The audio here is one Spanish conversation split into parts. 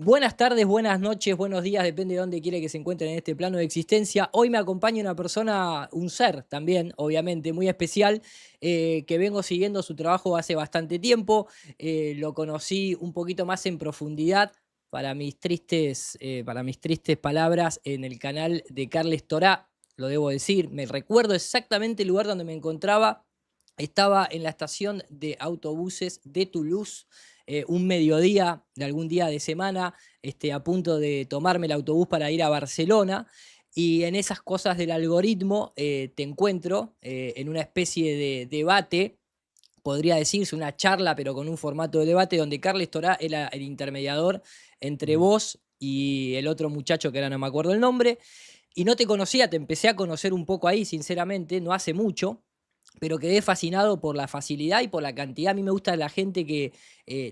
Buenas tardes, buenas noches, buenos días, depende de dónde quiere que se encuentren en este plano de existencia. Hoy me acompaña una persona, un ser también, obviamente, muy especial, que vengo siguiendo su trabajo hace bastante tiempo. Lo conocí un poquito más en profundidad, para mis tristes palabras, en el canal de Carles Torá, lo debo decir. Me recuerdo exactamente el lugar donde me encontraba. Estaba en la estación de autobuses de Toulouse, un mediodía de algún día de semana, a punto de tomarme el autobús para ir a Barcelona. Y en esas cosas del algoritmo te encuentro en una especie de debate, podría decirse una charla, pero con un formato de debate, donde Carles Torá era el intermediador entre Ujú. vos y el otro muchacho que ahora no me acuerdo el nombre. Y no te conocía, te empecé a conocer un poco ahí, sinceramente, no hace mucho, pero quedé fascinado por la facilidad y por la cantidad. A mí me gusta la gente que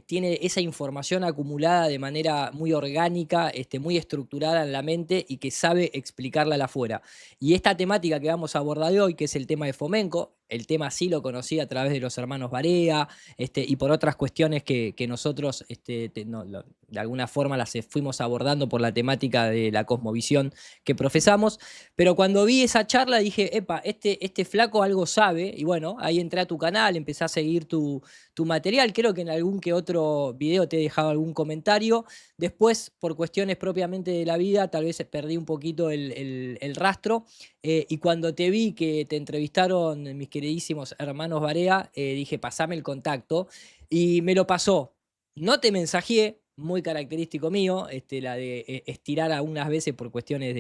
tiene esa información acumulada de manera muy orgánica, muy estructurada en la mente y que sabe explicarla al afuera. Y esta temática que vamos a abordar hoy, que es el tema de Fomenko, el tema sí lo conocí a través de los hermanos Barea, y por otras cuestiones que nosotros de alguna forma las fuimos abordando por la temática de la cosmovisión que profesamos. Pero cuando vi esa charla dije, epa, este flaco algo sabe. Y bueno, ahí entré a tu canal, empecé a seguir tu material. Creo que en algún que otro video te he dejado algún comentario. Después, por cuestiones propiamente de la vida, tal vez perdí un poquito el rastro. Y cuando te vi que te entrevistaron mis queridísimos hermanos Barea, dije, pasame el contacto. Y me lo pasó. No te mensajé, muy característico mío, la de estirar algunas veces por cuestiones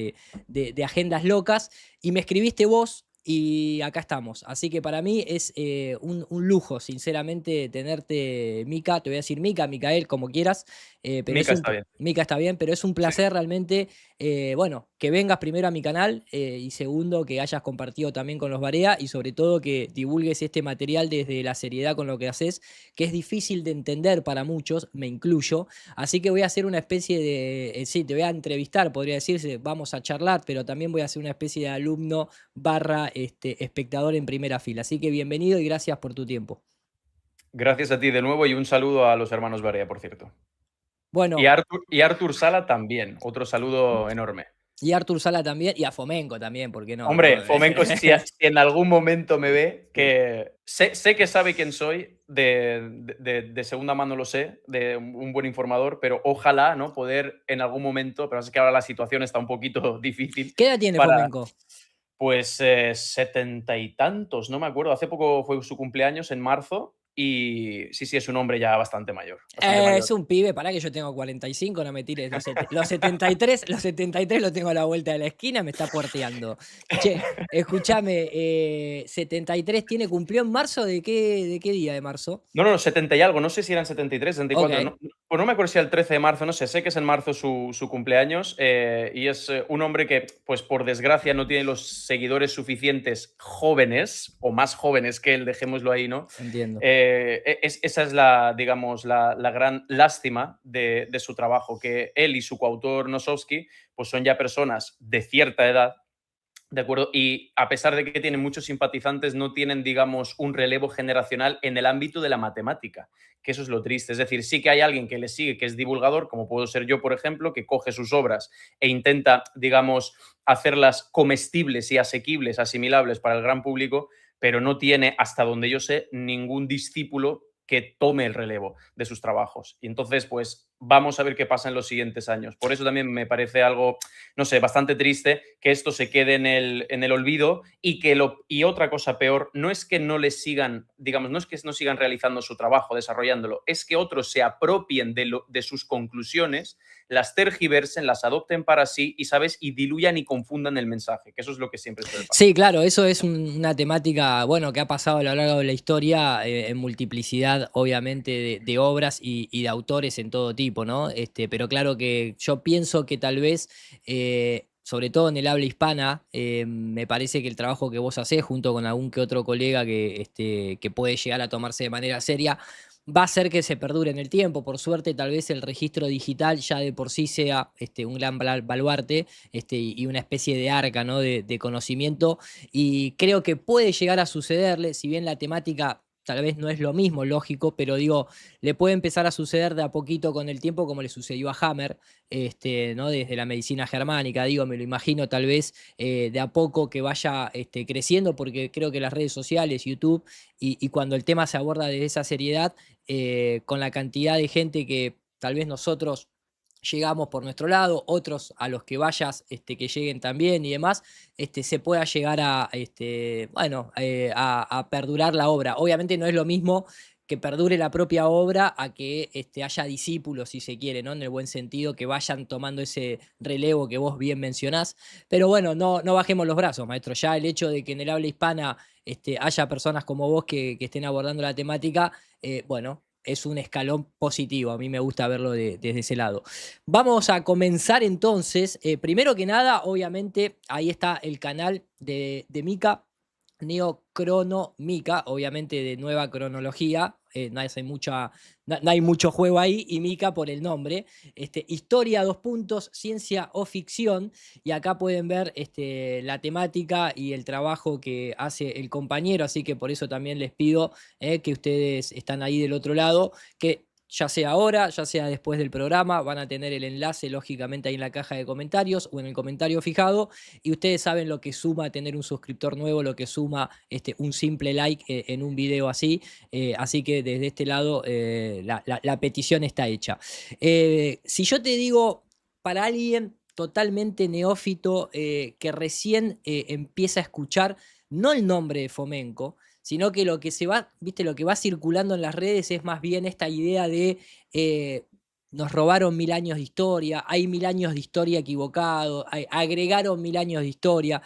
de agendas locas, y me escribiste vos y acá estamos. Así que para mí es un lujo, sinceramente, tenerte, Mica. Te voy a decir Mica, Micael, como quieras, pero es Mica un... está bien. Mica está bien, pero es un Sí. placer realmente, bueno, que vengas primero a mi canal, y segundo, que hayas compartido también con los Barea, y sobre todo que divulgues este material desde la seriedad con lo que haces, que es difícil de entender para muchos, me incluyo. Así que voy a hacer una especie de, sí, te voy a entrevistar, podría decirse, vamos a charlar, pero también voy a hacer una especie de alumno barra espectador en primera fila. Así que bienvenido y gracias por tu tiempo. Gracias a ti de nuevo y un saludo a los hermanos Barea, por cierto. Y Bueno, Artur Sala también, otro saludo enorme. y Artur Sala también, y a Fomenko también, ¿por qué no? Hombre, Fomenko, si en algún momento me ve, Sí. que sé que sabe quién soy, de segunda mano lo sé, de un buen informador, pero ojalá, ¿no? Poder en algún momento, pero es que ahora la situación está un poquito difícil ¿Qué edad tiene para, Fomenko? pues, 70 y tantos, no me acuerdo. Hace poco fue su cumpleaños en marzo y sí, sí, es un hombre ya bastante mayor, bastante mayor. Es un pibe, para que yo tengo 45, no me tires los 73, los 73 lo tengo a la vuelta de la esquina, me está porteando. Che, escúchame, 73 tiene, cumplió en marzo, de qué día de marzo? No, no, 70 y algo, no sé si eran 73, 74, Ok. no, pues no me acuerdo si era el 13 de marzo, no sé que es en marzo su cumpleaños, y es un hombre que, pues por desgracia, no tiene los seguidores suficientes jóvenes, o más jóvenes que él, dejémoslo ahí, ¿no? Entiendo. Esa es la, digamos, la gran lástima de su trabajo, que él y su coautor Nosowski, pues son ya personas de cierta edad. De acuerdo, y a pesar de que tienen muchos simpatizantes, no tienen, digamos, un relevo generacional en el ámbito de la matemática, que eso es lo triste. Es decir, sí que hay alguien que le sigue, que es divulgador, como puedo ser yo, por ejemplo, que coge sus obras e intenta, digamos, hacerlas comestibles y asequibles, asimilables para el gran público, pero no tiene, hasta donde yo sé, ningún discípulo que tome el relevo de sus trabajos. Y entonces, pues, vamos a ver qué pasa en los siguientes años. Por eso también me parece algo, no sé, bastante triste que esto se quede en el olvido y otra cosa peor, no es que no les sigan, digamos, no es que no sigan realizando su trabajo, desarrollándolo, es que otros se apropien de sus conclusiones, las tergiversen, las adopten para sí y, ¿sabes? Y diluyan y confundan el mensaje, que eso es lo que siempre suele pasar. Sí, claro, eso es una temática, bueno, que ha pasado a lo largo de la historia, en multiplicidad, obviamente, de obras y de autores en todo tipo, ¿no? Pero claro que yo pienso que tal vez, sobre todo en el habla hispana, me parece que el trabajo que vos hacés junto con algún que otro colega que puede llegar a tomarse de manera seria, va a hacer que se perdure en el tiempo. Por suerte, tal vez el registro digital ya de por sí sea un gran baluarte, y una especie de arca, ¿no? De conocimiento. Y creo que puede llegar a sucederle, si bien la temática tal vez no es lo mismo, lógico, pero digo, le puede empezar a suceder de a poquito con el tiempo, como le sucedió a Hammer, ¿no? Desde la medicina germánica, digo, me lo imagino tal vez de a poco que vaya creciendo, porque creo que las redes sociales, YouTube, y cuando el tema se aborda de esa seriedad, con la cantidad de gente que tal vez nosotros llegamos por nuestro lado, otros a los que vayas que lleguen también y demás, se pueda llegar a, bueno, a perdurar la obra. Obviamente no es lo mismo que perdure la propia obra a que haya discípulos, si se quiere, ¿no? En el buen sentido, que vayan tomando ese relevo que vos bien mencionás. Pero bueno, no bajemos los brazos, maestro. Ya el hecho de que en el habla hispana haya personas como vos que estén abordando la temática, bueno, es un escalón positivo. A mí me gusta verlo desde ese lado. Vamos a comenzar entonces. Primero que nada, obviamente, ahí está el canal de Mika, Neocrono Mika, obviamente de nueva cronología. No hay mucho juego ahí, y Mika por el nombre. Historia, dos puntos, ciencia o ficción. Y acá pueden ver la temática y el trabajo que hace el compañero. Así que por eso también les pido que ustedes están ahí del otro lado, que ya sea ahora, ya sea después del programa, van a tener el enlace lógicamente ahí en la caja de comentarios o en el comentario fijado, y ustedes saben lo que suma tener un suscriptor nuevo, lo que suma un simple like en un video así, así que desde este lado la petición está hecha. Si yo te digo, para alguien totalmente neófito que recién empieza a escuchar, no el nombre de Fomenko, sino que lo que se va, viste, lo que va circulando en las redes es más bien esta idea de nos robaron 1000 años de historia, hay 1000 años de historia equivocado, agregaron 1000 años de historia.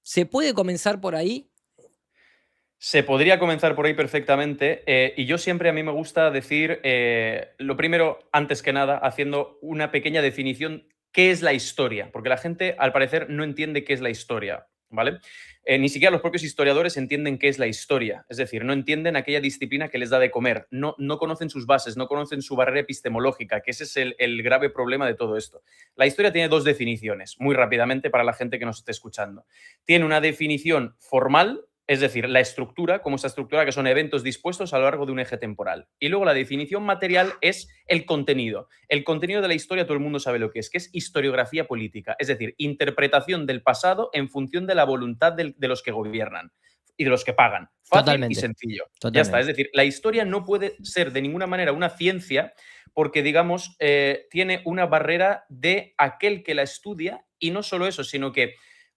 ¿Se puede comenzar por ahí? Se podría comenzar por ahí perfectamente, y yo siempre a mí me gusta decir, lo primero, antes que nada, haciendo una pequeña definición, ¿qué es la historia? Porque la gente, al parecer, no entiende qué es la historia, ¿vale? Ni siquiera los propios historiadores entienden qué es la historia, es decir, no entienden aquella disciplina que les da de comer, no conocen sus bases, no conocen su barrera epistemológica, que ese es el grave problema de todo esto. La historia tiene dos definiciones, muy rápidamente para la gente que nos esté escuchando. Tiene una definición formal, es decir, la estructura, como esa estructura que son eventos dispuestos a lo largo de un eje temporal. Y luego la definición material es el contenido. El contenido de la historia todo el mundo sabe lo que es historiografía política, es decir, interpretación del pasado en función de la voluntad de los que gobiernan y de los que pagan. Fácil y Totalmente, sencillo. Ya está. Es totalmente. decir, la historia no puede ser de ninguna manera una ciencia porque, digamos, tiene una barrera de aquel que la estudia, y no solo eso, sino que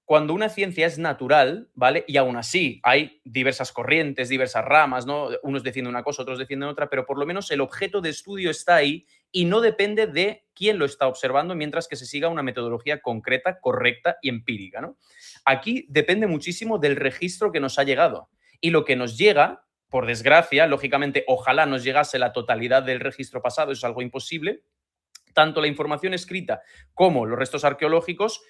cuando una ciencia es natural, ¿vale? Y aún así hay diversas corrientes, diversas ramas, ¿no? Unos defienden una cosa, otros defienden otra, pero por lo menos el objeto de estudio está ahí y no depende de quién lo está observando, mientras que se siga una metodología concreta, correcta y empírica, ¿no? Aquí depende muchísimo del registro que nos ha llegado. Y lo que nos llega, por desgracia, lógicamente, ojalá nos llegase la totalidad del registro pasado, eso es algo imposible, tanto la información escrita como los restos arqueológicos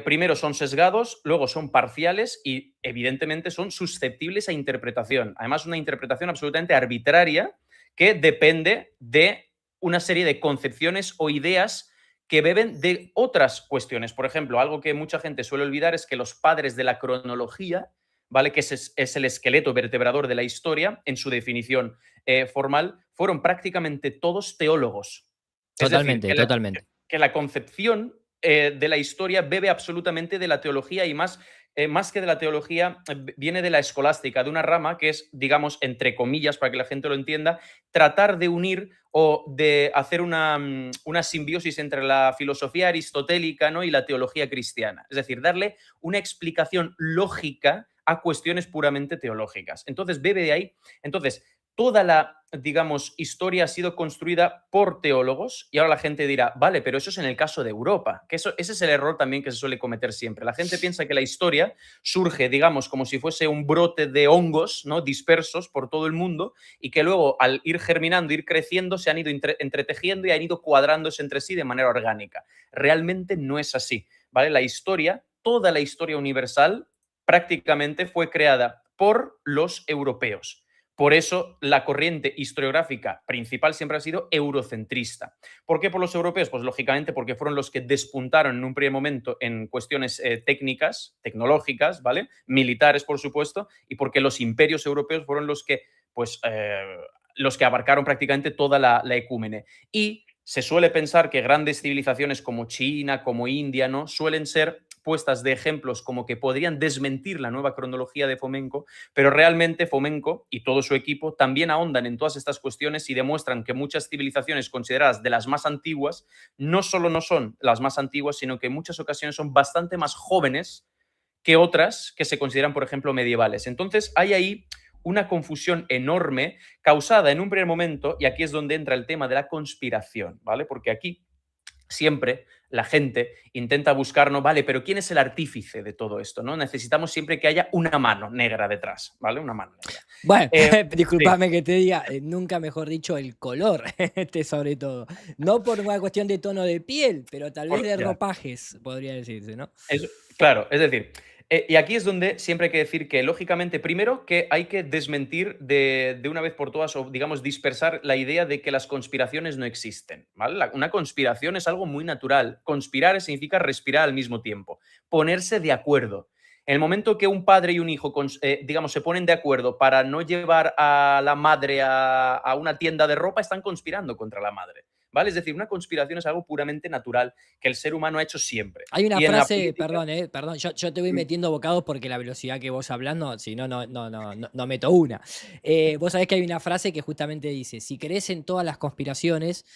primero son sesgados, luego son parciales y evidentemente son susceptibles a interpretación. Además, una interpretación absolutamente arbitraria que depende de una serie de concepciones o ideas que beben de otras cuestiones. Por ejemplo, algo que mucha gente suele olvidar es que los padres de la cronología, ¿vale? Que es el esqueleto vertebrador de la historia, en su definición formal, fueron prácticamente todos teólogos. Es decir, Totalmente, totalmente. que la concepción de la historia bebe absolutamente de la teología, y más que de la teología, viene de la escolástica, de una rama que es, digamos, entre comillas, para que la gente lo entienda, tratar de unir o de hacer una simbiosis entre la filosofía aristotélica, ¿no? Y la teología cristiana. Es decir, darle una explicación lógica a cuestiones puramente teológicas. Entonces, bebe de ahí. Entonces, toda la, digamos, historia ha sido construida por teólogos, y ahora la gente dirá, vale, pero eso es en el caso de Europa, que ese es el error también que se suele cometer siempre. La gente piensa que la historia surge, digamos, como si fuese un brote de hongos, ¿no? Dispersos por todo el mundo, y que luego, al ir germinando, ir creciendo, se han ido entretejiendo y han ido cuadrándose entre sí de manera orgánica. Realmente no es así, ¿vale? La historia, toda la historia universal, prácticamente fue creada por los europeos. Por eso la corriente historiográfica principal siempre ha sido eurocentrista. ¿Por qué por los europeos? Pues lógicamente porque fueron los que despuntaron en un primer momento en cuestiones técnicas, tecnológicas, ¿vale? Militares, por supuesto, y porque los imperios europeos fueron pues, los que abarcaron prácticamente toda la ecúmene. Y se suele pensar que grandes civilizaciones como China, como India, ¿no? Suelen ser puestas de ejemplos como que podrían desmentir la nueva cronología de Fomenko, pero realmente Fomenko y todo su equipo también ahondan en todas estas cuestiones y demuestran que muchas civilizaciones consideradas de las más antiguas no solo no son las más antiguas, sino que en muchas ocasiones son bastante más jóvenes que otras que se consideran, por ejemplo, medievales. Entonces, hay ahí una confusión enorme causada en un primer momento, y aquí es donde entra el tema de la conspiración, ¿vale? Porque aquí siempre la gente intenta buscar, ¿no? Vale, pero ¿quién es el artífice de todo esto? ¿No? Necesitamos siempre que haya una mano negra detrás, ¿vale? Una mano negra. Bueno, Sí, discúlpame que te diga, nunca mejor dicho, el color, sobre todo. No por una cuestión de tono de piel, pero tal vez de ya. ropajes, podría decirse, ¿no? Claro, es decir, y aquí es donde siempre hay que decir que, lógicamente, primero que hay que desmentir de una vez por todas o, digamos, dispersar la idea de que las conspiraciones no existen, ¿vale? Una conspiración es algo muy natural. Conspirar significa respirar al mismo tiempo, ponerse de acuerdo. En el momento que un padre y un hijo, digamos, se ponen de acuerdo para no llevar a la madre a una tienda de ropa, están conspirando contra la madre, ¿vale? Es decir, una conspiración es algo puramente natural que el ser humano ha hecho siempre. Hay una Y en la frase, política. perdón, perdón, yo te voy metiendo bocados porque la velocidad que vos hablas, no, si no, no meto una. Vos sabés que hay una frase que justamente dice: si crees en todas las conspiraciones,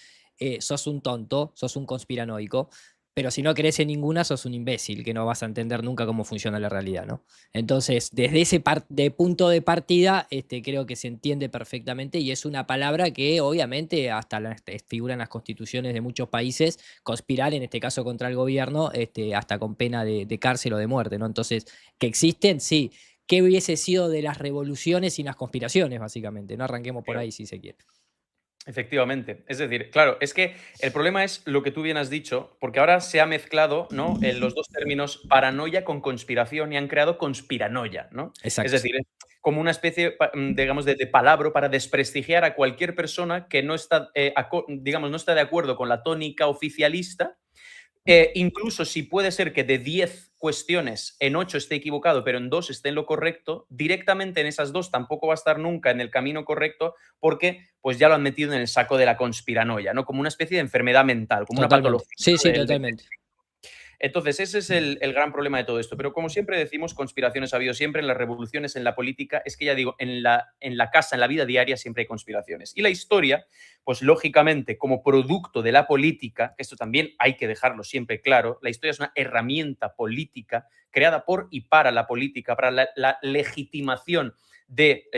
sos un tonto, sos un conspiranoico, pero si no crees en ninguna, sos un imbécil, que no vas a entender nunca cómo funciona la realidad, ¿no? Entonces, desde ese punto de partida, creo que se entiende perfectamente y es una palabra que obviamente hasta figura en las constituciones de muchos países, conspirar, en este caso contra el gobierno, hasta con pena de cárcel o de muerte, ¿no? Entonces, que existen, sí. ¿Qué hubiese sido de las revoluciones sin las conspiraciones, básicamente? No arranquemos por ahí, si se quiere. Efectivamente. Es decir, claro, es que el problema es lo que tú bien has dicho, porque ahora se ha mezclado, ¿no? En los dos términos paranoia con conspiración y han creado conspiranoia, ¿no? Es Exacto. decir, es como una especie, digamos, de palabra para desprestigiar a cualquier persona que no está, digamos, no está de acuerdo con la tónica oficialista. Incluso si puede ser que de 10 cuestiones en 8 esté equivocado, pero en 2 esté en lo correcto, directamente en esas 2 tampoco va a estar nunca en el camino correcto porque pues ya lo han metido en el saco de la conspiranoia, ¿no? Como una especie de enfermedad mental, como una Totalmente. patología, Sí, ¿no? sí, totalmente. Entonces, ese es el gran problema de todo esto. Pero como siempre decimos, conspiraciones ha habido siempre en las revoluciones, en la política. Es que ya digo, en la casa, en la vida diaria, siempre hay conspiraciones. Y la historia, pues lógicamente, como producto de la política, que esto también hay que dejarlo siempre claro, la historia es una herramienta política creada por y para la política, para la legitimación de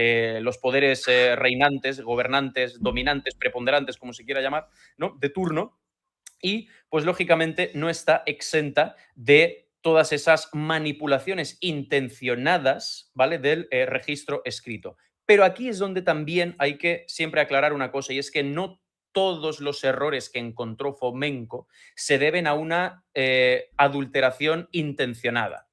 los poderes reinantes, gobernantes, dominantes, preponderantes, como se quiera llamar, ¿no? De turno y, pues lógicamente, no está exenta de todas esas manipulaciones intencionadas, ¿vale? Del registro escrito. Pero aquí es donde también hay que siempre aclarar una cosa, y es que no todos los errores que encontró Fomenko se deben a una adulteración intencionada.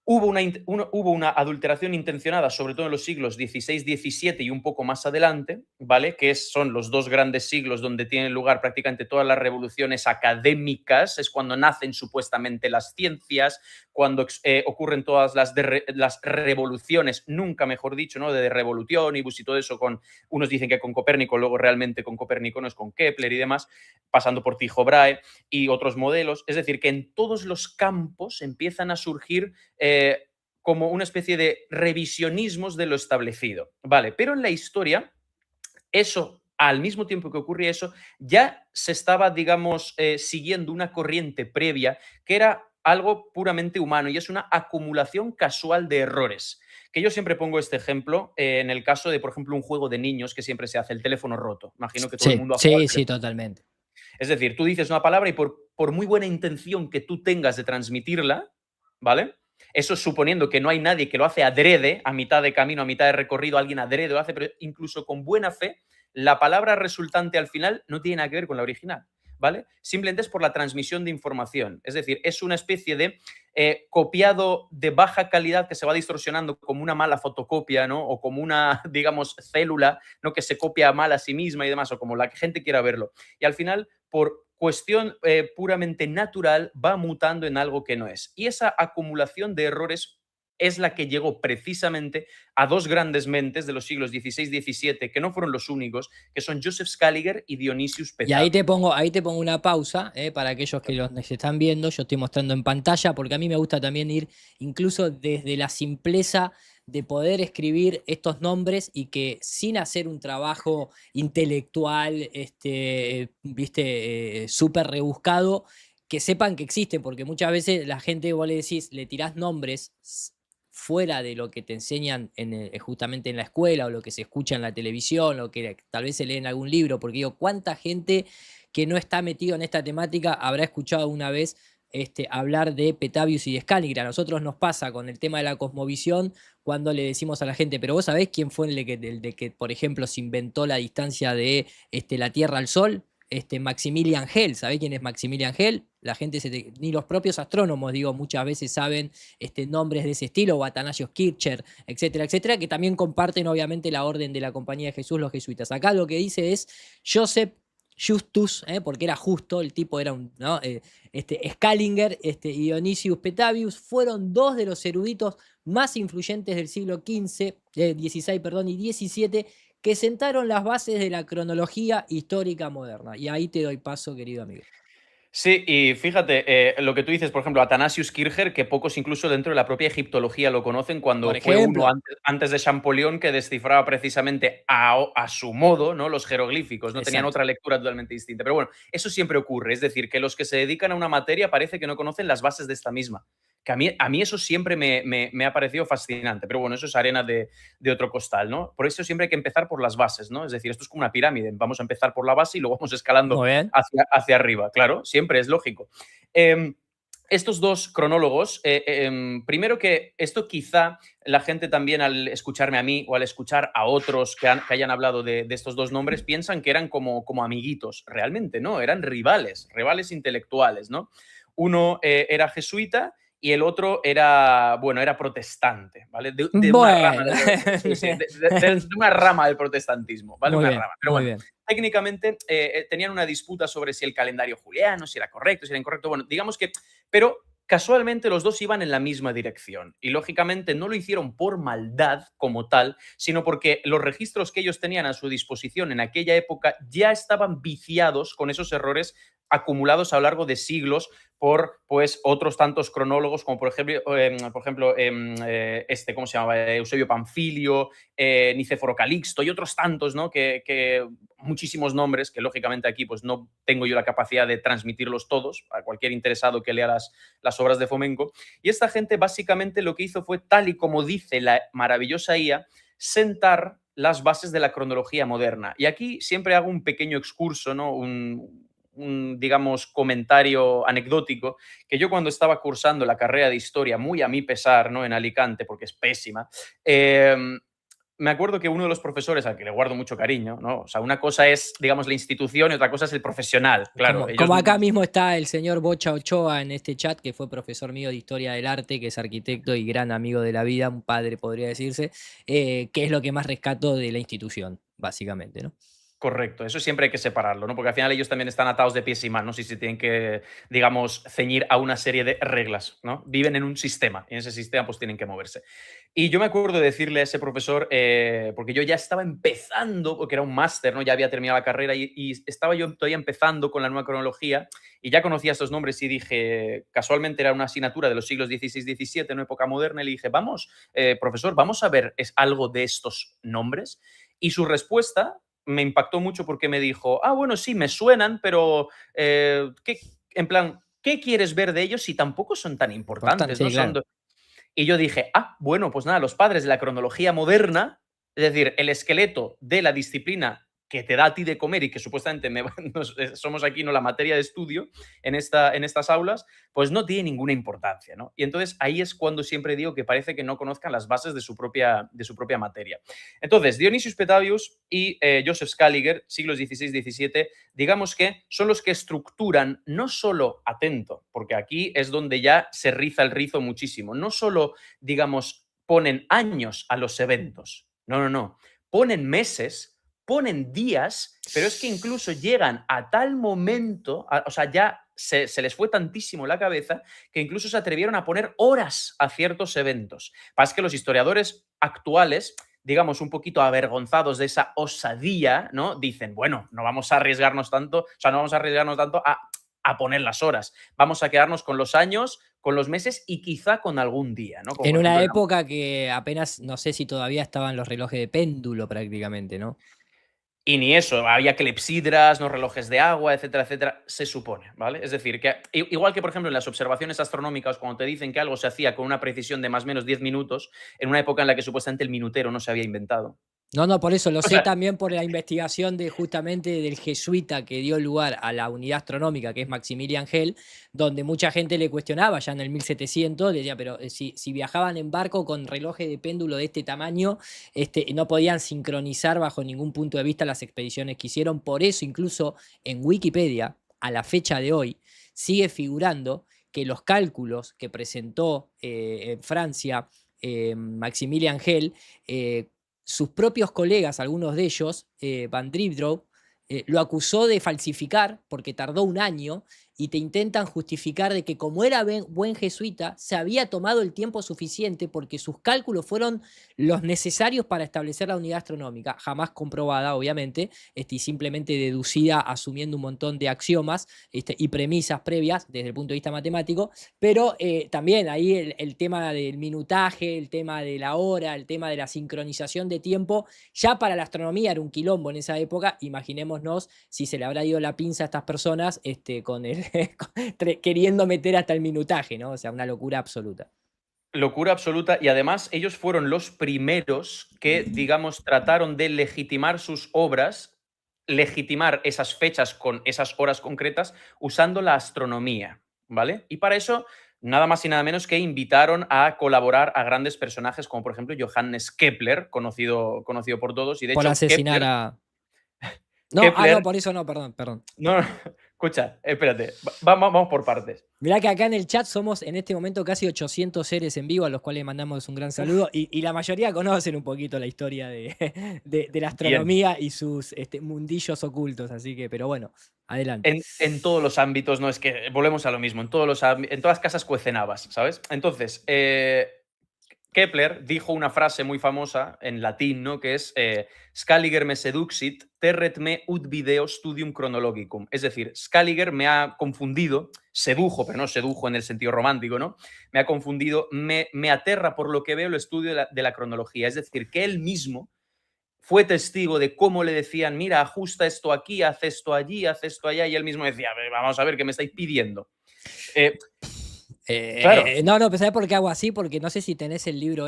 Hubo una adulteración intencionada, sobre todo en los siglos XVI, XVII y un poco más adelante, ¿vale? Que son los dos grandes siglos donde tienen lugar prácticamente todas las revoluciones académicas, es cuando nacen supuestamente las ciencias, cuando ocurren todas las revoluciones, nunca mejor dicho, ¿no? De revolucionibus y todo eso, unos dicen que con Copérnico, luego realmente con Copérnico no es con Kepler y demás, pasando por Tycho Brahe y otros modelos. Es decir, que en todos los campos empiezan a surgir como una especie de revisionismos de lo establecido. Vale, pero en la historia, eso, al mismo tiempo que ocurría eso, ya se estaba, digamos, siguiendo una corriente previa que era algo puramente humano y es una acumulación casual de errores. Que yo siempre pongo este ejemplo en el caso de, por ejemplo, un juego de niños que siempre se hace, el teléfono roto. Imagino que todo el Sí, mundo ha jugado sí, al sí, teléfono. totalmente. Es decir, tú dices una palabra y por muy buena intención que tú tengas de transmitirla, ¿vale? Eso suponiendo que no hay nadie que lo hace adrede, a mitad de camino, a mitad de recorrido, alguien adrede lo hace, pero incluso con buena fe, la palabra resultante al final no tiene nada que ver con la original. ¿vale? Simplemente es por la transmisión de información. Es decir, es una especie de copiado de baja calidad que se va distorsionando como una mala fotocopia, ¿no? O como una, digamos, célula, ¿no? Que se copia mal a sí misma y demás, o como la gente quiera verlo. Y al final, por cuestión puramente natural, va mutando en algo que no es. Y esa acumulación de errores es la que llegó precisamente a dos grandes mentes de los siglos XVI-XVII, que no fueron los únicos, que son Joseph Scaliger y Dionysius Y Petavius. ahí te pongo una pausa, para aquellos que los están viendo, yo estoy mostrando en pantalla, porque a mí me gusta también ir incluso desde la simpleza de poder escribir estos nombres y que sin hacer un trabajo intelectual, viste, súper rebuscado, que sepan que existen, porque muchas veces la gente, vos le decís, le tirás nombres fuera de lo que te enseñan justamente en la escuela o lo que se escucha en la televisión o que tal vez se lee en algún libro, porque digo, ¿cuánta gente que no está metido en esta temática habrá escuchado una vez hablar de Petavius y de Scaliger? A nosotros nos pasa con el tema de la cosmovisión cuando le decimos a la gente, pero vos sabés quién fue el de que, por ejemplo, se inventó la distancia de la Tierra al Sol. Maximilian Hell, ¿sabés quién es Maximilian Hell? La gente, ni los propios astrónomos, digo, muchas veces saben nombres de ese estilo, o Athanasius Kircher, etcétera, etcétera, que también comparten obviamente la orden de la Compañía de Jesús, los jesuitas. Acá lo que dice es Joseph Justus, porque era justo, el tipo era un, ¿no? Scaliger y Dionysius Petavius fueron dos de los eruditos más influyentes del siglo XVI, perdón, y XVII, que sentaron las bases de la cronología histórica moderna. Y ahí te doy paso, querido amigo. Sí, y fíjate, lo que tú dices, por ejemplo, Athanasius Kircher, que pocos incluso dentro de la propia egiptología lo conocen, cuando Por fue uno ejemplo. antes de Champollion que descifraba precisamente a su modo, ¿no? Los jeroglíficos, no tenían Exacto. otra lectura totalmente distinta. Pero bueno, eso siempre ocurre, es decir, que los que se dedican a una materia parece que no conocen las bases de esta misma. Que a mí eso siempre me ha parecido fascinante, pero bueno, eso es arena de otro costal, ¿no? Por eso siempre hay que empezar por las bases, ¿no? Es decir, esto es como una pirámide, vamos a empezar por la base y luego vamos escalando Muy bien. hacia arriba, claro, siempre es lógico. Estos dos cronólogos, primero que esto quizá la gente también al escucharme a mí o al escuchar a otros que hayan hablado de estos dos nombres piensan que eran como amiguitos. Realmente no, eran rivales intelectuales, ¿no? Uno era jesuita y el otro era, bueno, era protestante, ¿vale? De una rama, Bueno. sí, sí, de una rama del protestantismo, ¿vale? Muy Una bien, rama. Pero muy bueno, bien. técnicamente tenían una disputa sobre si el calendario juliano, si era correcto, si era incorrecto. Bueno, digamos que, pero casualmente los dos iban en la misma dirección y lógicamente no lo hicieron por maldad como tal, sino porque los registros que ellos tenían a su disposición en aquella época ya estaban viciados con esos errores acumulados a lo largo de siglos por pues otros tantos cronólogos como por ejemplo ¿cómo se llamaba? Eusebio Panfilio, Nicéforo Calixto y otros tantos, ¿no? Que muchísimos nombres que lógicamente aquí pues no tengo yo la capacidad de transmitirlos todos a cualquier interesado que lea las obras de Fomenko. Y esta gente básicamente lo que hizo fue, tal y como dice la maravillosa IA, sentar las bases de la cronología moderna. Y aquí siempre hago un pequeño excurso, ¿no? Digamos, comentario anecdótico, que yo cuando estaba cursando la carrera de historia, muy a mi pesar, ¿no? En Alicante, porque es pésima, me acuerdo que uno de los profesores al que le guardo mucho cariño, ¿no? O sea, una cosa es, digamos, la institución y otra cosa es el profesional, claro. Como acá mismo está el señor Bocha Ochoa en este chat, que fue profesor mío de Historia del Arte, que es arquitecto y gran amigo de la vida, un padre podría decirse, que es lo que más rescato de la institución, básicamente, ¿no? Correcto, eso siempre hay que separarlo, ¿no? Porque al final ellos también están atados de pies y manos y se tienen que, digamos, ceñir a una serie de reglas, ¿no? Viven en un sistema y en ese sistema pues tienen que moverse. Y yo me acuerdo de decirle a ese profesor, porque yo ya estaba empezando, porque era un máster, ¿no? Ya había terminado la carrera y estaba yo todavía empezando con la nueva cronología y ya conocía estos nombres y dije, casualmente era una asignatura de los siglos XVI-XVII, en época moderna, y le dije, vamos, profesor, vamos a ver es algo de estos nombres. Y su respuesta me impactó mucho porque me dijo, bueno, sí, me suenan, pero en plan, ¿qué quieres ver de ellos si tampoco son tan Importante, importantes? sí, ¿No? claro. Y yo dije, bueno, pues nada, los padres de la cronología moderna, es decir, el esqueleto de la disciplina que te da a ti de comer y que supuestamente somos aquí no la materia de estudio en estas aulas, pues no tiene ninguna importancia, ¿no? Y entonces ahí es cuando siempre digo que parece que no conozcan las bases de su propia materia. Entonces, Dionysius Petavius y Joseph Scaliger, siglos XVI-XVII, digamos que son los que estructuran, no solo, atento, porque aquí es donde ya se riza el rizo muchísimo, no solo, digamos, ponen años a los eventos, no, no, no, ponen meses, ponen días, pero es que incluso llegan a tal momento, o sea, ya se les fue tantísimo la cabeza que incluso se atrevieron a poner horas a ciertos eventos. Pasa que los historiadores actuales, digamos, un poquito avergonzados de esa osadía, ¿no? Dicen, bueno, no vamos a arriesgarnos tanto, o sea, no vamos a arriesgarnos tanto a poner las horas. Vamos a quedarnos con los años, con los meses y quizá con algún día, ¿no? Como En por una ejemplo época que apenas, no sé si todavía estaban los relojes de péndulo prácticamente, ¿no? y ni eso, había clepsidras, no relojes de agua, etcétera, etcétera, se supone, ¿vale? Es decir, que igual que, por ejemplo, en las observaciones astronómicas, cuando te dicen que algo se hacía con una precisión de más o menos 10 minutos, en una época en la que supuestamente el minutero no se había inventado. No, no, por eso lo O sé sea, también por la investigación de justamente del jesuita que dio lugar a la unidad astronómica, que es Maximilian Hell, donde mucha gente le cuestionaba ya en el 1700, le decía, pero si viajaban en barco con relojes de péndulo de este tamaño, no podían sincronizar bajo ningún punto de vista las expediciones que hicieron. Por eso, incluso en Wikipedia, a la fecha de hoy, sigue figurando que los cálculos que presentó en Francia Maximilian Hell, sus propios colegas, algunos de ellos, Van Dridrow, lo acusó de falsificar porque tardó un año y te intentan justificar de que como era buen jesuita, se había tomado el tiempo suficiente porque sus cálculos fueron los necesarios para establecer la unidad astronómica, jamás comprobada, obviamente, y simplemente deducida asumiendo un montón de axiomas y premisas previas desde el punto de vista matemático, pero también ahí el tema del minutaje, el tema de la hora, el tema de la sincronización de tiempo, ya para la astronomía era un quilombo en esa época. Imaginémonos si se le habrá ido la pinza a estas personas con queriendo meter hasta el minutaje, ¿no? O sea, una locura absoluta. locura absoluta. Y además, ellos fueron los primeros que, digamos, trataron de legitimar sus obras, legitimar esas fechas con esas horas concretas usando la astronomía, ¿vale? Y para eso, nada más y nada menos que invitaron a colaborar a grandes personajes como, por ejemplo, Johannes Kepler, conocido por todos. Y de Por hecho, asesinar a. No, no, Kepler, por eso no, perdón, perdón. no, no, escucha, espérate, vamos por partes. Mirá que acá en el chat somos en este momento casi 800 seres en vivo, a los cuales mandamos un gran saludo, y la mayoría conocen un poquito la historia de, de la Bien. astronomía y sus mundillos ocultos, así que, pero bueno, adelante. En todos los ámbitos, no es que volvemos a lo mismo, en todas las casas cuecen habas, ¿sabes? Entonces, Kepler dijo una frase muy famosa en latín, ¿no? Que es Scaliger me seduxit, terret me ut video studium chronologicum. Es decir, Scaliger me ha confundido, sedujo, pero no sedujo en el sentido romántico, ¿no? Me ha confundido, me aterra por lo que veo el estudio de la cronología. Es decir, que él mismo fue testigo de cómo le decían, mira, ajusta esto aquí, haz esto allí, haz esto allá, y él mismo decía, vamos a ver, ¿qué me estáis pidiendo? Eh, claro, No, no, pero ¿sabes por qué hago así? Porque no sé si tenés el libro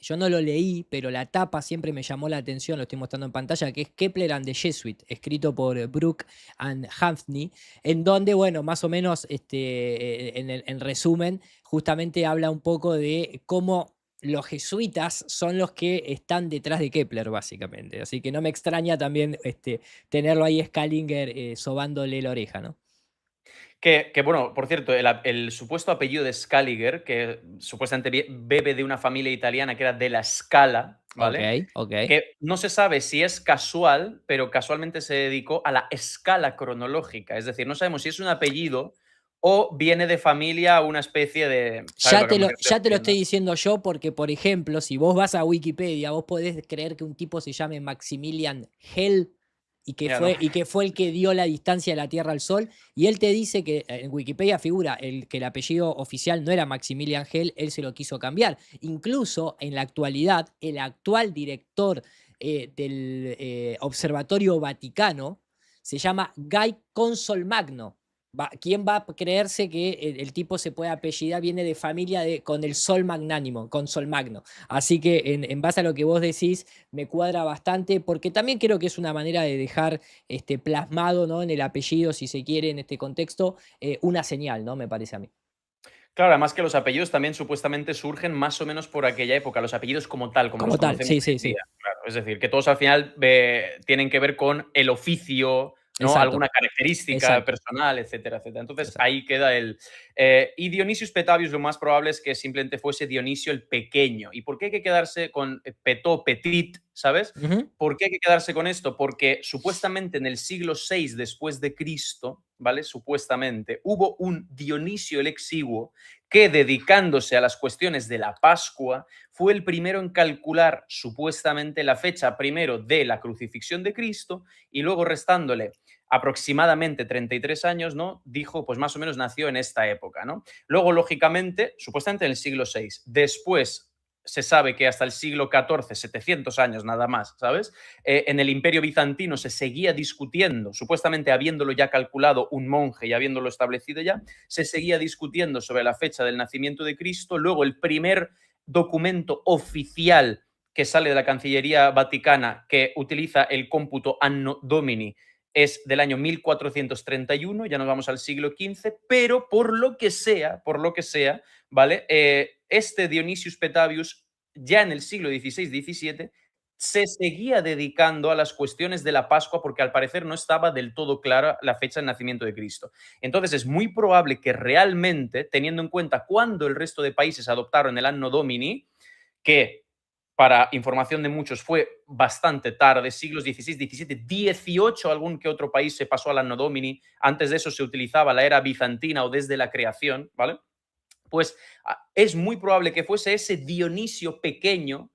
yo no lo leí, pero la tapa siempre me llamó la atención, lo estoy mostrando en pantalla, que es Kepler and the Jesuit, escrito por Brooke and Hamphney, en donde, bueno, más o menos, en resumen, justamente habla un poco de cómo los jesuitas son los que están detrás de Kepler, básicamente. Así que no me extraña también tenerlo ahí Scaliger sobándole la oreja, ¿no? bueno, por cierto, el supuesto apellido de Scaliger, que supuestamente bebe de una familia italiana que era de la Scala, Ok, ¿vale? ok. Que no se sabe si es casual, pero casualmente se dedicó a la escala cronológica. Es decir, no sabemos si es un apellido o viene de familia una especie de. ¿Sabes Ya lo que te me lo, estoy ya te lo estoy refiriendo? diciendo yo porque, por ejemplo, si vos vas a Wikipedia, vos podés creer que un tipo se llame Maximilian Hell y que Ya, no. fue el que dio la distancia de la Tierra al Sol. Y él te dice que en Wikipedia figura que el apellido oficial no era Maximilian Hell, él se lo quiso cambiar. Incluso en la actualidad, el actual director del Observatorio Vaticano se llama Guy Consolmagno. ¿Quién va a creerse que el tipo se puede apellidar, viene de familia con el sol magnánimo, con sol magno? Así que en base a lo que vos decís, me cuadra bastante, porque también creo que es una manera de dejar plasmado, ¿no? En el apellido, si se quiere, en este contexto, una señal, ¿no? Me parece a mí. Claro, además que los apellidos también supuestamente surgen más o menos por aquella época, los apellidos como tal, como los Como tal, conocemos sí, hoy sí, en sí. día. Claro, es decir, que todos al final tienen que ver con el oficio, ¿no? Exacto, Alguna característica exacto, personal, etcétera, etcétera. Entonces exacto. ahí queda el. Y Dionisius Petavius, lo más probable es que simplemente fuese Dionisio el Pequeño. ¿Y por qué hay que quedarse con Petó, Petit, ¿sabes? Ujú. ¿Por qué hay que quedarse con esto? Porque supuestamente en el siglo VI después de Cristo, ¿vale? Supuestamente hubo un Dionisio el Exiguo que, dedicándose a las cuestiones de la Pascua, fue el primero en calcular supuestamente la fecha primero de la crucifixión de Cristo y luego restándole aproximadamente 33 años, ¿no? Dijo, pues más o menos nació en esta época, ¿no? Luego, lógicamente, supuestamente en el siglo VI. Después se sabe que hasta el siglo XIV, 700 años nada más, ¿sabes? En el Imperio Bizantino se seguía discutiendo, supuestamente habiéndolo ya calculado un monje y habiéndolo establecido ya, se seguía discutiendo sobre la fecha del nacimiento de Cristo. Luego, el primer documento oficial que sale de la Cancillería Vaticana que utiliza el cómputo Anno Domini es del año 1431, ya nos vamos al siglo XV, pero por lo que sea, ¿vale? Este Dionysius Petavius, ya en el siglo XVI-XVII, se seguía dedicando a las cuestiones de la Pascua porque al parecer no estaba del todo clara la fecha del nacimiento de Cristo. Entonces es muy probable que realmente, teniendo en cuenta cuándo el resto de países adoptaron el Anno Domini, que para información de muchos fue bastante tarde, siglos XVI, XVII, XVIII, algún que otro país se pasó al Anno Domini, antes de eso se utilizaba la era bizantina o desde la creación, ¿vale? Pues es muy probable que fuese ese Dionisio pequeño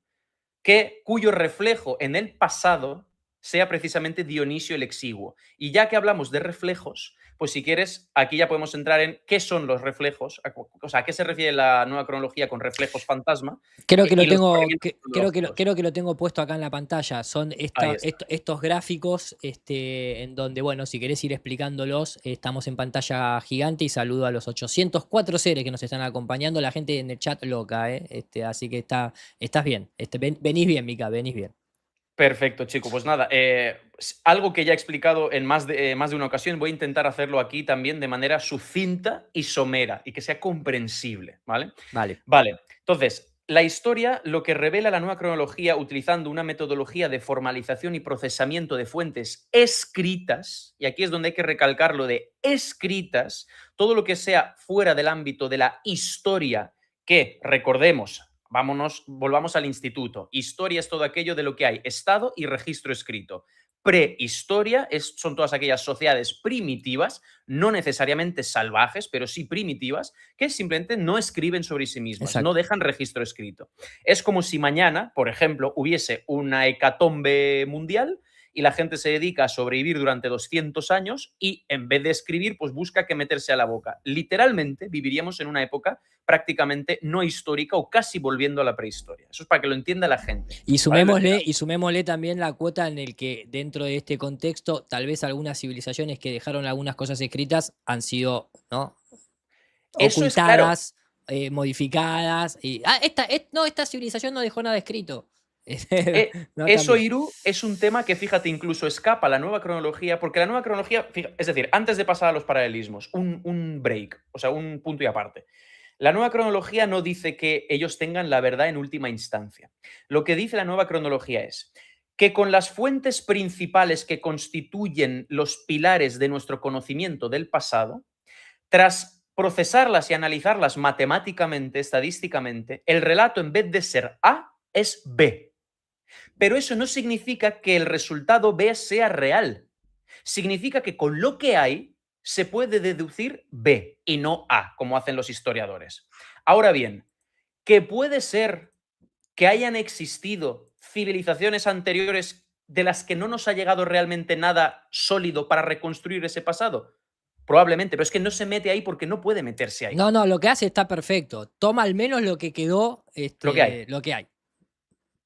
cuyo reflejo en el pasado sea precisamente Dionisio el Exiguo. Y ya que hablamos de reflejos, pues si quieres, aquí ya podemos entrar en qué son los reflejos, o sea, a qué se refiere la nueva cronología con reflejos fantasma Creo que lo y los tengo, movimientos cronológicos. creo que lo tengo puesto acá en la pantalla. Son Ahí está. estos gráficos en donde, bueno, si querés ir explicándolos, estamos en pantalla gigante y saludo a los 804 seres que nos están acompañando, la gente en el chat loca, ¿eh? Así que estás bien. Venís bien, Mica, venís bien. Perfecto, chico. Pues nada, algo que ya he explicado en más de una ocasión, voy a intentar hacerlo aquí también de manera sucinta y somera y que sea comprensible, ¿vale? Vale. Vale, entonces, la historia, lo que revela la nueva cronología utilizando una metodología de formalización y procesamiento de fuentes escritas, y aquí es donde hay que recalcar lo de escritas, todo lo que sea fuera del ámbito de la historia, que recordemos, volvamos al instituto. Historia es todo aquello de lo que hay estado y registro escrito. Prehistoria son todas aquellas sociedades primitivas, no necesariamente salvajes, pero sí primitivas, que simplemente no escriben sobre sí mismas, no Exacto. dejan registro escrito. Es como si mañana, por ejemplo, hubiese una hecatombe mundial y la gente se dedica a sobrevivir durante 200 años y en vez de escribir, pues busca que meterse a la boca. Literalmente viviríamos en una época prácticamente no histórica o casi volviendo a la prehistoria. Eso es para que lo entienda la gente. ¿Vale? Y sumémosle también la cuota en el que dentro de este contexto, tal vez algunas civilizaciones que dejaron algunas cosas escritas han sido, ¿no? Eso es claro. Ocultadas, modificadas. No, esta civilización no dejó nada escrito. No, Eso, también. Iru, es un tema que, fíjate, incluso escapa a la nueva cronología, porque la nueva cronología, es decir, antes de pasar a los paralelismos, un break, o sea, un punto y aparte. La nueva cronología no dice que ellos tengan la verdad en última instancia. Lo que dice la nueva cronología es que con las fuentes principales que constituyen los pilares de nuestro conocimiento del pasado, tras procesarlas y analizarlas matemáticamente, estadísticamente, el relato en vez de ser A es B. Pero eso no significa que el resultado B sea real. Significa que con lo que hay se puede deducir B y no A, como hacen los historiadores. Ahora bien, que puede ser que hayan existido civilizaciones anteriores de las que no nos ha llegado realmente nada sólido para reconstruir ese pasado. Probablemente, pero es que no se mete ahí porque no puede meterse ahí. No, no, lo que hace está perfecto. Toma al menos lo que quedó, Lo que hay. lo que hay. Ya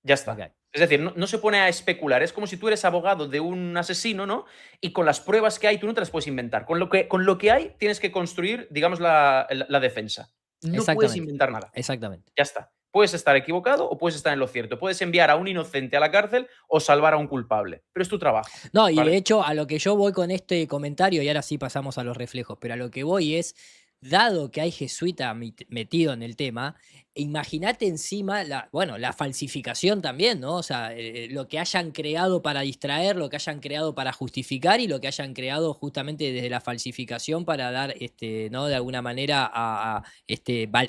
Lo que está. hay. Es decir, no se pone a especular. Es como si tú eres abogado de un asesino, ¿no? Y con las pruebas que hay, tú no te las puedes inventar. Con lo que hay, tienes que construir, digamos, la defensa. No puedes Exactamente, inventar nada. exactamente. Ya está. Puedes estar equivocado o puedes estar en lo cierto. Puedes enviar a un inocente a la cárcel o salvar a un culpable. Pero es tu trabajo, No, y de ¿vale? hecho, a lo que yo voy con este comentario, y ahora sí pasamos a los reflejos, pero a lo que voy es, dado que hay jesuita metido en el tema, imagínate encima bueno, la falsificación también, ¿no? O sea, lo que hayan creado para distraer, lo que hayan creado para justificar y lo que hayan creado justamente desde la falsificación para dar, ¿no? De alguna manera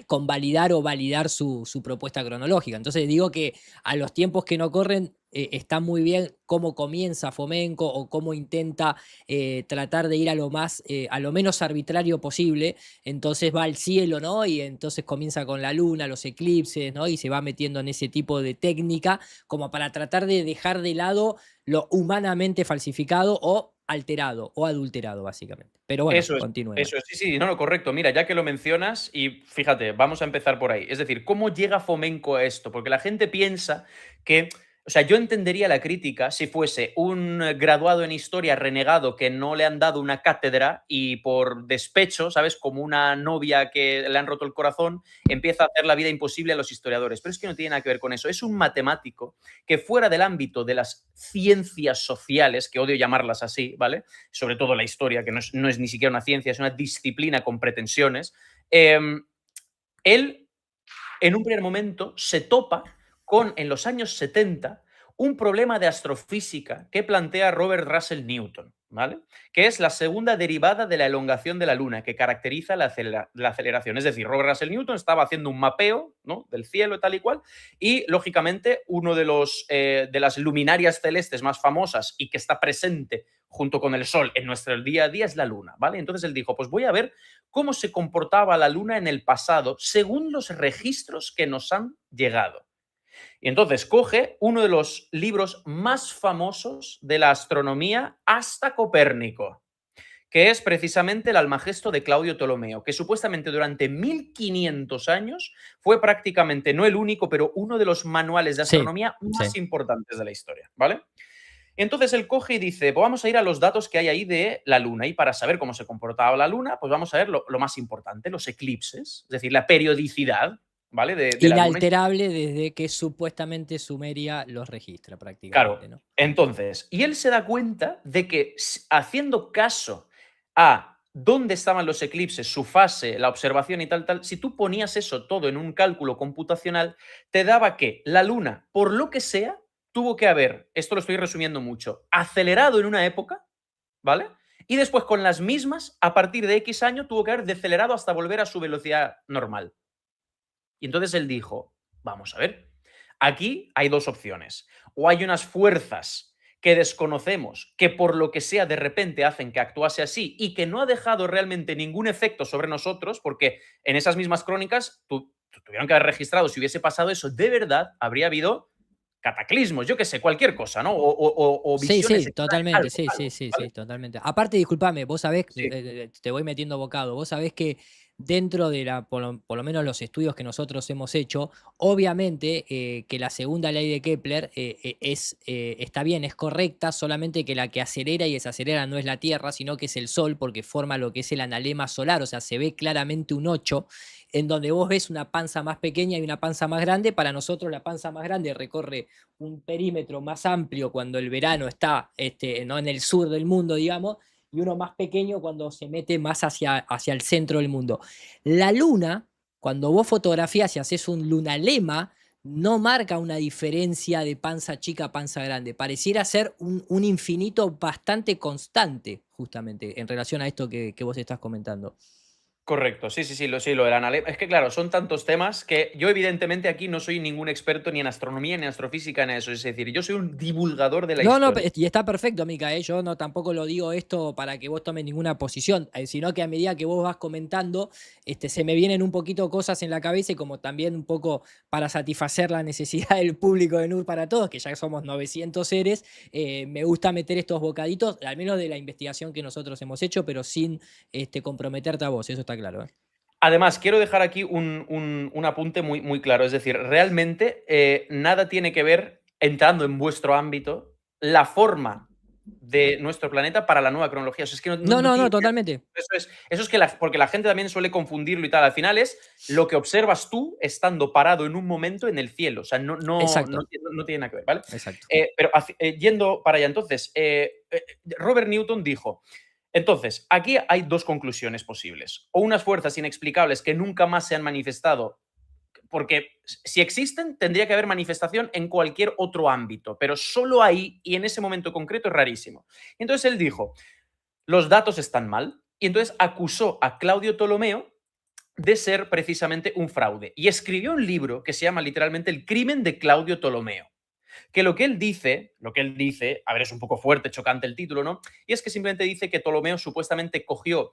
convalidar o validar su propuesta cronológica. Entonces digo que a los tiempos que no corren, está muy bien cómo comienza Fomenko o cómo intenta tratar de ir a lo menos arbitrario posible. Entonces va al cielo, ¿no? Y entonces comienza con la luna, los eclipses, ¿no? Y se va metiendo en ese tipo de técnica como para tratar de dejar de lado lo humanamente falsificado o alterado o adulterado, básicamente. Pero bueno, Eso es, continúe, eso Mati. es. Sí, sí, no, no, correcto. Mira, ya que lo mencionas, y fíjate, vamos a empezar por ahí. Es decir, ¿cómo llega Fomenko a esto? Porque la gente piensa que, o sea, yo entendería la crítica si fuese un graduado en historia renegado que no le han dado una cátedra y por despecho, ¿sabes? Como una novia que le han roto el corazón, empieza a hacer la vida imposible a los historiadores. Pero es que no tiene nada que ver con eso. Es un matemático que fuera del ámbito de las ciencias sociales, que odio llamarlas así, ¿vale? Sobre todo la historia, que no es ni siquiera una ciencia, es una disciplina con pretensiones, él en un primer momento se topa con, en los años 70, un problema de astrofísica que plantea Robert Russell Newton, ¿vale? Que es la segunda derivada de la elongación de la Luna, que caracteriza la aceleración. Es decir, Robert Russell Newton estaba haciendo un mapeo, ¿no? Del cielo y tal y cual, y lógicamente uno de las luminarias celestes más famosas y que está presente junto con el Sol en nuestro día a día es la Luna, ¿vale? Entonces él dijo, pues voy a ver cómo se comportaba la Luna en el pasado según los registros que nos han llegado. Y entonces coge uno de los libros más famosos de la astronomía hasta Copérnico, que es precisamente el Almagesto de Claudio Ptolomeo, que supuestamente durante 1500 años fue prácticamente, no el único, pero uno de los manuales de Sí, astronomía sí. más importantes de la historia, ¿vale? Entonces él coge y dice, pues vamos a ir a los datos que hay ahí de la Luna y para saber cómo se comportaba la Luna, pues vamos a ver lo más importante, los eclipses, es decir, la periodicidad, ¿vale? De la Luna. Inalterable desde que supuestamente Sumeria los registra Claro, prácticamente, ¿no? entonces, y él se da cuenta de que haciendo caso a dónde estaban los eclipses, su fase, la observación y tal, tal, si tú ponías eso todo en un cálculo computacional, te daba que la Luna, por lo que sea, tuvo que haber, esto lo estoy resumiendo mucho, acelerado en una época, ¿vale? Y después con las mismas, a partir de X año, tuvo que haber decelerado hasta volver a su velocidad normal. Y entonces él dijo, vamos a ver, aquí hay dos opciones. O hay unas fuerzas que desconocemos, que por lo que sea de repente hacen que actuase así y que no ha dejado realmente ningún efecto sobre nosotros, porque en esas mismas crónicas tuvieron que haber registrado, si hubiese pasado eso, de verdad habría habido cataclismos, yo qué sé, cualquier cosa, ¿no? O Sí, visiones sí, extrañas, totalmente, algo, sí, sí, algo, sí, sí, ¿vale? totalmente. Aparte, discúlpame, vos sabés, Sí, te voy metiendo bocado, vos sabés que dentro de por lo menos los estudios que nosotros hemos hecho, obviamente que la segunda ley de Kepler está bien, es correcta, solamente que la que acelera y desacelera no es la Tierra, sino que es el Sol, porque forma lo que es el analema solar, o sea, se ve claramente un 8 en donde vos ves una panza más pequeña y una panza más grande. Para nosotros la panza más grande recorre un perímetro más amplio cuando el verano está ¿no? en el sur del mundo, digamos, y uno más pequeño cuando se mete más hacia el centro del mundo. La luna, cuando vos fotografías y haces un lunalema, no marca una diferencia de panza chica a panza grande. Pareciera ser un infinito bastante constante, justamente, en relación a esto que vos estás comentando. correcto, sí, sí, sí, lo del analema. Es que, claro, son tantos temas que yo, evidentemente, aquí no soy ningún experto ni en astronomía, ni en astrofísica, ni en eso. Es decir, yo soy un divulgador de la No, no, historia. y está perfecto, Mica, yo no tampoco lo digo esto para que vos tomes ninguna posición, sino que a medida que vos vas comentando, se me vienen un poquito cosas en la cabeza y como también un poco para satisfacer la necesidad del público de NUR para todos, que ya somos 900 seres, me gusta meter estos bocaditos, al menos de la investigación que nosotros hemos hecho, pero sin comprometerte a vos, eso está claro. Además, quiero dejar aquí un apunte muy, muy claro. Es decir, realmente nada tiene que ver. entrando en vuestro ámbito, la forma de nuestro planeta para la nueva cronología. O sea, es que No, no, no, tiene. totalmente. Eso es que porque la gente también suele confundirlo y tal. Al final es lo que observas tú estando parado en un momento en el cielo. O sea, Exacto, no tiene nada que ver, ¿vale? exacto. Pero yendo para allá, entonces, Robert Newton dijo, entonces, aquí hay dos conclusiones posibles. O unas fuerzas inexplicables que nunca más se han manifestado, porque si existen, tendría que haber manifestación en cualquier otro ámbito, pero solo ahí y en ese momento concreto es rarísimo. Entonces él dijo, los datos están mal, y entonces acusó a Claudio Ptolomeo de ser precisamente un fraude. Y escribió un libro que se llama literalmente El crimen de Claudio Ptolomeo. Que lo que él dice, a ver, es un poco fuerte, chocante el título, ¿no? Y es que simplemente dice que Ptolomeo supuestamente cogió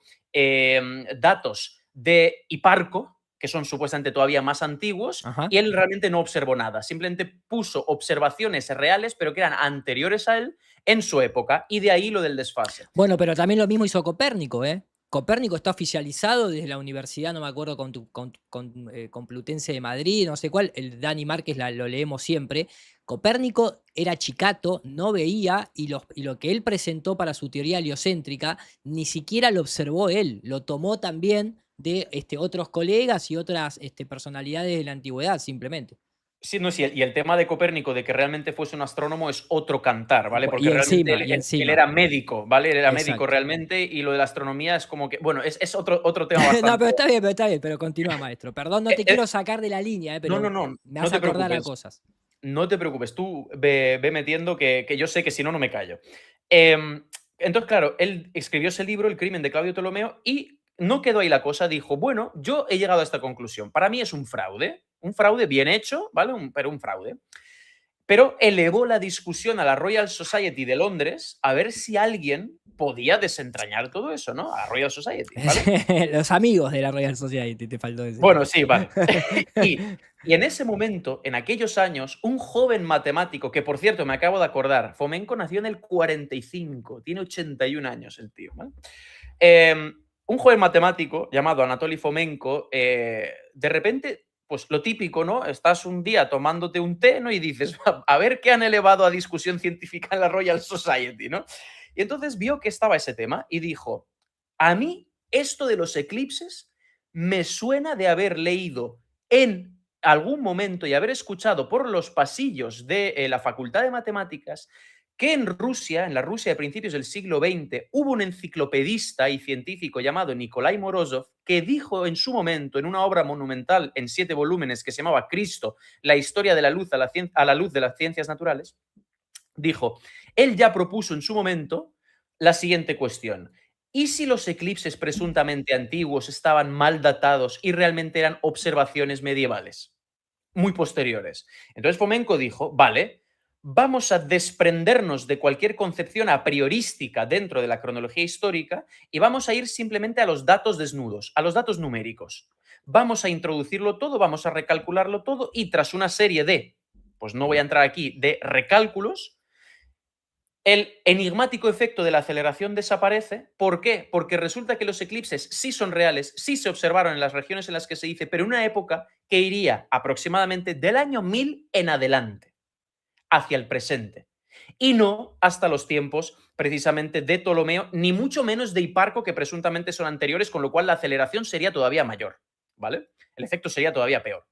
datos de Hiparco, que son supuestamente todavía más antiguos, Ajá. y él realmente no observó nada. Simplemente puso observaciones reales, pero que eran anteriores a él en su época, y de ahí lo del desfase. Bueno, pero también lo mismo hizo Copérnico, ¿eh? Copérnico está oficializado desde la universidad, no me acuerdo, Complutense de Madrid, no sé cuál, el Dani Márquez lo leemos siempre. Copérnico era chicato, no veía, y lo que él presentó para su teoría heliocéntrica, ni siquiera lo observó él, lo tomó también de otros colegas y otras personalidades de la antigüedad, simplemente. Sí, no, sí, y el tema de Copérnico, de que realmente fuese un astrónomo, es otro cantar, ¿vale? Porque Y realmente encima, él, y él encima. era médico, ¿vale? Él era médico Exacto. realmente, y lo de la astronomía es como que, bueno, es otro tema No, bastante. pero está bien, pero continúa, maestro. Perdón, no Eh, te eh, quiero sacar de la línea, no, no, pero no, me no hace te acordar a preocupes. cosas. No te preocupes, tú ve metiendo que yo sé que si no, no me callo. Em, entonces, claro, él escribió ese libro, El crimen de Claudio Ptolomeo, y no quedó ahí la cosa. Dijo, bueno, yo he llegado a esta conclusión. Para mí es un fraude bien hecho, ¿vale? Pero un fraude. Pero elevó la discusión a la Royal Society de Londres a ver si alguien podía desentrañar todo eso, ¿no? A la Royal Society, ¿vale? Los amigos de la Royal Society, te faltó decir. Bueno, sí, vale. Y en ese momento, en aquellos años, un joven matemático, que por cierto me acabo de acordar, Fomenko nació en el 45, tiene 81 años el tío, ¿vale? Un joven matemático llamado Anatoly Fomenko, de repente, pues lo típico, ¿no? Estás un día tomándote un té, ¿no? Y dices, a ver qué han elevado a discusión científica en la Royal Society, ¿no? Y entonces vio que estaba ese tema y dijo, a mí esto de los eclipses me suena de haber leído en algún momento y haber escuchado por los pasillos de la Facultad de Matemáticas que en Rusia, en la Rusia de principios del siglo XX, hubo un enciclopedista y científico llamado Nikolai Morozov que dijo en su momento, en una obra monumental en 7 volúmenes que se llamaba Cristo, la historia de la luz a la luz de las ciencias naturales, dijo, él ya propuso en su momento la siguiente cuestión. ¿Y si los eclipses presuntamente antiguos estaban mal datados y realmente eran observaciones medievales, muy posteriores? Entonces Fomenko dijo, vale, vamos a desprendernos de cualquier concepción a priorística dentro de la cronología histórica y vamos a ir simplemente a los datos desnudos, a los datos numéricos. Vamos a introducirlo todo, vamos a recalcularlo todo y tras una serie de, pues no voy a entrar aquí, de recálculos, el enigmático efecto de la aceleración desaparece. ¿Por qué? Porque resulta que los eclipses sí son reales, sí se observaron en las regiones en las que se dice, pero en una época que iría aproximadamente del año 1000 en adelante, hacia el presente. Y no hasta los tiempos precisamente de Ptolomeo, ni mucho menos de Hiparco, que presuntamente son anteriores, con lo cual la aceleración sería todavía mayor, ¿vale? El efecto sería todavía peor.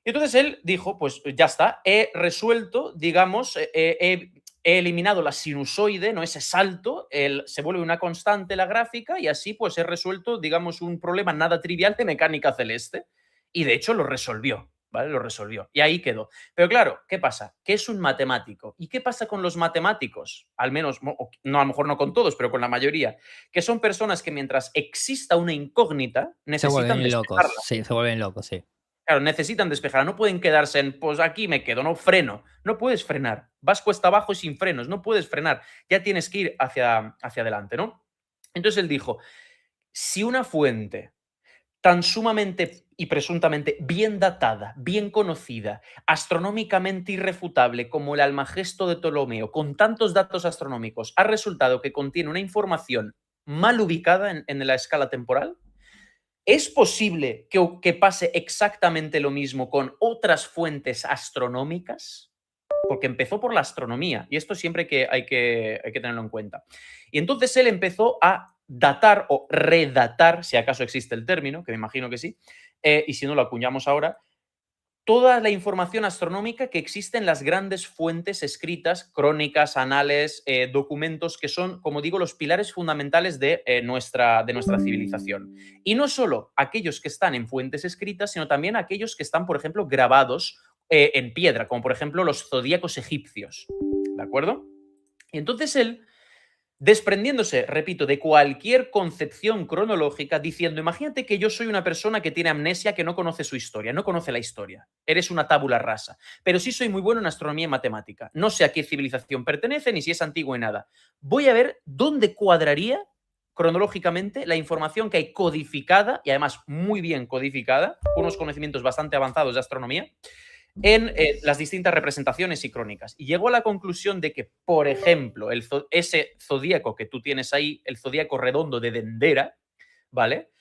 Y entonces él dijo, pues ya está, he resuelto, digamos, he eliminado la sinusoide, ¿no? Ese salto, se vuelve una constante la gráfica y así pues he resuelto, digamos, un problema nada trivial de mecánica celeste. Y de hecho lo resolvió, ¿vale? Lo resolvió. Y ahí quedó. Pero claro, ¿qué pasa? Que es un matemático. ¿Y qué pasa con los matemáticos? Al menos, no, a lo mejor no con todos, pero con la mayoría, que son personas que mientras exista una incógnita, Se necesitan vuelven locos, despejarla. sí, se vuelven locos, sí. Claro, necesitan despejar, no pueden quedarse en, pues aquí me quedo, no freno. No puedes frenar. Vas cuesta abajo y sin frenos, no puedes frenar. Ya tienes que ir hacia adelante, ¿no? Entonces él dijo, si una fuente tan sumamente y presuntamente bien datada, bien conocida, astronómicamente irrefutable como el Almagesto de Ptolomeo, con tantos datos astronómicos, ha resultado que contiene una información mal ubicada en la escala temporal, ¿es posible que pase exactamente lo mismo con otras fuentes astronómicas? porque empezó por la astronomía, y esto siempre hay que tenerlo en cuenta. Y entonces él empezó a datar o redatar, si acaso existe el término, que me imagino que sí, y si no lo acuñamos ahora, toda la información astronómica que existe en las grandes fuentes escritas, crónicas, anales, documentos que son, como digo, los pilares fundamentales de nuestra civilización. Y no solo aquellos que están en fuentes escritas, sino también aquellos que están, por ejemplo, grabados en piedra, como por ejemplo los zodíacos egipcios. ¿De acuerdo? Y entonces él, desprendiéndose, repito, de cualquier concepción cronológica, diciendo, imagínate que yo soy una persona que tiene amnesia, que no conoce su historia, no conoce la historia, eres una tabula rasa, pero sí soy muy bueno en astronomía y matemática, no sé a qué civilización pertenece, ni si es antiguo ni nada. Voy a ver dónde cuadraría cronológicamente la información que hay codificada, y además muy bien codificada, con unos conocimientos bastante avanzados de astronomía, en las distintas representaciones y crónicas. Y llegó a la conclusión de que, por ejemplo, ese zodíaco que tú tienes ahí, el zodíaco redondo de Dendera, ¿vale?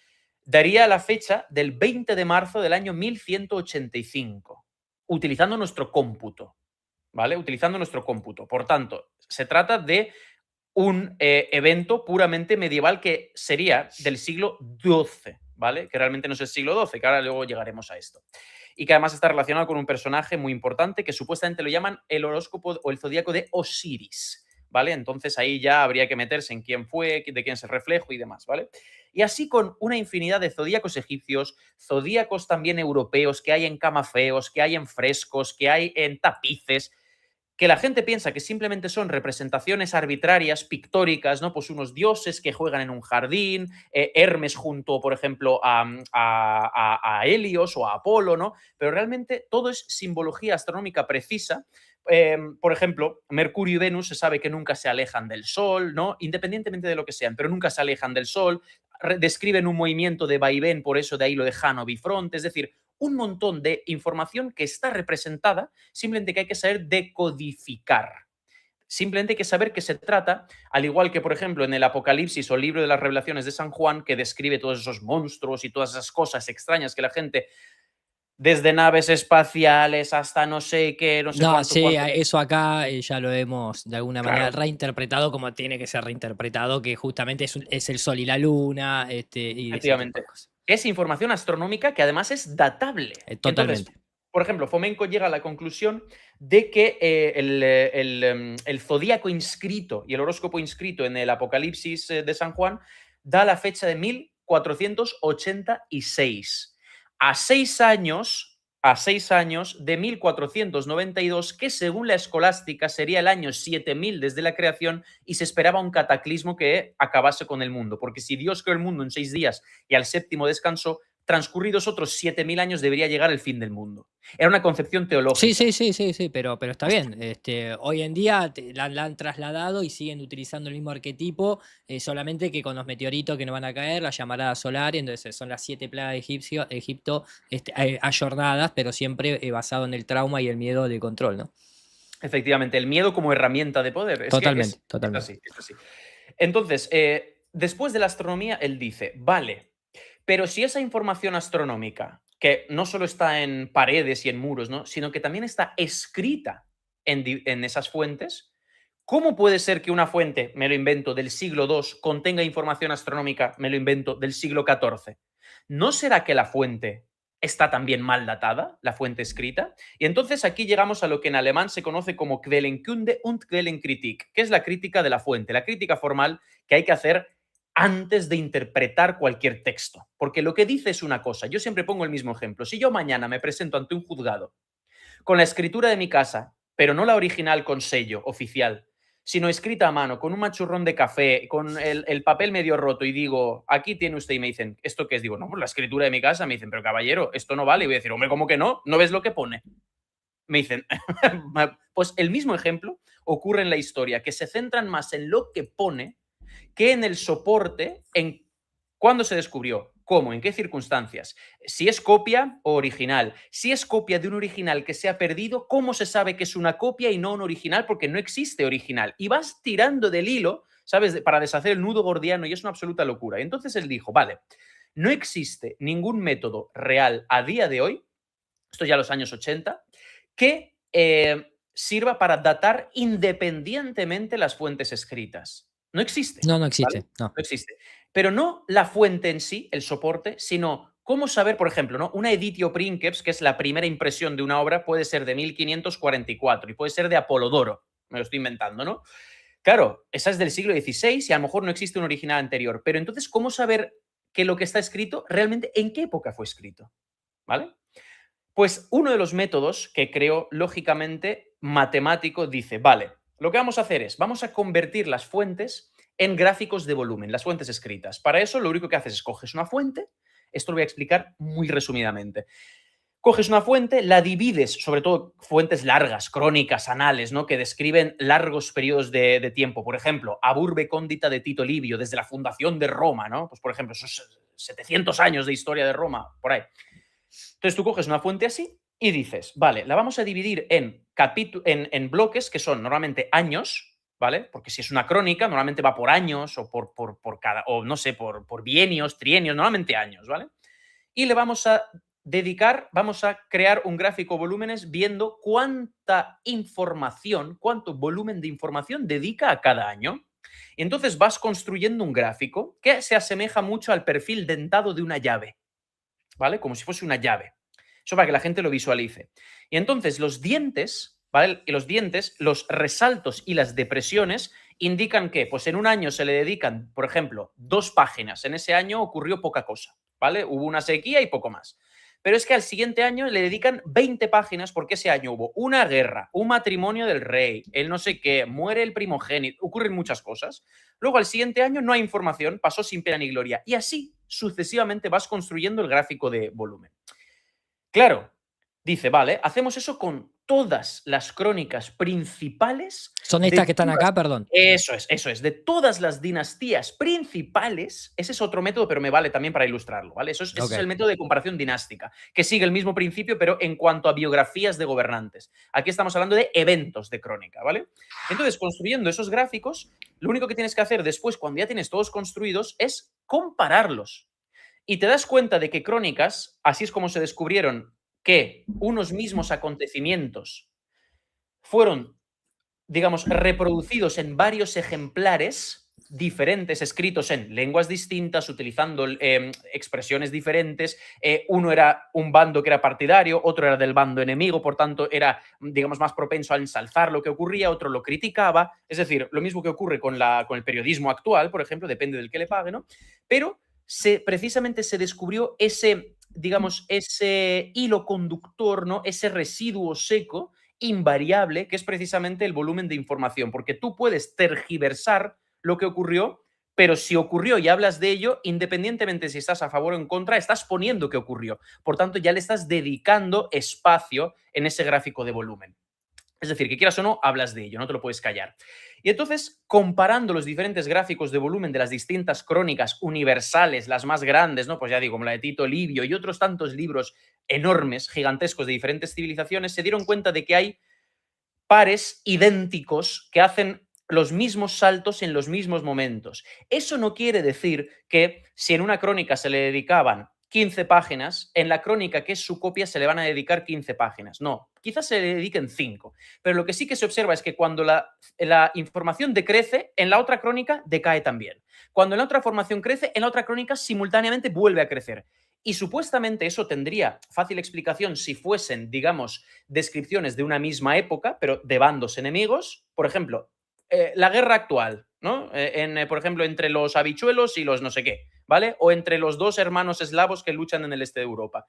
Daría la fecha del 20 de marzo del año 1185, utilizando nuestro cómputo, ¿vale? Utilizando nuestro cómputo. Por tanto, se trata de un evento puramente medieval que sería del siglo XII, ¿vale? Que realmente no es el siglo XII, que ahora luego llegaremos a esto. Y que además está relacionado con un personaje muy importante que supuestamente lo llaman el horóscopo o el zodíaco de Osiris, ¿vale? Entonces ahí ya habría que meterse en quién fue, de quién es el reflejo y demás, ¿vale? Y así con una infinidad de zodíacos egipcios, zodíacos también europeos que hay en camafeos, que hay en frescos, que hay en tapices, que la gente piensa que simplemente son representaciones arbitrarias, pictóricas, ¿no? Pues unos dioses que juegan en un jardín, Hermes junto, por ejemplo, a Helios o a Apolo, ¿no? Pero realmente todo es simbología astronómica precisa. Por ejemplo, Mercurio y Venus se sabe que nunca se alejan del Sol, ¿no? Independientemente de lo que sean, pero nunca se alejan del Sol. Describen un movimiento de vaivén, por eso de ahí lo de Jano bifronte, es decir, un montón de información que está representada, simplemente que hay que saber decodificar. Simplemente hay que saber que se trata, al igual que, por ejemplo, en el Apocalipsis o el libro de las revelaciones de San Juan, que describe todos esos monstruos y todas esas cosas extrañas que la gente, desde naves espaciales hasta no sé qué, no sé No, cuánto, sí, cuánto. eso acá ya lo hemos de alguna manera Claro, reinterpretado como tiene que ser reinterpretado, que justamente es el sol y la luna, y ese tipo de efectivamente. cosas. Es información astronómica que además es datable. Entonces, Totalmente. por ejemplo, Fomenko llega a la conclusión de que el zodíaco inscrito y el horóscopo inscrito en el Apocalipsis de San Juan da la fecha de 1486. A seis años de 1492, que según la escolástica sería el año 7000 desde la creación, y se esperaba un cataclismo que acabase con el mundo. Porque si Dios creó el mundo en 6 días y al séptimo descansó, transcurridos otros 7000 años debería llegar el fin del mundo. Era una concepción Sí, sí, teológica. sí, sí, sí, pero está bien. Hoy en día la han trasladado y siguen utilizando el mismo arquetipo, solamente que con los meteoritos que no van a caer, la llamarada solar, y entonces son las 7 plagas de Egipto, ayornadas, pero siempre basado en el trauma y el miedo de control, ¿no? Efectivamente, el miedo como herramienta de poder. Es que Totalmente, es totalmente. así, es así. Entonces, después de la astronomía, él dice, vale, pero si esa información astronómica, que no solo está en paredes y en muros, ¿no? Sino que también está escrita en esas fuentes, ¿cómo puede ser que una fuente, me lo invento, del siglo II contenga información astronómica, me lo invento, del siglo XIV? ¿No será que la fuente está también mal datada, la fuente escrita? Y entonces aquí llegamos a lo que en alemán se conoce como Quellenkunde und Quellenkritik, que es la crítica de la fuente, la crítica formal que hay que hacer antes de interpretar cualquier texto. Porque lo que dice es una cosa. Yo siempre pongo el mismo ejemplo. Si yo mañana me presento ante un juzgado con la escritura de mi casa, pero no la original con sello oficial, sino escrita a mano, con un machurrón de café, con el papel medio roto, y digo, aquí tiene usted, y me dicen, ¿esto qué es? Digo, no, pues la escritura de mi casa. Me dicen, pero caballero, esto no vale. Y voy a decir, hombre, ¿cómo que no? ¿No ves lo que pone? Me dicen, pues el mismo ejemplo ocurre en la historia, que se centran más en lo que pone que en el soporte, en cuándo se descubrió, cómo, en qué circunstancias, si es copia o original, si es copia de un original que se ha perdido, cómo se sabe que es una copia y no un original, porque no existe original. Y vas tirando del hilo, ¿sabes?, para deshacer el nudo gordiano, y es una absoluta locura. Y entonces él dijo, vale, no existe ningún método real a día de hoy, esto ya los años 80, que sirva para datar independientemente las fuentes escritas. No existe, No, no ¿vale? existe. No. No existe. Pero no la fuente en sí, el soporte, sino cómo saber, por ejemplo, ¿no? Una editio princeps, que es la primera impresión de una obra, puede ser de 1544 y puede ser de Apolodoro. Me lo estoy inventando, ¿no? Claro, esa es del siglo XVI y a lo mejor no existe un original anterior. Pero entonces, ¿cómo saber que lo que está escrito realmente en qué época fue escrito? ¿Vale? Pues uno de los métodos que creo lógicamente matemático dice, vale, lo que vamos a hacer es, vamos a convertir las fuentes en gráficos de volumen, las fuentes escritas. Para eso lo único que haces es coges una fuente, esto lo voy a explicar muy resumidamente. Coges una fuente, la divides, sobre todo fuentes largas, crónicas, anales, ¿no? Que describen largos periodos de tiempo. Por ejemplo, Aburbe Condita de Tito Livio, desde la fundación de Roma, ¿no? Pues por ejemplo, esos 700 años de historia de Roma, por ahí. Entonces tú coges una fuente así y dices, vale, la vamos a dividir en bloques que son normalmente años, ¿vale? Porque si es una crónica, normalmente va por años o por cada, o no sé, por bienios, trienios, normalmente años, ¿vale? Y le vamos a dedicar, vamos a crear un gráfico volúmenes viendo cuánta información, cuánto volumen de información dedica a cada año. Y entonces vas construyendo un gráfico que se asemeja mucho al perfil dentado de una llave, ¿vale? Como si fuese una llave. Eso para que la gente lo visualice. Y entonces los dientes, ¿vale? Y los dientes, los resaltos y las depresiones indican que, pues en un año se le dedican, por ejemplo, 2 páginas. En ese año ocurrió poca cosa, ¿vale? Hubo una sequía y poco más. Pero es que al siguiente año le dedican 20 páginas porque ese año hubo una guerra, un matrimonio del rey, el no sé qué, muere el primogénito, ocurren muchas cosas. Luego al siguiente año no hay información, pasó sin pena ni gloria. Y así sucesivamente vas construyendo el gráfico de volumen. Claro, dice, vale, hacemos eso con todas las crónicas principales Son de estas que están todas. acá, perdón. Eso es, de todas las dinastías principales. Ese es otro método, pero me vale también para ilustrarlo, ¿vale? Ese Ok. es el método de comparación dinástica, que sigue el mismo principio, pero en cuanto a biografías de gobernantes. Aquí estamos hablando de eventos de crónica, ¿vale? Entonces, construyendo esos gráficos, lo único que tienes que hacer después, cuando ya tienes todos construidos, es compararlos. Y te das cuenta de que crónicas, así es como se descubrieron que unos mismos acontecimientos fueron, digamos, reproducidos en varios ejemplares diferentes, escritos en lenguas distintas, utilizando expresiones diferentes. Uno era un bando que era partidario, otro era del bando enemigo, por tanto era, digamos, más propenso a ensalzar lo que ocurría, otro lo criticaba. Es decir, lo mismo que ocurre con el periodismo actual, por ejemplo, depende del que le pague, ¿no? Pero precisamente se descubrió ese, digamos, ese hilo conductor, ¿no? Ese residuo seco invariable, que es precisamente el volumen de información, porque tú puedes tergiversar lo que ocurrió, pero si ocurrió y hablas de ello, independientemente si estás a favor o en contra, estás poniendo que ocurrió. Por tanto, ya le estás dedicando espacio en ese gráfico de volumen. Es decir, que quieras o no, hablas de ello, no te lo puedes callar. Y entonces, comparando los diferentes gráficos de volumen de las distintas crónicas universales, las más grandes, ¿no? Pues ya digo, como la de Tito Livio y otros tantos libros enormes, gigantescos de diferentes civilizaciones, se dieron cuenta de que hay pares idénticos que hacen los mismos saltos en los mismos momentos. Eso no quiere decir que si en una crónica se le dedicaban 15 páginas, en la crónica que es su copia se le van a dedicar 15 páginas. No, quizás se le dediquen 5. Pero lo que sí que se observa es que cuando la información decrece, en la otra crónica decae también. Cuando en la otra formación crece, en la otra crónica simultáneamente vuelve a crecer. Y supuestamente eso tendría fácil explicación si fuesen, digamos, descripciones de una misma época, pero de bandos enemigos. Por ejemplo, la guerra actual, ¿no? Por ejemplo, entre los habichuelos y los no sé qué, ¿vale? O entre los dos hermanos eslavos que luchan en el este de Europa.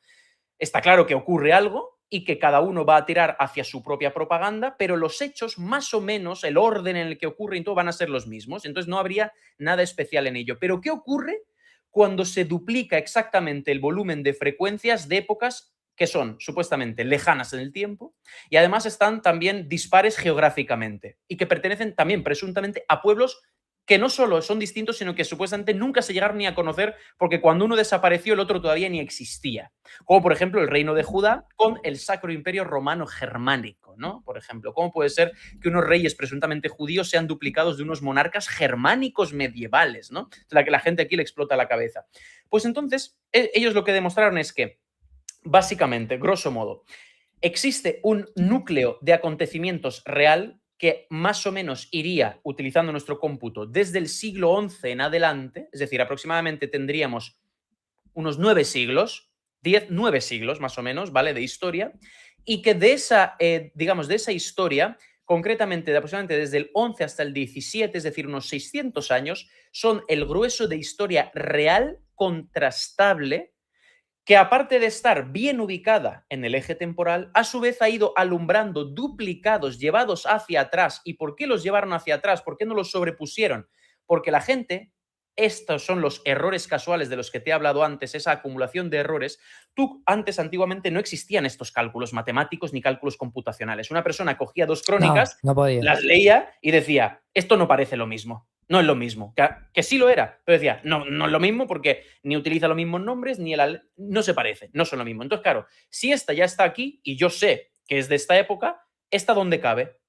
Está claro que ocurre algo y que cada uno va a tirar hacia su propia propaganda, pero los hechos, más o menos, el orden en el que ocurre y todo van a ser los mismos. Entonces no habría nada especial en ello. Pero ¿qué ocurre cuando se duplica exactamente el volumen de frecuencias de épocas que son supuestamente lejanas en el tiempo y además están también dispares geográficamente y que pertenecen también presuntamente a pueblos que no solo son distintos, sino que supuestamente nunca se llegaron ni a conocer porque cuando uno desapareció el otro todavía ni existía? Como por ejemplo el reino de Judá con el Sacro Imperio Romano Germánico, ¿no? Por ejemplo, ¿cómo puede ser que unos reyes presuntamente judíos sean duplicados de unos monarcas germánicos medievales, ¿no? La que la gente aquí le explota la cabeza. Pues entonces ellos lo que demostraron es que, básicamente, grosso modo, existe un núcleo de acontecimientos real que más o menos iría, utilizando nuestro cómputo, desde el siglo XI en adelante, es decir, aproximadamente tendríamos unos 9 siglos, 9 siglos más o menos, ¿vale? De historia, y que de esa, digamos, de esa historia, concretamente de aproximadamente desde el 11 hasta el 17, es decir, unos 600 años, son el grueso de historia real, contrastable, que aparte de estar bien ubicada en el eje temporal, a su vez ha ido alumbrando duplicados, llevados hacia atrás. ¿Y por qué los llevaron hacia atrás? ¿Por qué no los sobrepusieron? Porque la gente, estos son los errores casuales de los que te he hablado antes, esa acumulación de errores. Tú antes, antiguamente, no existían estos cálculos matemáticos ni cálculos computacionales. Una persona cogía dos No, crónicas, no podía. las leía y decía, esto no parece lo mismo. No es lo mismo. Que sí lo era, pero decía, no, no es lo mismo porque ni utiliza los mismos nombres, ni no se parece, no son lo mismo. Entonces, claro, si esta ya está aquí y yo sé que es de esta época, ¿esta dónde cabe?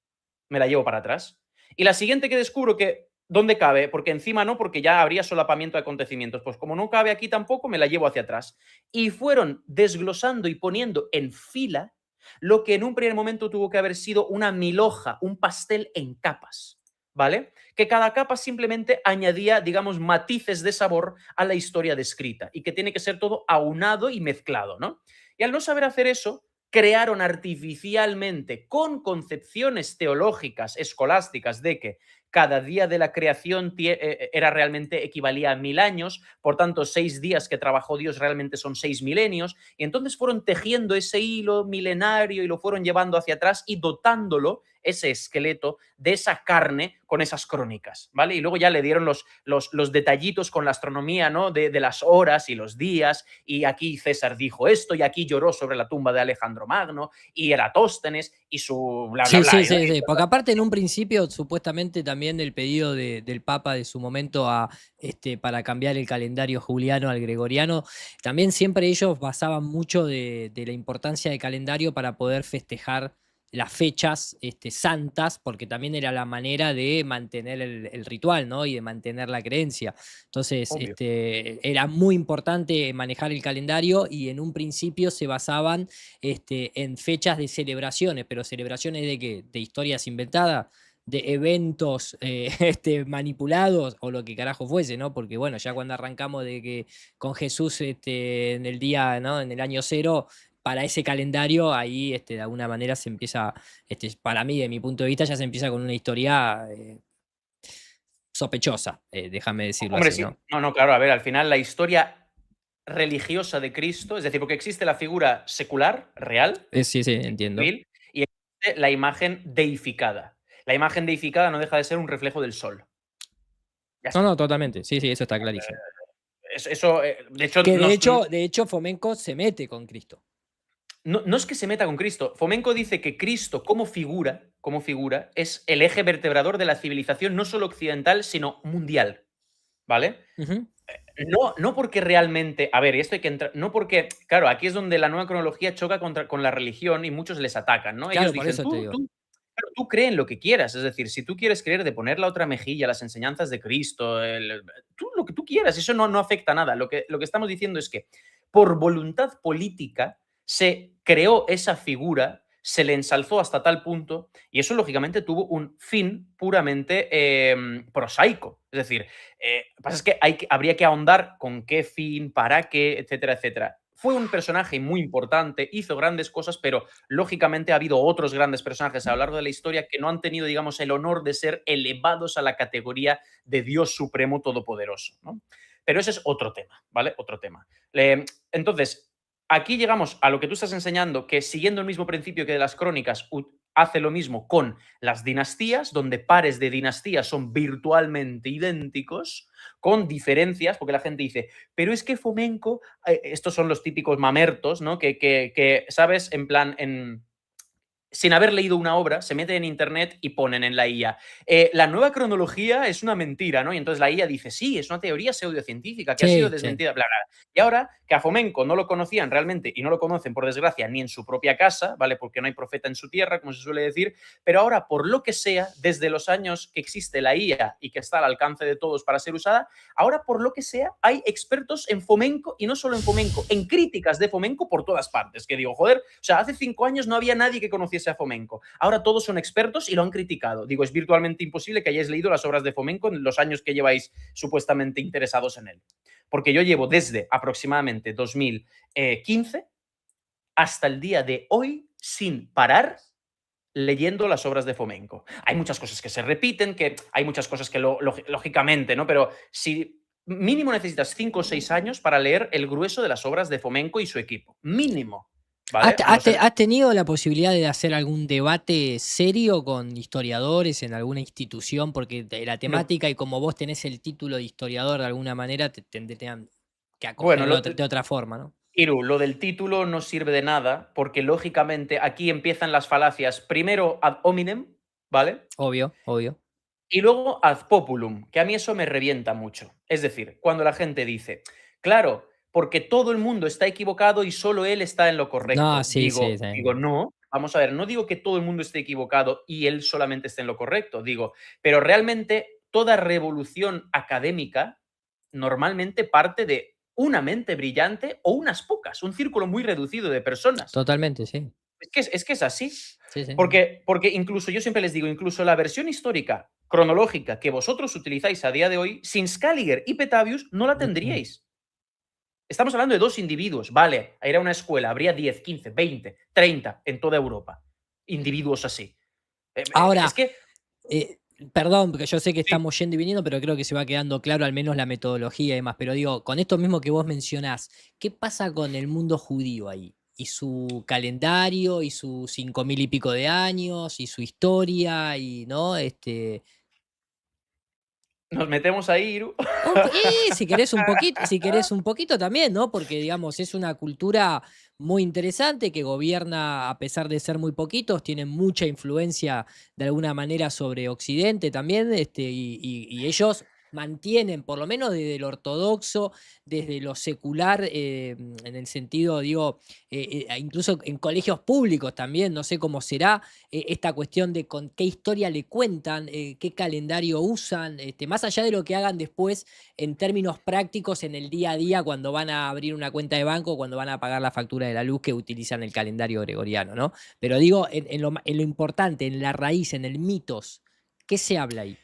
Me la llevo para atrás. Y la siguiente que descubro que, ¿dónde cabe? Porque encima no, porque ya habría solapamiento de acontecimientos. Pues como no cabe aquí tampoco, me la llevo hacia atrás. Y fueron desglosando y poniendo en fila lo que en un primer momento tuvo que haber sido una milhoja, un pastel en capas, ¿vale? Que cada capa simplemente añadía, digamos, matices de sabor a la historia descrita y que tiene que ser todo aunado y mezclado, ¿no? Y al no saber hacer eso, crearon artificialmente con concepciones teológicas escolásticas de que cada día de la creación era realmente equivalía a 1000 años, por tanto 6 días que trabajó Dios realmente son 6 milenios, y entonces fueron tejiendo ese hilo milenario y lo fueron llevando hacia atrás y dotándolo, ese esqueleto, de esa carne con esas crónicas, ¿vale? Y luego ya le dieron los detallitos con la astronomía, ¿no? De las horas y los días, y aquí César dijo esto, y aquí lloró sobre la tumba de Alejandro Magno, y Eratóstenes, y su bla, bla, Sí, bla. sí, sí, sí. Porque aparte en un principio, supuestamente también el pedido del Papa de su momento para cambiar el calendario juliano al gregoriano, también siempre ellos basaban mucho de la importancia del calendario para poder festejar las fechas santas, porque también era la manera de mantener el ritual, ¿no? Y de mantener la creencia. Entonces, Obvio. era muy importante manejar el calendario y en un principio se basaban en fechas de celebraciones, pero celebraciones de qué? De historias inventadas, de eventos manipulados o lo que carajo fuese, ¿no? Porque bueno, ya cuando arrancamos de que con Jesús en el día, ¿no? En el año cero, para ese calendario, ahí de alguna manera se empieza, para mí, de mi punto de vista, ya se empieza con una historia sospechosa, déjame decirlo Hombre, así, sí. ¿no? No, no, claro, a ver, al final la historia religiosa de Cristo, es decir, porque existe la figura secular, real, Sí, sí, entiendo. civil, y existe la imagen deificada. La imagen deificada no deja de ser un reflejo del sol. Ya No, está. no, totalmente. Sí, sí, eso está clarísimo. Eso, de hecho, Que de hecho, Fomenko se mete con Cristo. no es que se meta con Cristo. Fomenko dice que Cristo, como figura, es el eje vertebrador de la civilización, no solo occidental, sino mundial. ¿Vale? Ujú. No, no porque realmente, a ver, y esto hay que entrar, no porque, claro, aquí es donde la nueva cronología choca con la religión y muchos les atacan, ¿no? Ellos Claro, por dicen, eso te tú, digo. tú, claro, tú cree en lo que quieras, es decir, si tú quieres creer de poner la otra mejilla, las enseñanzas de Cristo, tú, lo que tú quieras, eso no afecta a nada. Lo que estamos diciendo es que por voluntad política se creó esa figura, se le ensalzó hasta tal punto y eso lógicamente tuvo un fin puramente prosaico. Es decir, pasa es que, habría que ahondar con qué fin, para qué, etcétera, etcétera. Fue un personaje muy importante, hizo grandes cosas, pero lógicamente ha habido otros grandes personajes a lo largo de la historia que no han tenido, digamos, el honor de ser elevados a la categoría de Dios Supremo Todopoderoso, ¿no? Pero ese es otro tema, ¿vale? Otro tema. Entonces, aquí llegamos a lo que tú estás enseñando, que siguiendo el mismo principio que de las crónicas, hace lo mismo con las dinastías, donde pares de dinastías son virtualmente idénticos, con diferencias, porque la gente dice, pero es que Fomenko, estos son los típicos mamertos, ¿no? Que ¿sabes? En plan, sin haber leído una obra, se meten en internet y ponen en la IA, la nueva cronología es una mentira, ¿no? Y entonces la IA dice, sí, es una teoría pseudocientífica que ha sido Sí, sí. desmentida, bla, bla. Y ahora que a Fomenko no lo conocían realmente y no lo conocen, por desgracia, ni en su propia casa, ¿vale? Porque no hay profeta en su tierra, como se suele decir, pero ahora, por lo que sea, desde los años que existe la IA y que está al alcance de todos para ser usada, ahora, por lo que sea, hay expertos en Fomenko y no solo en Fomenko, en críticas de Fomenko por todas partes. Que digo, joder, o sea, hace 5 años no había nadie que conociese a Fomenko. Ahora todos son expertos y lo han criticado. Digo, es virtualmente imposible que hayáis leído las obras de Fomenko en los años que lleváis supuestamente interesados en él. Porque yo llevo desde aproximadamente 2015 hasta el día de hoy sin parar leyendo las obras de Fomenko. Hay muchas cosas que se repiten, que hay muchas cosas que lógicamente, ¿no? Pero si mínimo necesitas 5 o 6 años para leer el grueso de las obras de Fomenko y su equipo. Mínimo, ¿Has, ¿vale? A no has te- ser... has tenido la posibilidad de hacer algún debate serio con historiadores en alguna institución? Porque la No. temática y como vos tenés el título de historiador de alguna manera, te tendrían que Bueno, acoger de otra forma, ¿no? Iru, lo del título no sirve de nada porque lógicamente aquí empiezan las falacias primero ad hominem, ¿vale? Obvio, obvio. Y luego ad populum, que a mí eso me revienta mucho. Es decir, cuando la gente dice, claro, porque todo el mundo está equivocado y solo él está en lo No, correcto. sí, sí, Digo, sí. no, vamos a ver, no digo que todo el mundo esté equivocado y él solamente esté en lo correcto, digo, pero realmente toda revolución académica normalmente parte de una mente brillante o unas pocas, un círculo muy reducido de personas. Totalmente, sí. Es que es así. Sí, sí. Porque incluso, yo siempre les digo, incluso la versión histórica, cronológica, que vosotros utilizáis a día de hoy, sin Scaliger y Petavius no la Mm, mm. tendríais. Estamos hablando de 2 individuos, vale, a ir a una escuela, habría 10, 15, 20, 30 en toda Europa. Individuos así. Es Ahora, que, eh, perdón, porque yo sé que sí, estamos yendo y viniendo, pero creo que se va quedando claro al menos la metodología y demás. Pero digo, con esto mismo que vos mencionás, ¿qué pasa con el mundo judío ahí? Y su calendario, y sus 5000 y pico de años, y su historia, y no, nos metemos ahí, Iru. Si querés un poquito, si querés un poquito también, ¿no? Porque, digamos, es una cultura muy interesante que gobierna, a pesar de ser muy poquitos, tienen mucha influencia de alguna manera sobre Occidente también, y ellos mantienen, por lo menos desde el ortodoxo, desde lo secular, en el sentido, digo, incluso en colegios públicos también, no sé cómo será, esta cuestión de con qué historia le cuentan, qué calendario usan, más allá de lo que hagan después en términos prácticos en el día a día cuando van a abrir una cuenta de banco, cuando van a pagar la factura de la luz que utilizan el calendario gregoriano, ¿no? Pero digo, en lo importante, en la raíz, en el mitos, ¿qué se habla ahí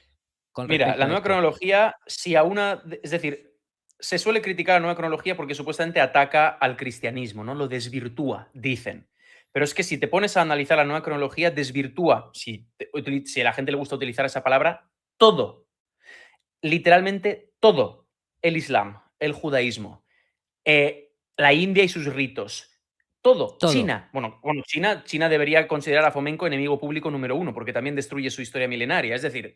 con Mira, la respecto a nueva esto? cronología, si a una, es decir, se suele criticar la nueva cronología porque supuestamente ataca al cristianismo, ¿no? Lo desvirtúa, dicen. Pero es que si te pones a analizar la nueva cronología, desvirtúa, si a la gente le gusta utilizar esa palabra, todo, literalmente todo, el Islam, el judaísmo, la India y sus ritos, todo, Todo. China. Bueno, China debería considerar a Fomenko enemigo público número uno, porque también destruye su historia milenaria. Es decir,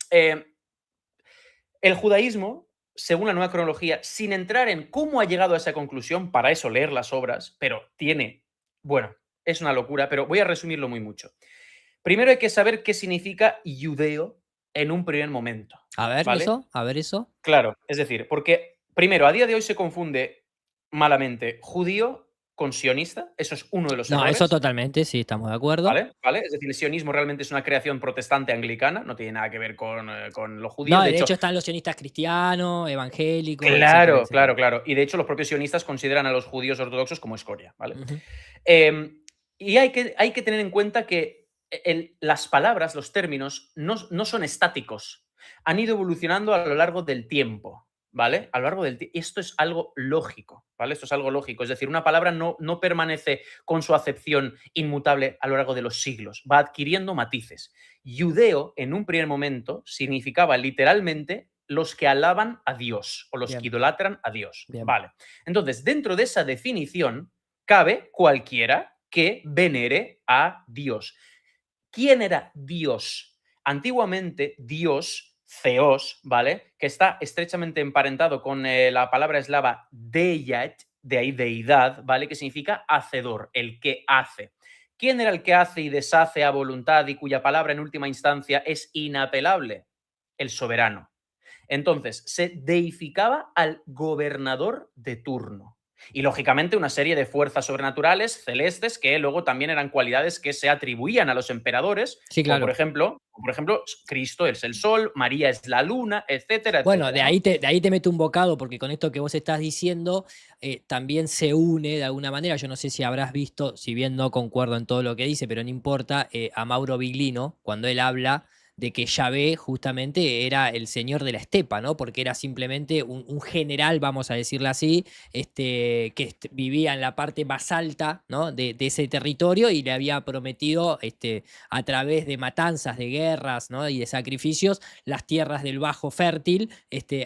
el judaísmo, según la nueva cronología, sin entrar en cómo ha llegado a esa conclusión, para eso leer las obras, pero bueno, es una locura, pero voy a resumirlo muy mucho. Primero hay que saber qué significa judeo en un primer momento, ¿vale? A ver eso. Claro, es decir, porque primero, a día de hoy se confunde malamente judío con sionista, eso es uno de los No, eso errores. totalmente, sí, estamos de acuerdo. ¿Vale? ¿Vale? Es decir, el sionismo realmente es una creación protestante anglicana, no tiene nada que ver con los judíos. No, De de hecho, hecho están los sionistas cristianos, evangélicos, etcétera, claro, etcétera. claro, claro. Y de hecho, los propios sionistas consideran a los judíos ortodoxos como escoria, ¿vale? Ujú. Y hay que tener en cuenta que las palabras, los términos, no son estáticos. Han ido evolucionando a lo largo del tiempo, ¿vale? A lo largo del esto es algo lógico, ¿vale? Esto es algo lógico. Es decir, una palabra no permanece con su acepción inmutable a lo largo de los siglos. Va adquiriendo matices. Judeo, en un primer momento, significaba literalmente los que alaban a Dios o los que Bien, idolatran a Dios. bien. Vale. Entonces, dentro de esa definición, cabe cualquiera que venere a Dios. ¿Quién era Dios? Antiguamente, Dios, Theos, ¿vale? Que está estrechamente emparentado con la palabra eslava deiat, de ahí deidad, ¿vale? Que significa hacedor, el que hace. ¿quién era el que hace y deshace a voluntad y cuya palabra en última instancia es inapelable? El soberano. Entonces, se deificaba al gobernador de turno. Y lógicamente una serie de fuerzas sobrenaturales celestes que luego también eran cualidades que se atribuían a los emperadores, Sí, claro. como por ejemplo, Cristo es el sol, María es la luna, etcétera, Bueno, etcétera, ¿no? de ahí te meto un bocado, porque con esto que vos estás diciendo, también se une de alguna manera. Yo no sé si habrás visto, si bien no concuerdo en todo lo que dice, pero no importa, a Mauro Biglino, cuando él habla de que Yahvé justamente era el señor de la estepa, ¿no? Porque era simplemente un general, vamos a decirlo así, vivía en la parte más alta, ¿no? De ese territorio y le había prometido, a través de matanzas, de guerras, ¿no? Y de sacrificios, las tierras del Bajo Fértil,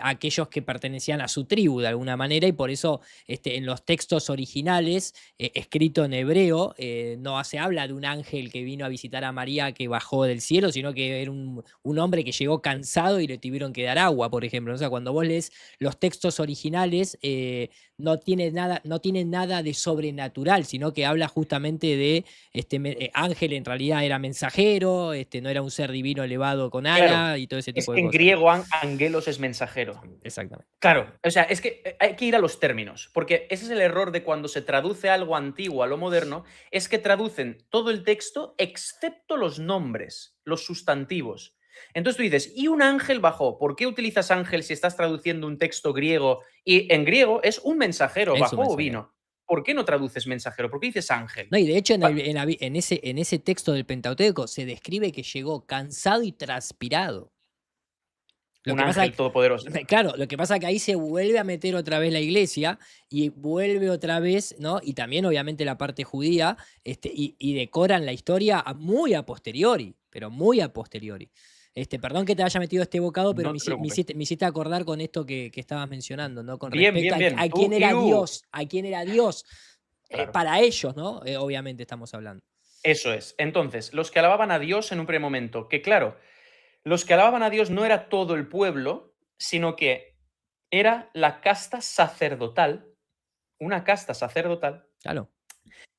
a aquellos que pertenecían a su tribu de alguna manera, y por eso en los textos originales, escrito en hebreo, no se habla de un ángel que vino a visitar a María que bajó del cielo, sino que era un hombre que llegó cansado y le tuvieron que dar agua, por ejemplo. O sea, cuando vos lees los textos originales, no tiene nada de sobrenatural, sino que habla justamente de ángel en realidad era mensajero, no era un ser divino elevado con Claro, ala y todo ese es tipo que de en cosas. griego angelos es mensajero. Exactamente. Claro, o sea, es que hay que ir a los términos, porque ese es el error de cuando se traduce algo antiguo a lo moderno, es que traducen todo el texto excepto los nombres, los sustantivos. Entonces tú dices, y un ángel bajó. ¿Por qué utilizas ángel si estás traduciendo un texto griego? Y en griego es un mensajero, Es un bajó o mensajero. vino. ¿Por qué no traduces mensajero? ¿Por qué dices ángel? No, y de hecho Pa- en ese texto del Pentateuco se describe que llegó cansado y transpirado. Lo Un que pasa, ángel todopoderoso. claro, lo que pasa que ahí se vuelve a meter otra vez la iglesia y vuelve otra vez, ¿no? Y también obviamente la parte judía, y decoran la historia muy a posteriori, pero muy a posteriori. Perdón que te haya metido este bocado, pero No te preocupes. me hiciste acordar con esto que estabas mencionando, ¿no? Con Bien, respecto bien, bien. a quién era Tú, Dios, a quién era Dios, claro. para ellos, ¿no? Obviamente estamos hablando. Eso es. Entonces, los que alababan a Dios en un primer momento, que claro, los que alababan a Dios no era todo el pueblo, sino que era la casta sacerdotal, una casta sacerdotal, Claro.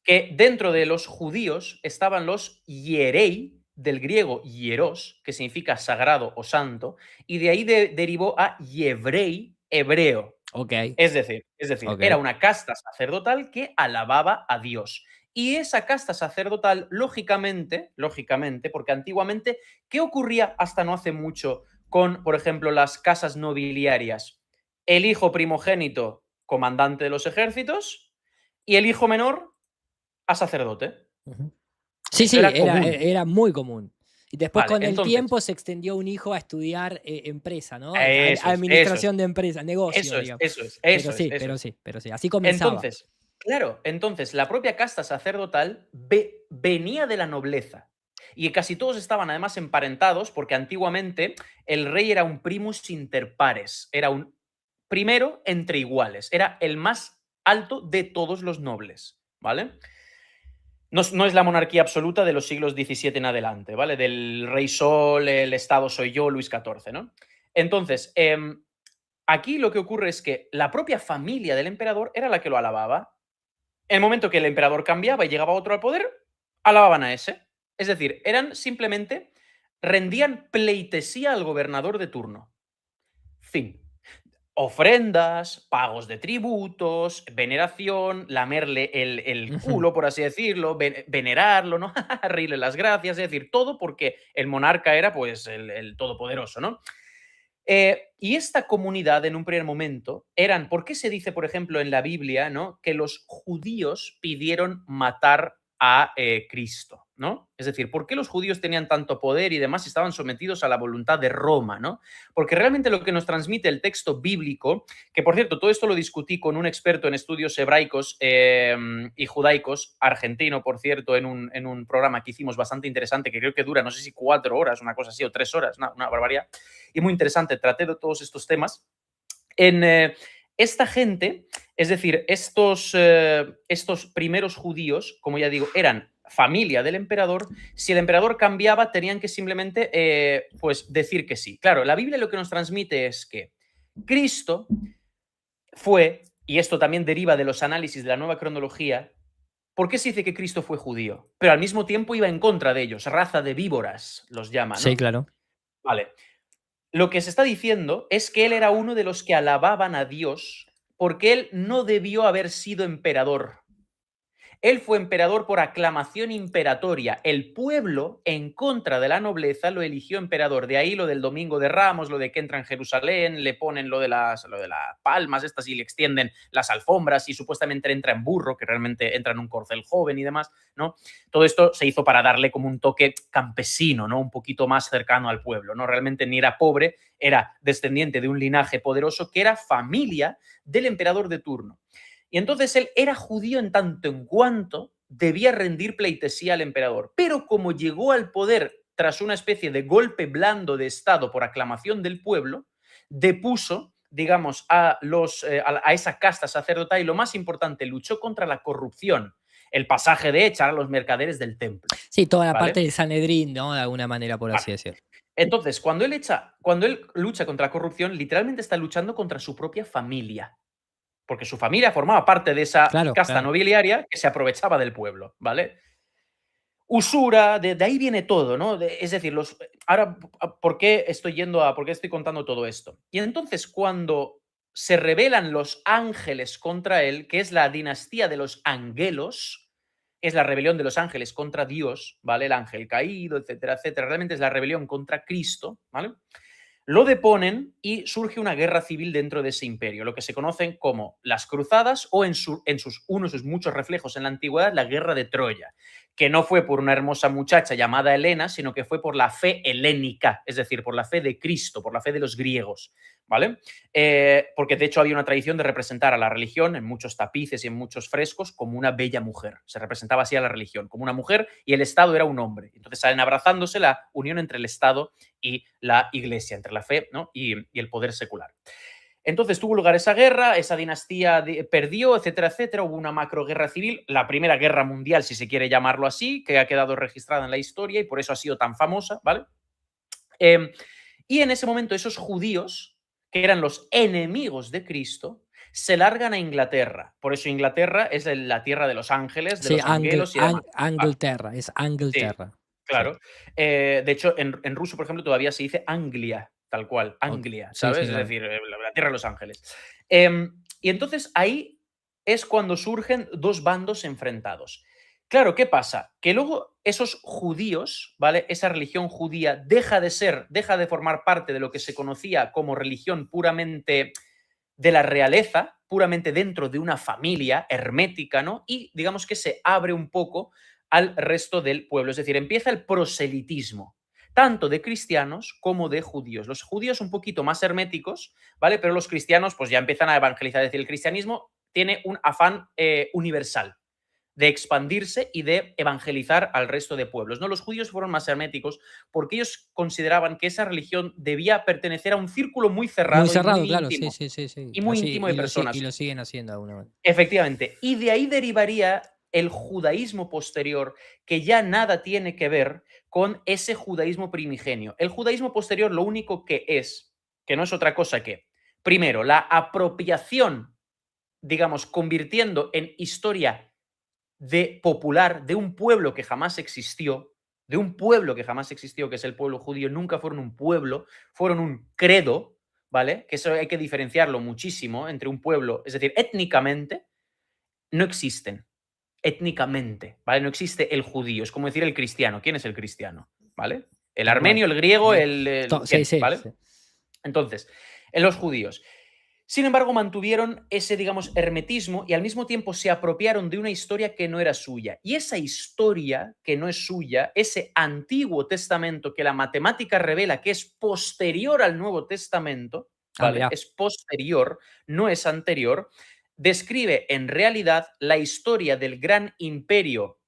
que dentro de los judíos estaban los hierei, del griego hieros, que significa sagrado o santo, y de ahí derivó a yevrei, hebreo. Ok, Es decir, ok. era una casta sacerdotal que alababa a Dios. Y esa casta sacerdotal, lógicamente, porque antiguamente, ¿qué ocurría hasta no hace mucho con, por ejemplo, las casas nobiliarias? El hijo primogénito, comandante de los ejércitos, y el hijo menor, a sacerdote. Ujú. Sí, Eso sí, era común. era muy común. Y después Vale, con el entonces, tiempo se extendió un hijo a estudiar empresa, ¿no? eso es, eso es, Administración de empresa, negocio, eso es, digamos. eso es, eso es, eso es. Pero sí, así comenzaba. Entonces, claro, entonces la propia casta sacerdotal venía de la nobleza. Y casi todos estaban además emparentados porque antiguamente el rey era un primus inter pares, era un primero entre iguales, era el más alto de todos los nobles, ¿vale? No es la monarquía absoluta de los siglos XVII en adelante, ¿vale? Del rey Sol, el Estado soy yo, Luis XIV, ¿no? Entonces, aquí lo que ocurre es que la propia familia del emperador era la que lo alababa. En el momento que el emperador cambiaba y llegaba otro al poder, alababan a ese. Es decir, eran simplemente, rendían pleitesía al gobernador de turno. Fin. Ofrendas, pagos de tributos, veneración, lamerle el Ujú. culo, por así decirlo, venerarlo, ¿no? Reírle las gracias, es decir, todo porque el monarca era pues el todopoderoso, ¿no? Y esta comunidad en un primer momento eran, ¿por qué se dice, por ejemplo, en la Biblia, ¿no? Que los judíos pidieron matar a Cristo, ¿no? Es decir, ¿por qué los judíos tenían tanto poder y demás y estaban sometidos a la voluntad de Roma, ¿no? Porque realmente lo que nos transmite el texto bíblico, que por cierto, todo esto lo discutí con un experto en estudios hebraicos y judaicos, argentino, por cierto, en un programa que hicimos bastante interesante, que creo que dura, no sé si 4 horas, una cosa así, o 3 horas, una barbaridad, y muy interesante, traté de todos estos temas. En esta gente, es decir, estos primeros judíos, como ya digo, eran familia del emperador. Si el emperador cambiaba, tenían que simplemente pues decir que sí. Claro, la Biblia lo que nos transmite es que Cristo fue, y esto también deriva de los análisis de la nueva cronología, ¿Por qué se dice que Cristo fue judío? Pero al mismo tiempo iba en contra de ellos, raza de víboras los llama, Sí, ¿no? claro. Vale. Lo que se está diciendo es que él era uno de los que alababan a Dios porque él no debió haber sido emperador. Él fue emperador por aclamación imperatoria. El pueblo, en contra de la nobleza, lo eligió emperador. De ahí lo del Domingo de Ramos, lo de que entra en Jerusalén, le ponen lo de las palmas estas y le extienden las alfombras y supuestamente entra en burro, que realmente entra en un corcel joven y demás, ¿no? Todo esto se hizo para darle como un toque campesino, ¿no? Un poquito más cercano al pueblo, ¿no? Realmente ni era pobre, era descendiente de un linaje poderoso que era familia del emperador de turno. Y entonces él era judío en tanto en cuanto debía rendir pleitesía al emperador. Pero como llegó al poder tras una especie de golpe blando de Estado por aclamación del pueblo, depuso, digamos, a esa casta sacerdotal y lo más importante, luchó contra la corrupción, el pasaje de echar a los mercaderes del templo. Sí, toda la parte ¿Vale? del Sanedrín, ¿no? De alguna manera, por Vale. así decirlo. Entonces, cuando él lucha contra la corrupción, literalmente está luchando contra su propia familia, porque su familia formaba parte de esa Claro, casta claro. nobiliaria que se aprovechaba del pueblo, ¿vale? Usura, de ahí viene todo, ¿no? Es decir, ahora, ¿por qué estoy contando todo esto? Y entonces, cuando se rebelan los ángeles contra él, que es la dinastía de los angelos, es la rebelión de los ángeles contra Dios, ¿vale? El ángel caído, etcétera, etcétera. Realmente es la rebelión contra Cristo, ¿vale? Lo deponen y surge una guerra civil dentro de ese imperio, lo que se conocen como las cruzadas o uno de sus muchos reflejos en la antigüedad, la guerra de Troya, que no fue por una hermosa muchacha llamada Helena, sino que fue por la fe helénica, es decir, por la fe de Cristo, por la fe de los griegos, ¿vale? Porque de hecho había una tradición de representar a la religión en muchos tapices y en muchos frescos como una bella mujer. Se representaba así a la religión, como una mujer y el Estado era un hombre. Entonces salen abrazándose la unión entre el Estado y la iglesia, entre la fe, ¿no? y el poder secular. Entonces tuvo lugar esa guerra, esa dinastía perdió, etcétera, etcétera. Hubo una macroguerra civil, la primera guerra mundial, si se quiere llamarlo así, que ha quedado registrada en la historia y por eso ha sido tan famosa, ¿vale? Y en ese momento esos judíos, que eran los enemigos de Cristo, se largan a Inglaterra. Por eso Inglaterra es la tierra de los ángeles, de Sí, los angelos y demás. Vale, Angleterra, es sí, Angleterra. Sí, claro. De hecho, en ruso, por ejemplo, todavía se dice Anglia, tal cual, ok. Anglia, Sí, sí, ¿sabes? Es claro. decir, la tierra de los ángeles. Y entonces ahí es cuando surgen dos bandos enfrentados. Claro, ¿qué pasa? Que luego esos judíos, ¿vale? Esa religión judía deja de formar parte de lo que se conocía como religión puramente de la realeza, puramente dentro de una familia hermética, ¿no? Y digamos que se abre un poco al resto del pueblo. Es decir, empieza el proselitismo, tanto de cristianos como de judíos. Los judíos un poquito más herméticos, ¿vale? Pero los cristianos pues ya empiezan a evangelizar. Es decir, el cristianismo tiene un afán universal de expandirse y de evangelizar al resto de pueblos. ¿No? Los judíos fueron más herméticos porque ellos consideraban que esa religión debía pertenecer a un círculo muy Muy cerrado cerrado, claro. Sí, sí, sí, sí. y muy íntimo de Y personas. lo siguen haciendo de alguna manera. Efectivamente. Y de ahí derivaría el judaísmo posterior, que ya nada tiene que ver con ese judaísmo primigenio. El judaísmo posterior lo único que no es otra cosa que, primero, la apropiación, digamos, convirtiendo en historia de popular de un pueblo que jamás existió, de un pueblo que jamás existió, que es el pueblo judío, nunca fueron un pueblo, fueron un credo, ¿vale? Que eso hay que diferenciarlo muchísimo entre un pueblo, es decir, étnicamente no existen, étnicamente, ¿vale? No existe el judío, es como decir el cristiano. ¿Quién es el cristiano? ¿Vale? El Tal cual. armenio, el griego, Eh, Sí, ¿quién? sí, ¿Vale? sí. Entonces, en los judíos. Sin embargo, mantuvieron ese, digamos, hermetismo y al mismo tiempo se apropiaron de una historia que no era suya. Y esa historia que no es suya, ese Antiguo Testamento que la matemática revela que es posterior al Nuevo Testamento, Ah, ¿vale? mirá. Es posterior, no es anterior, describe en realidad la historia del gran imperio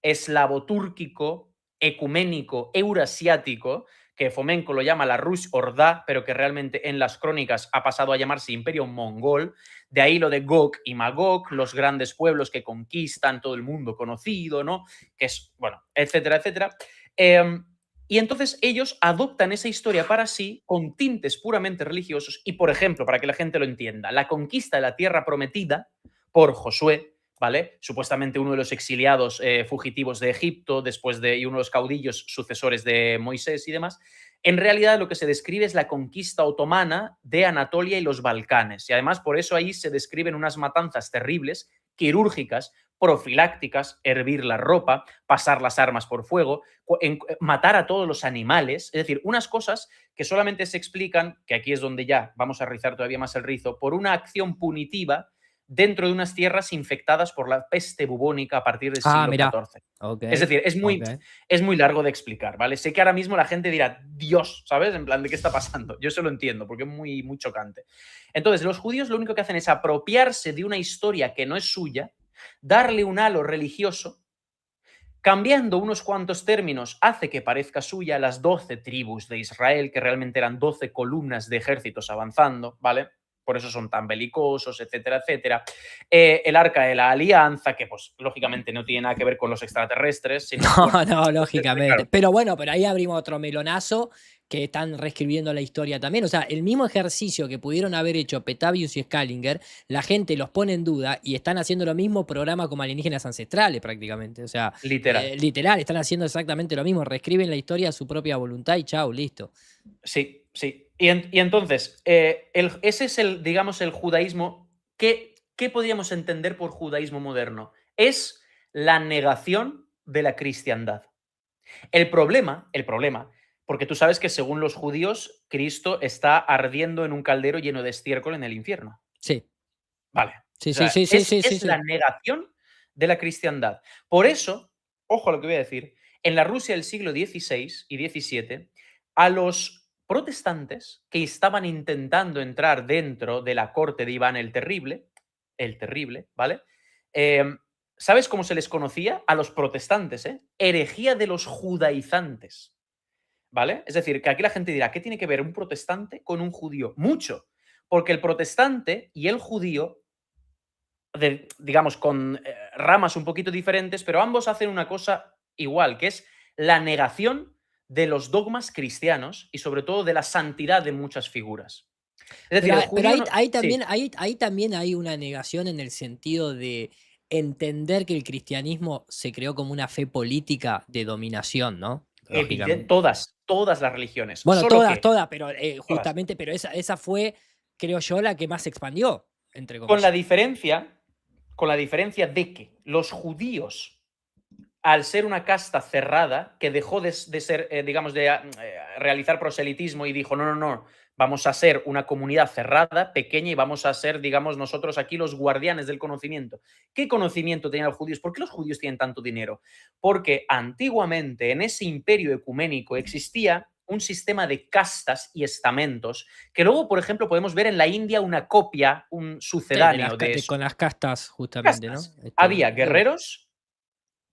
eslavo-túrquico, ecuménico, eurasiático, que Fomenko lo llama la Rus Ordá, pero que realmente en las crónicas ha pasado a llamarse Imperio Mongol. De ahí lo de Gog y Magog, los grandes pueblos que conquistan todo el mundo conocido, ¿no? Que es, bueno, etcétera, etcétera. Y entonces ellos adoptan esa historia para sí con tintes puramente religiosos y, por ejemplo, para que la gente lo entienda, la conquista de la tierra prometida por Josué, ¿vale? Supuestamente uno de los exiliados fugitivos de Egipto, y uno de los caudillos sucesores de Moisés y demás. En realidad lo que se describe es la conquista otomana de Anatolia y los Balcanes. Y además por eso ahí se describen unas matanzas terribles, quirúrgicas, profilácticas, hervir la ropa, pasar las armas por fuego, matar a todos los animales. Es decir, unas cosas que solamente se explican, que aquí es donde ya vamos a rizar todavía más el rizo, por una acción punitiva dentro de unas tierras infectadas por la peste bubónica a partir del siglo Mirá. XIV. Ok. Es decir, Ok. es muy largo de explicar, ¿vale? Sé que ahora mismo la gente dirá, Dios, ¿sabes? En plan, ¿de qué está pasando? Yo eso lo entiendo, porque es muy, muy chocante. Entonces, los judíos lo único que hacen es apropiarse de una historia que no es suya, darle un halo religioso, cambiando unos cuantos términos, hace que parezca suya las 12 tribus de Israel, que realmente eran 12 columnas de ejércitos avanzando, ¿vale? Por eso son tan belicosos, etcétera, etcétera. El arca de la alianza, que pues lógicamente no tiene nada que ver con los extraterrestres, sino No, no, lógicamente. claro, Pero bueno, pero ahí abrimos otro melonazo que están reescribiendo la historia también. O sea, el mismo ejercicio que pudieron haber hecho Petavius y Scalinger, la gente los pone en duda y están haciendo lo mismo programa como alienígenas ancestrales prácticamente. O sea, literal. literal, están haciendo exactamente lo mismo. Reescriben la historia a su propia voluntad y chau, listo. Sí, sí. Y entonces, ese es el, digamos, el judaísmo. ¿Qué podríamos entender por judaísmo moderno? Es la negación de la cristiandad. El problema, porque tú sabes que según los judíos, Cristo está ardiendo en un caldero lleno de estiércol en el infierno. Sí, Vale. sí, O sí, sea, sí, sí, sí, sí, es la sí. negación de la cristiandad. Por eso, ojo a lo que voy a decir, en la Rusia del siglo XVI y XVII, a los protestantes que estaban intentando entrar dentro de la corte de Iván el Terrible, ¿vale? Eh, ¿Sabes cómo se les conocía? A los protestantes, ¿eh? Herejía de los judaizantes, ¿vale? Es decir, que aquí la gente dirá, ¿qué tiene que ver un protestante con un judío? Mucho, porque el protestante y el judío digamos, con ramas un poquito diferentes, pero ambos hacen una cosa igual, que es la negación de los dogmas cristianos y sobre todo de la santidad de muchas figuras. Es decir, Pero, el pero judío no... Sí, ahí también hay una negación en el sentido de entender que el cristianismo se creó como una fe política de dominación, ¿no? Lógicamente. todas las religiones, Bueno, solo todas, que todas, pero todas. justamente, pero esa fue, creo yo, la que más se expandió, entre Con la comillas. diferencia, con la diferencia de que los judíos, al ser una casta cerrada que dejó de ser, digamos, de realizar proselitismo y dijo, no, no, no, vamos a ser una comunidad cerrada, pequeña y vamos a ser, digamos, nosotros aquí los guardianes del conocimiento. ¿Qué conocimiento tenían los judíos? ¿Por qué los judíos tienen tanto dinero? Porque antiguamente en ese imperio ecuménico existía un sistema de castas y estamentos que luego, por ejemplo, podemos ver en la India una copia, un Sí, sucedáneo de eso. con las castas, justamente, ¿no? Castas. Había Claro. guerreros,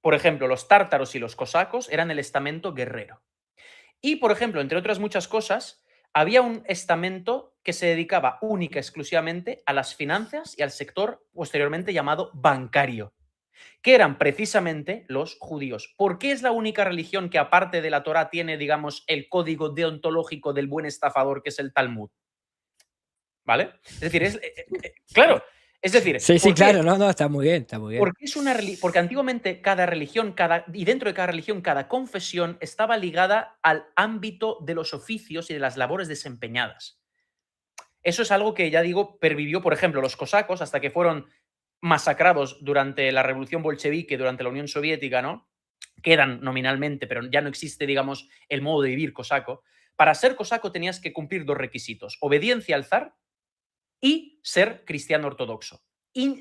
por ejemplo, los tártaros y los cosacos eran el estamento guerrero. Y, por ejemplo, entre otras muchas cosas, había un estamento que se dedicaba única y exclusivamente a las finanzas y al sector posteriormente llamado bancario, que eran precisamente los judíos. ¿Por qué es la única religión que, aparte de la Torá, tiene, digamos, el código deontológico del buen estafador, que es el Talmud? ¿Vale? Es decir, claro, es decir, Sí, sí, ¿por claro, qué? no, no, está muy bien, está muy bien. Porque antiguamente cada religión, y dentro de cada religión, cada confesión estaba ligada al ámbito de los oficios y de las labores desempeñadas. Eso es algo que, ya digo, pervivió, por ejemplo, los cosacos hasta que fueron masacrados durante la revolución bolchevique, durante la Unión Soviética, ¿no? Quedan nominalmente, pero ya no existe, digamos, el modo de vivir cosaco. Para ser cosaco tenías que cumplir dos requisitos: obediencia al zar y ser cristiano ortodoxo,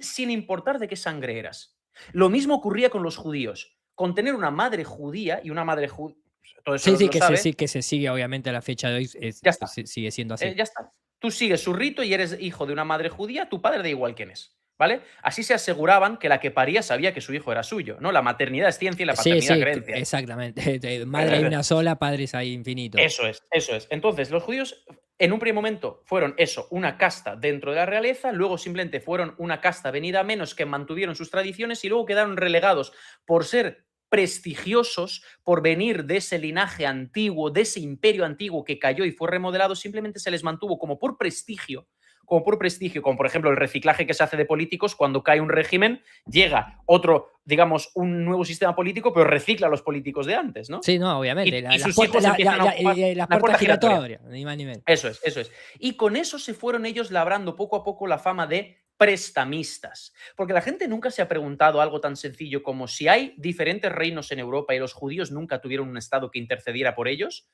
sin importar de qué sangre eras. Lo mismo ocurría con los judíos. Con tener una madre judía y una madre judía, todo eso Sí, sí, lo sabe, que se sigue, obviamente, a la fecha de hoy, ya está. sigue siendo así. Ya está. Tú sigues su rito y eres hijo de una madre judía, tu padre da igual quién es. ¿Vale? Así se aseguraban que la que paría sabía que su hijo era suyo, ¿no? La maternidad es ciencia y la Sí, paternidad sí, creencia. exactamente. Madre hay una sola, padres hay infinitos. Eso es, eso es. Entonces, los judíos en un primer momento fueron eso, una casta dentro de la realeza, luego simplemente fueron una casta venida a menos que mantuvieron sus tradiciones y luego quedaron relegados por ser prestigiosos, por venir de ese linaje antiguo, de ese imperio antiguo que cayó y fue remodelado, simplemente se les mantuvo como por prestigio, como por prestigio, como por ejemplo el reciclaje que se hace de políticos. Cuando cae un régimen, llega otro, digamos, un nuevo sistema político, pero recicla a los políticos de antes, ¿no? Sí, no, obviamente. Y sus hijos empiezan a ocupar Las la puerta puertas giratoria. giratorias, ni más ni menos. Eso es, eso es. Y con eso se fueron ellos labrando poco a poco la fama de prestamistas. Porque la gente nunca se ha preguntado algo tan sencillo como si hay diferentes reinos en Europa y los judíos nunca tuvieron un estado que intercediera por ellos.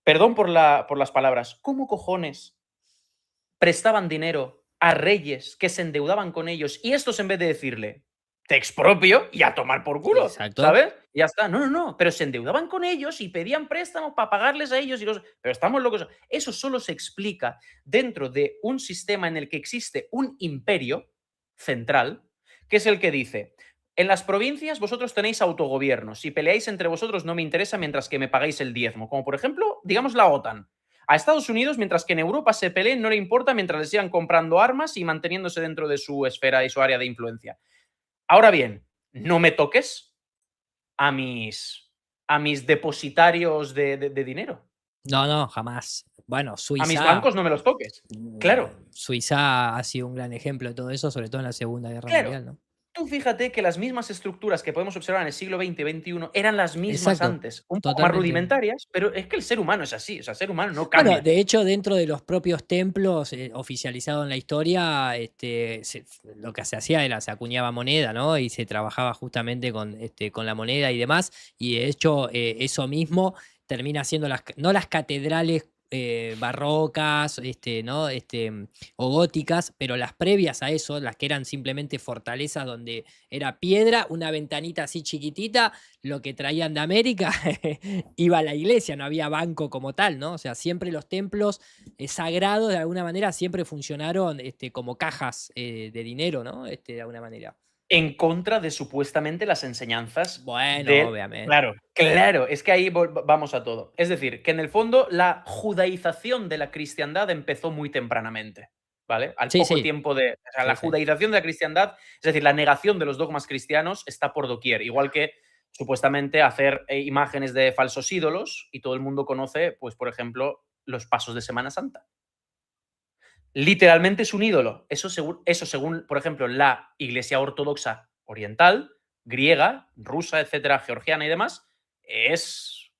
Perdón por las palabras. ¿Cómo cojones prestaban dinero a reyes que se endeudaban con ellos y estos en vez de decirle, te expropio y a tomar por culo, Exacto. ¿sabes? Y ya está. No, no, no, pero se endeudaban con ellos y pedían préstamos para pagarles a ellos y los... Pero estamos locos. Eso solo se explica dentro de un sistema en el que existe un imperio central, que es el que dice, en las provincias vosotros tenéis autogobierno, si peleáis entre vosotros no me interesa mientras que me pagáis el diezmo, como por ejemplo, digamos la OTAN. A Estados Unidos, mientras que en Europa se peleen, no le importa mientras le sigan comprando armas y manteniéndose dentro de su esfera y su área de influencia. Ahora bien, no me toques a mis depositarios de dinero. No, no, jamás. Bueno, A mis Suiza, bancos no me los toques. Claro, Suiza ha sido un gran ejemplo de todo eso, sobre todo en la Segunda Guerra claro. Mundial, ¿no? Tú fíjate que las mismas estructuras que podemos observar en el siglo XX y XXI eran las mismas Exacto, antes, un poco más totalmente. rudimentarias, pero es que el ser humano es así, o sea, el ser humano no Bueno, cambia. de hecho, dentro de los propios templos oficializados en la historia, lo que se hacía era se acuñaba moneda, ¿no? Y se trabajaba justamente con la moneda y demás. Y de hecho, eso mismo termina siendo no las catedrales barrocas, ¿no? O góticas, pero las previas a eso, las que eran simplemente fortalezas donde era piedra, una ventanita así chiquitita, lo que traían de América iba a la iglesia, no había banco como tal, ¿no? O sea, siempre los templos sagrados de alguna manera siempre funcionaron como cajas de dinero, ¿no? De alguna manera. En contra de supuestamente las enseñanzas Bueno, de... obviamente. Claro, claro, es que ahí vamos a todo. Es decir, que en el fondo la judaización de la cristiandad empezó muy tempranamente, ¿vale? Al Sí, poco sí, tiempo de... O sea, sí, la sí. judaización de la cristiandad, es decir, la negación de los dogmas cristianos está por doquier, igual que supuestamente hacer imágenes de falsos ídolos y todo el mundo conoce, pues, por ejemplo, los pasos de Semana Santa. Literalmente es un ídolo. Eso según, por ejemplo, la Iglesia Ortodoxa Oriental, griega, rusa, etcétera, georgiana y demás, es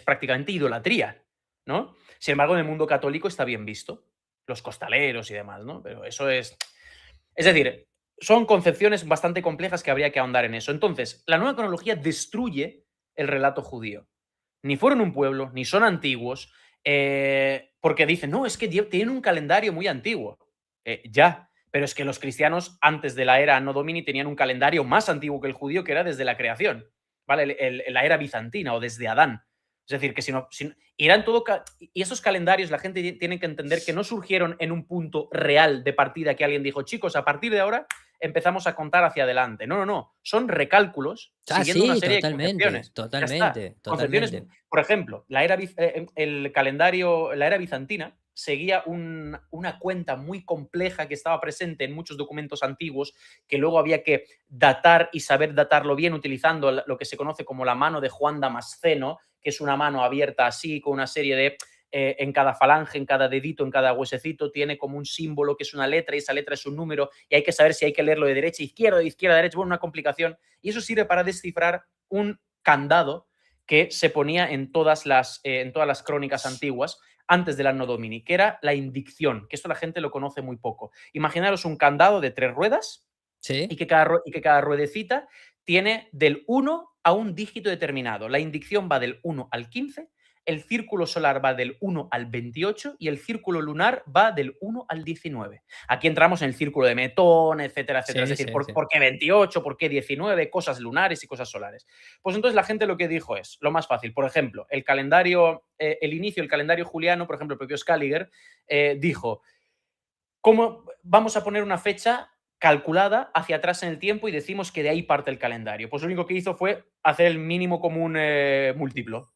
prácticamente idolatría, ¿no? Sin embargo, en el mundo católico está bien visto. Los costaleros y demás, ¿no? Pero eso es... Es decir, son concepciones bastante complejas que habría que ahondar en eso. Entonces, la nueva cronología destruye el relato judío. Ni fueron un pueblo, ni son antiguos, porque dicen, no, es que tienen un calendario muy antiguo. Ya, pero es que los cristianos antes de la era no domini tenían un calendario más antiguo que el judío, que era desde la creación, ¿vale? La era bizantina o desde Adán. Es decir, que irán todo... Y esos calendarios la gente tiene que entender que no surgieron en un punto real de partida que alguien dijo, chicos, a partir de ahora empezamos a contar hacia adelante. No, no, no. Son recálculos Ah, siguiendo una sí, serie de totalmente, concepciones. Ya está. totalmente, Concepciones, totalmente. por ejemplo, el calendario, la era bizantina seguía una cuenta muy compleja que estaba presente en muchos documentos antiguos que luego había que datar y saber datarlo bien utilizando lo que se conoce como la mano de Juan Damasceno, que es una mano abierta así con una serie de en cada falange, en cada dedito, en cada huesecito, tiene como un símbolo que es una letra y esa letra es un número y hay que saber si hay que leerlo de derecha a izquierda, de izquierda a derecha, bueno, una complicación. Y eso sirve para descifrar un candado que se ponía en todas las crónicas antiguas antes del Anno Domini, que era la indicción, que esto la gente lo conoce muy poco. Imaginaros un candado de 3 ruedas Sí. y que cada ruedecita tiene del 1 a un dígito determinado. La indicción va del 1 al 15, el círculo solar va del 1 al 28 y el círculo lunar va del 1 al 19. Aquí entramos en el círculo de Metón, etcétera, etcétera. Sí, Es decir, sí, sí. ¿por qué 28? ¿Por qué 19? Cosas lunares y cosas solares. Pues entonces la gente lo que dijo es, lo más fácil, por ejemplo, el calendario, el inicio del calendario juliano, por ejemplo, el propio Scaliger, dijo, ¿cómo vamos a poner una fecha calculada hacia atrás en el tiempo y decimos que de ahí parte el calendario? Pues lo único que hizo fue hacer el mínimo común múltiplo.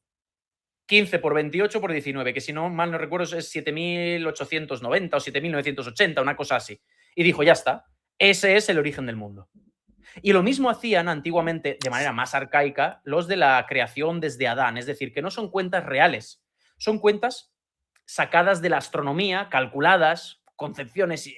15 por 28 por 19, que si no mal no recuerdo es 7.890 o 7.980, una cosa así. Y dijo, ya está, ese es el origen del mundo. Y lo mismo hacían antiguamente, de manera más arcaica, los de la creación desde Adán, es decir, que no son cuentas reales, son cuentas sacadas de la astronomía, calculadas, concepciones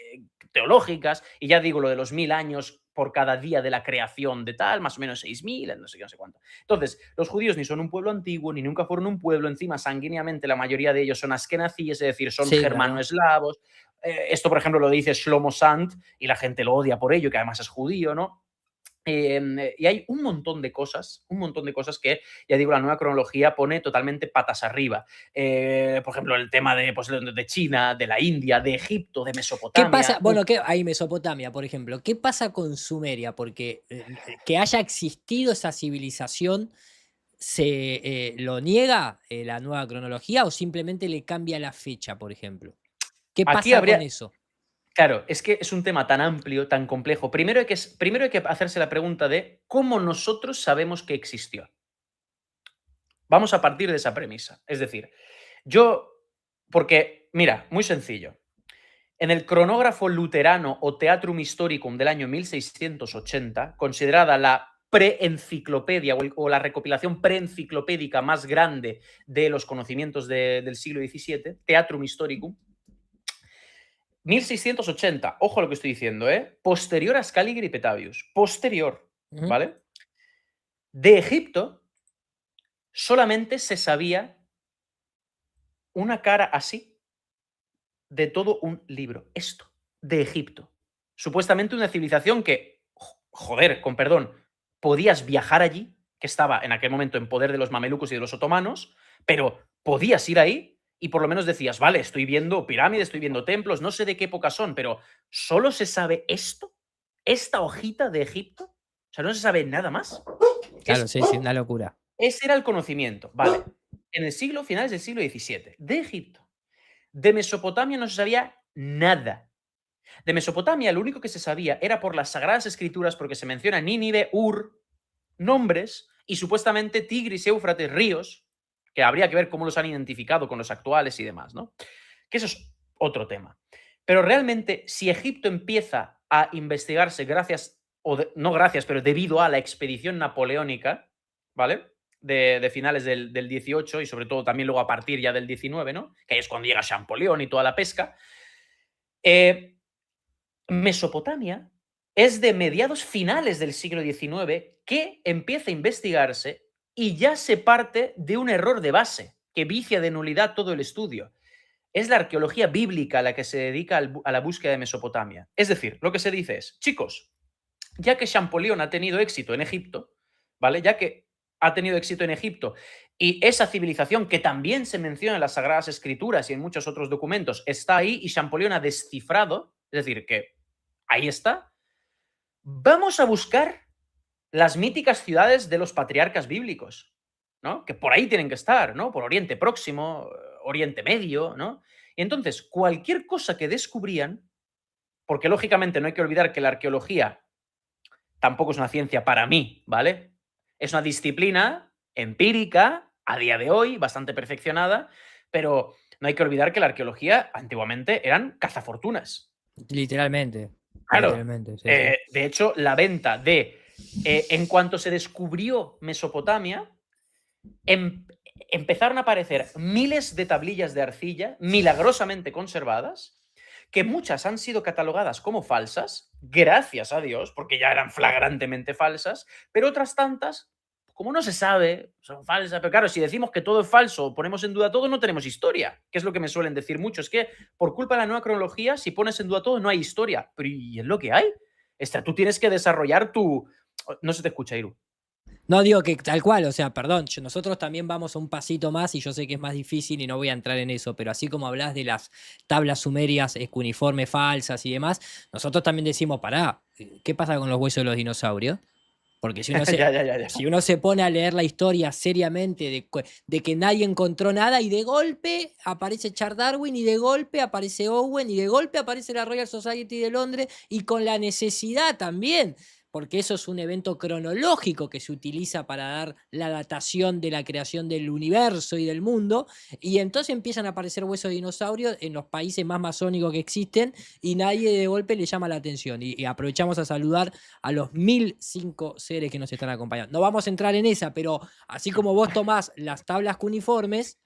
teológicas, y ya digo lo de los 1000 años por cada día de la creación de tal, más o menos 6000, no sé qué, no sé cuánto. Entonces, los judíos ni son un pueblo antiguo, ni nunca fueron un pueblo, encima sanguíneamente la mayoría de ellos son askenazíes, es decir, son Sí, claro. germano-eslavos. Esto, por ejemplo, lo dice Shlomo Sant y la gente lo odia por ello, que además es judío, ¿no? Y hay un montón de cosas que, ya digo, la nueva cronología pone totalmente patas arriba. Por ejemplo, el tema de, pues, de China, de la India, de Egipto, de ¿Qué Mesopotamia. pasa? Bueno, hay Mesopotamia, por ejemplo. ¿Qué pasa con Sumeria? Porque que haya existido esa civilización, ¿lo niega la nueva cronología o simplemente le cambia la fecha, por ejemplo? ¿Qué Aquí pasa con habría, eso? claro, es que es un tema tan amplio, tan complejo. Primero hay que hacerse la pregunta de cómo nosotros sabemos que existió. Vamos a partir de esa premisa. Es decir, porque, mira, muy sencillo. En el cronógrafo luterano o Teatrum Historicum del año 1680, considerada la preenciclopedia o la recopilación preenciclopédica más grande de los conocimientos del siglo XVII, Teatrum Historicum, 1680, ojo a lo que estoy diciendo, posterior a Scaliger y Petavius, posterior, Ujú. ¿vale? De Egipto solamente se sabía una cara así de todo un libro, esto, de Egipto. Supuestamente una civilización que, joder, con perdón, podías viajar allí, que estaba en aquel momento en poder de los mamelucos y de los otomanos, pero podías ir ahí y por lo menos decías, vale, estoy viendo pirámides, estoy viendo templos, no sé de qué época son, pero solo se sabe esto, esta hojita de Egipto, o sea, no se sabe nada más. Claro, sí, sí, una locura. Ese era el conocimiento, vale. En el finales del siglo XVII, de Egipto. De Mesopotamia no se sabía nada. De Mesopotamia lo único que se sabía era por las Sagradas Escrituras, porque se menciona Nínive, Ur, nombres, y supuestamente Tigris, Éufrates, ríos, que habría que ver cómo los han identificado con los actuales y demás, ¿no? Que eso es otro tema. Pero realmente, si Egipto empieza a investigarse gracias, no gracias, pero debido a la expedición napoleónica, ¿vale? De finales del 18 y sobre todo también luego a partir ya del 19, ¿no? Que ahí es cuando llega Champollion y toda la pesca. Mesopotamia es de mediados finales del siglo XIX que empieza a investigarse y ya se parte de un error de base que vicia de nulidad todo el estudio. Es la arqueología bíblica la que se dedica a la búsqueda de Mesopotamia. Es decir, lo que se dice es, chicos, ya que Champollion ha tenido éxito en Egipto, ¿vale? Ya que ha tenido éxito en Egipto y esa civilización que también se menciona en las Sagradas Escrituras y en muchos otros documentos está ahí y Champollion ha descifrado, es decir, que ahí está, vamos a buscar las míticas ciudades de los patriarcas bíblicos, ¿no? Que por ahí tienen que estar, ¿no? Por Oriente Próximo, Oriente Medio, ¿no? Y entonces, cualquier cosa que descubrían, porque lógicamente no hay que olvidar que la arqueología tampoco es una ciencia para mí, ¿vale? Es una disciplina empírica, a día de hoy, bastante perfeccionada, pero no hay que olvidar que la arqueología antiguamente eran cazafortunas. Literalmente. Claro. Literalmente, sí, sí. De hecho, la venta en cuanto se descubrió Mesopotamia, empezaron a aparecer miles de tablillas de arcilla milagrosamente conservadas, que muchas han sido catalogadas como falsas, gracias a Dios, porque ya eran flagrantemente falsas, pero otras tantas, como no se sabe, son falsas. Pero claro, si decimos que todo es falso o ponemos en duda todo, no tenemos historia, que es lo que me suelen decir muchos. Es que por culpa de la nueva cronología, si pones en duda todo, no hay historia. Pero ¿y es lo que hay? Tú tienes que desarrollar tu... No se te escucha, Iru. No digo que tal cual, o sea, perdón, nosotros también vamos un pasito más y yo sé que es más difícil y no voy a entrar en eso, pero así como hablas de las tablas sumerias cuneiformes falsas y demás, nosotros también decimos, pará, ¿qué pasa con los huesos de los dinosaurios? Porque Ya, ya, ya, ya. si uno se pone a leer la historia seriamente de que nadie encontró nada y de golpe aparece Charles Darwin y de golpe aparece Owen y de golpe aparece la Royal Society de Londres y con la necesidad también, porque eso es un evento cronológico que se utiliza para dar la datación de la creación del universo y del mundo, y entonces empiezan a aparecer huesos de dinosaurios en los países más masónicos que existen y nadie de golpe le llama la atención. Y aprovechamos a saludar a los 1005 seres que nos están acompañando. No vamos a entrar en esa, pero así como vos tomás las tablas cuneiformes,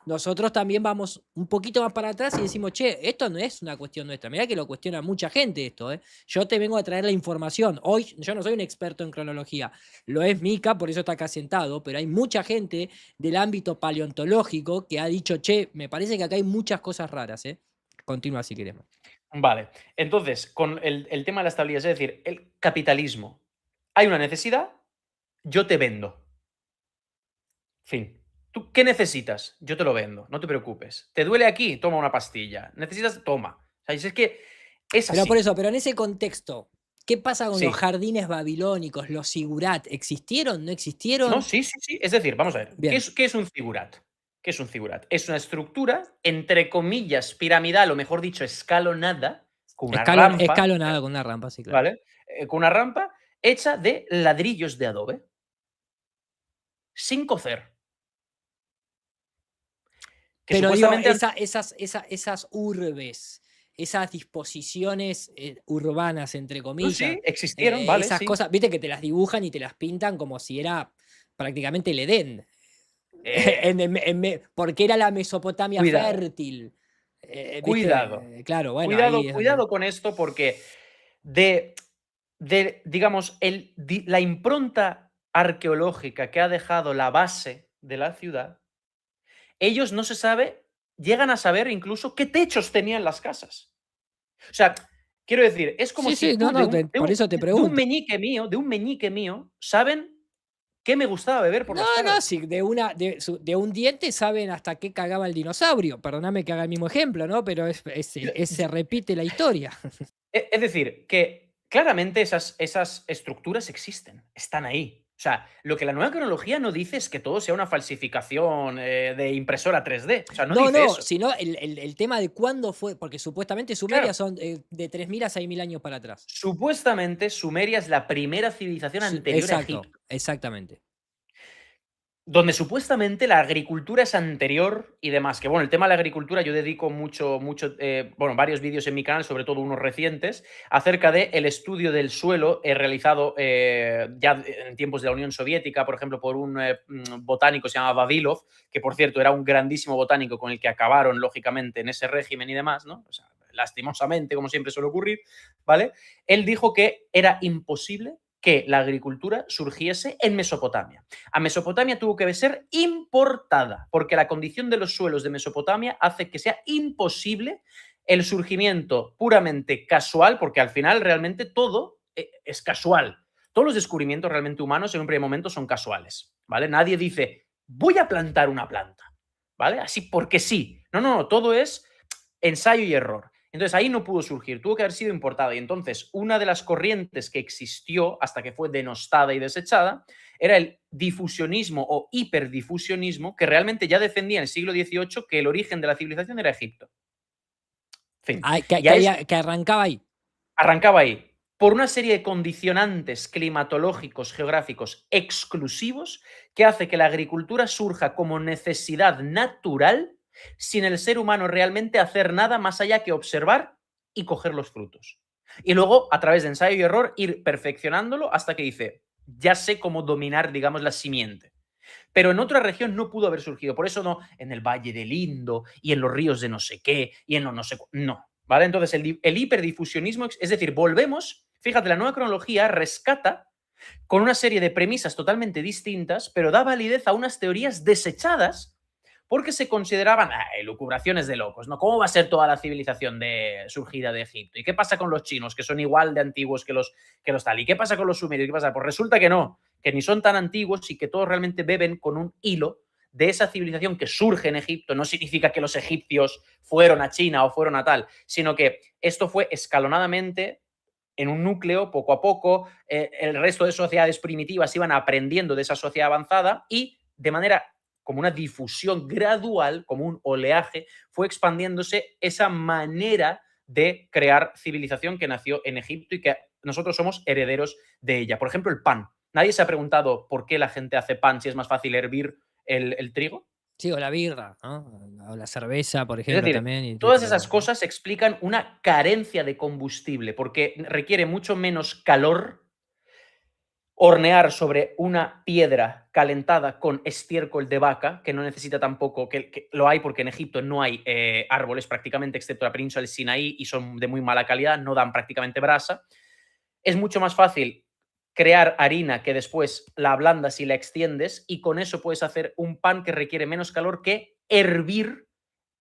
nosotros también vamos un poquito más para atrás y decimos, che, esto no es una cuestión nuestra. Mirá que lo cuestiona mucha gente esto, ¿eh? Yo te vengo a traer la información. Hoy yo no soy un experto en cronología. Lo es Mika, por eso está acá sentado, pero hay mucha gente del ámbito paleontológico que ha dicho, che, me parece que acá hay muchas cosas raras, ¿eh? Continúa si queremos. Vale, entonces, con el tema de la estabilidad, es decir, el capitalismo. Hay una necesidad, yo te vendo. Fin. ¿Tú qué necesitas? Yo te lo vendo, no te preocupes. ¿Te duele aquí? Toma una pastilla. ¿Necesitas? Toma. O sea, es que es Pero por así. eso, pero en ese contexto, ¿qué pasa con los Sí. jardines babilónicos, los sigurat? ¿Existieron? ¿No No, existieron? sí, sí, sí. Es decir, vamos a ver, Bien. qué es un zigurat? ¿Qué es un zigurat? Es una estructura, entre comillas, piramidal, o mejor dicho, escalonada, con una rampa, Escalonado con una rampa, sí, claro. ¿vale? Con una rampa hecha de ladrillos de adobe, sin cocer. Que Pero digo, supuestamente esas urbes, esas disposiciones urbanas, entre no, comillas, sí, existieron, vale, esas sí. cosas, viste que te las dibujan y te las pintan como si era prácticamente el Edén, Eh, porque era la Mesopotamia cuidado, fértil. cuidado. ¿Viste? Claro, bueno, ahí Cuidado, es donde... cuidado con esto porque de, digamos, la impronta arqueológica que ha dejado la base de la ciudad, ellos no se sabe, llegan a saber incluso qué techos tenían las casas. O sea, quiero decir, es como Sí, sí, si no, tú no, por eso te pregunto. de un meñique mío, saben qué me gustaba beber por No, las no, tardes. sí, de un diente saben hasta qué cagaba el dinosaurio. Perdóname que haga el mismo ejemplo, ¿no? Pero se repite la historia. Es decir, que claramente esas estructuras existen, están ahí. O sea, lo que la nueva cronología no dice es que todo sea una falsificación de impresora 3D. O sea, no No, dice no, eso. sino el tema de cuándo fue, porque supuestamente Sumeria Claro, son de 3000 a 6000 años para atrás. supuestamente Sumeria es la primera civilización anterior a Exacto, Egipto. exactamente. Donde supuestamente la agricultura es anterior y demás. Que bueno, el tema de la agricultura yo dedico bueno, varios vídeos en mi canal, sobre todo unos recientes, acerca del el estudio del suelo realizado ya en tiempos de la Unión Soviética, por ejemplo, por un botánico que se llama Vavilov, que por cierto era un grandísimo botánico con el que acabaron, lógicamente, en ese régimen y demás, ¿no? O sea, lastimosamente, como siempre suele ocurrir, ¿vale? Él dijo que era imposible que la agricultura surgiese en Mesopotamia. A Mesopotamia tuvo que ser importada, porque la condición de los suelos de Mesopotamia hace que sea imposible el surgimiento puramente casual, porque al final realmente todo es casual. Todos los descubrimientos realmente humanos en un primer momento son casuales, ¿vale? Nadie dice, voy a plantar una planta, ¿vale? Así porque sí. No, no, no, todo es ensayo y error. Entonces ahí no pudo surgir, tuvo que haber sido importada. Y entonces una de las corrientes que existió hasta que fue denostada y desechada era el difusionismo o hiperdifusionismo, que realmente ya defendía en el siglo XVIII que el origen de la civilización era Egipto. Fin. Ah, Y a eso que arrancaba ahí. arrancaba ahí. Por una serie de condicionantes climatológicos, geográficos exclusivos, que hace que la agricultura surja como necesidad natural sin el ser humano realmente hacer nada más allá que observar y coger los frutos. Y luego, a través de ensayo y error, ir perfeccionándolo hasta que dice, ya sé cómo dominar, digamos, la simiente. Pero en otra región no pudo haber surgido. Por eso no, en el Valle del Indo y en los ríos de no sé qué y en los no sé. No. ¿Vale? Entonces, el hiperdifusionismo, es decir, volvemos, fíjate, la nueva cronología rescata con una serie de premisas totalmente distintas, pero da validez a unas teorías desechadas porque se consideraban elucubraciones de locos, ¿no? ¿Cómo va a ser toda la civilización surgida de Egipto? ¿Y qué pasa con los chinos, que son igual de antiguos que los tal? ¿Y qué pasa con los sumerios? ¿Qué pasa? Pues resulta que no, que ni son tan antiguos y que todos realmente beben con un hilo de esa civilización que surge en Egipto. No significa que los egipcios fueron a China o fueron a tal, sino que esto fue escalonadamente en un núcleo, poco a poco, el resto de sociedades primitivas iban aprendiendo de esa sociedad avanzada y de manera como una difusión gradual, como un oleaje, fue expandiéndose esa manera de crear civilización que nació en Egipto y que nosotros somos herederos de ella. Por ejemplo, el pan. Nadie se ha preguntado por qué la gente hace pan si es más fácil hervir el trigo. Sí, o la birra, ¿no? O la cerveza, por Es ejemplo, decir, también, y todas tipo de esas cosas, ¿no? cosas explican una carencia de combustible porque requiere mucho menos calor hornear sobre una piedra calentada con estiércol de vaca, que no necesita tampoco, que lo hay porque en Egipto no hay árboles prácticamente, excepto la península del Sinaí, y son de muy mala calidad, no dan prácticamente brasa. Es mucho más fácil crear harina que después la ablandas y la extiendes, y con eso puedes hacer un pan que requiere menos calor que hervir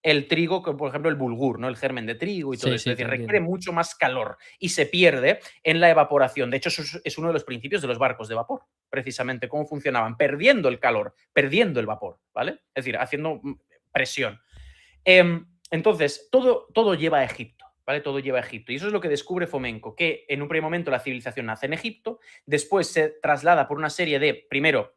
el trigo, que por ejemplo el bulgur, ¿no? El germen de trigo y todo Sí, esto. sí, Es te decir, requiere entiendo. mucho más calor y se pierde en la evaporación. De hecho, eso es uno de los principios de los barcos de vapor, precisamente, cómo funcionaban, perdiendo el calor, perdiendo el vapor, ¿vale? Es decir, haciendo presión. Entonces, todo lleva a Egipto, ¿vale? Todo lleva a Egipto. Y eso es lo que descubre Fomenko, que en un primer momento la civilización nace en Egipto, después se traslada por una serie de, primero,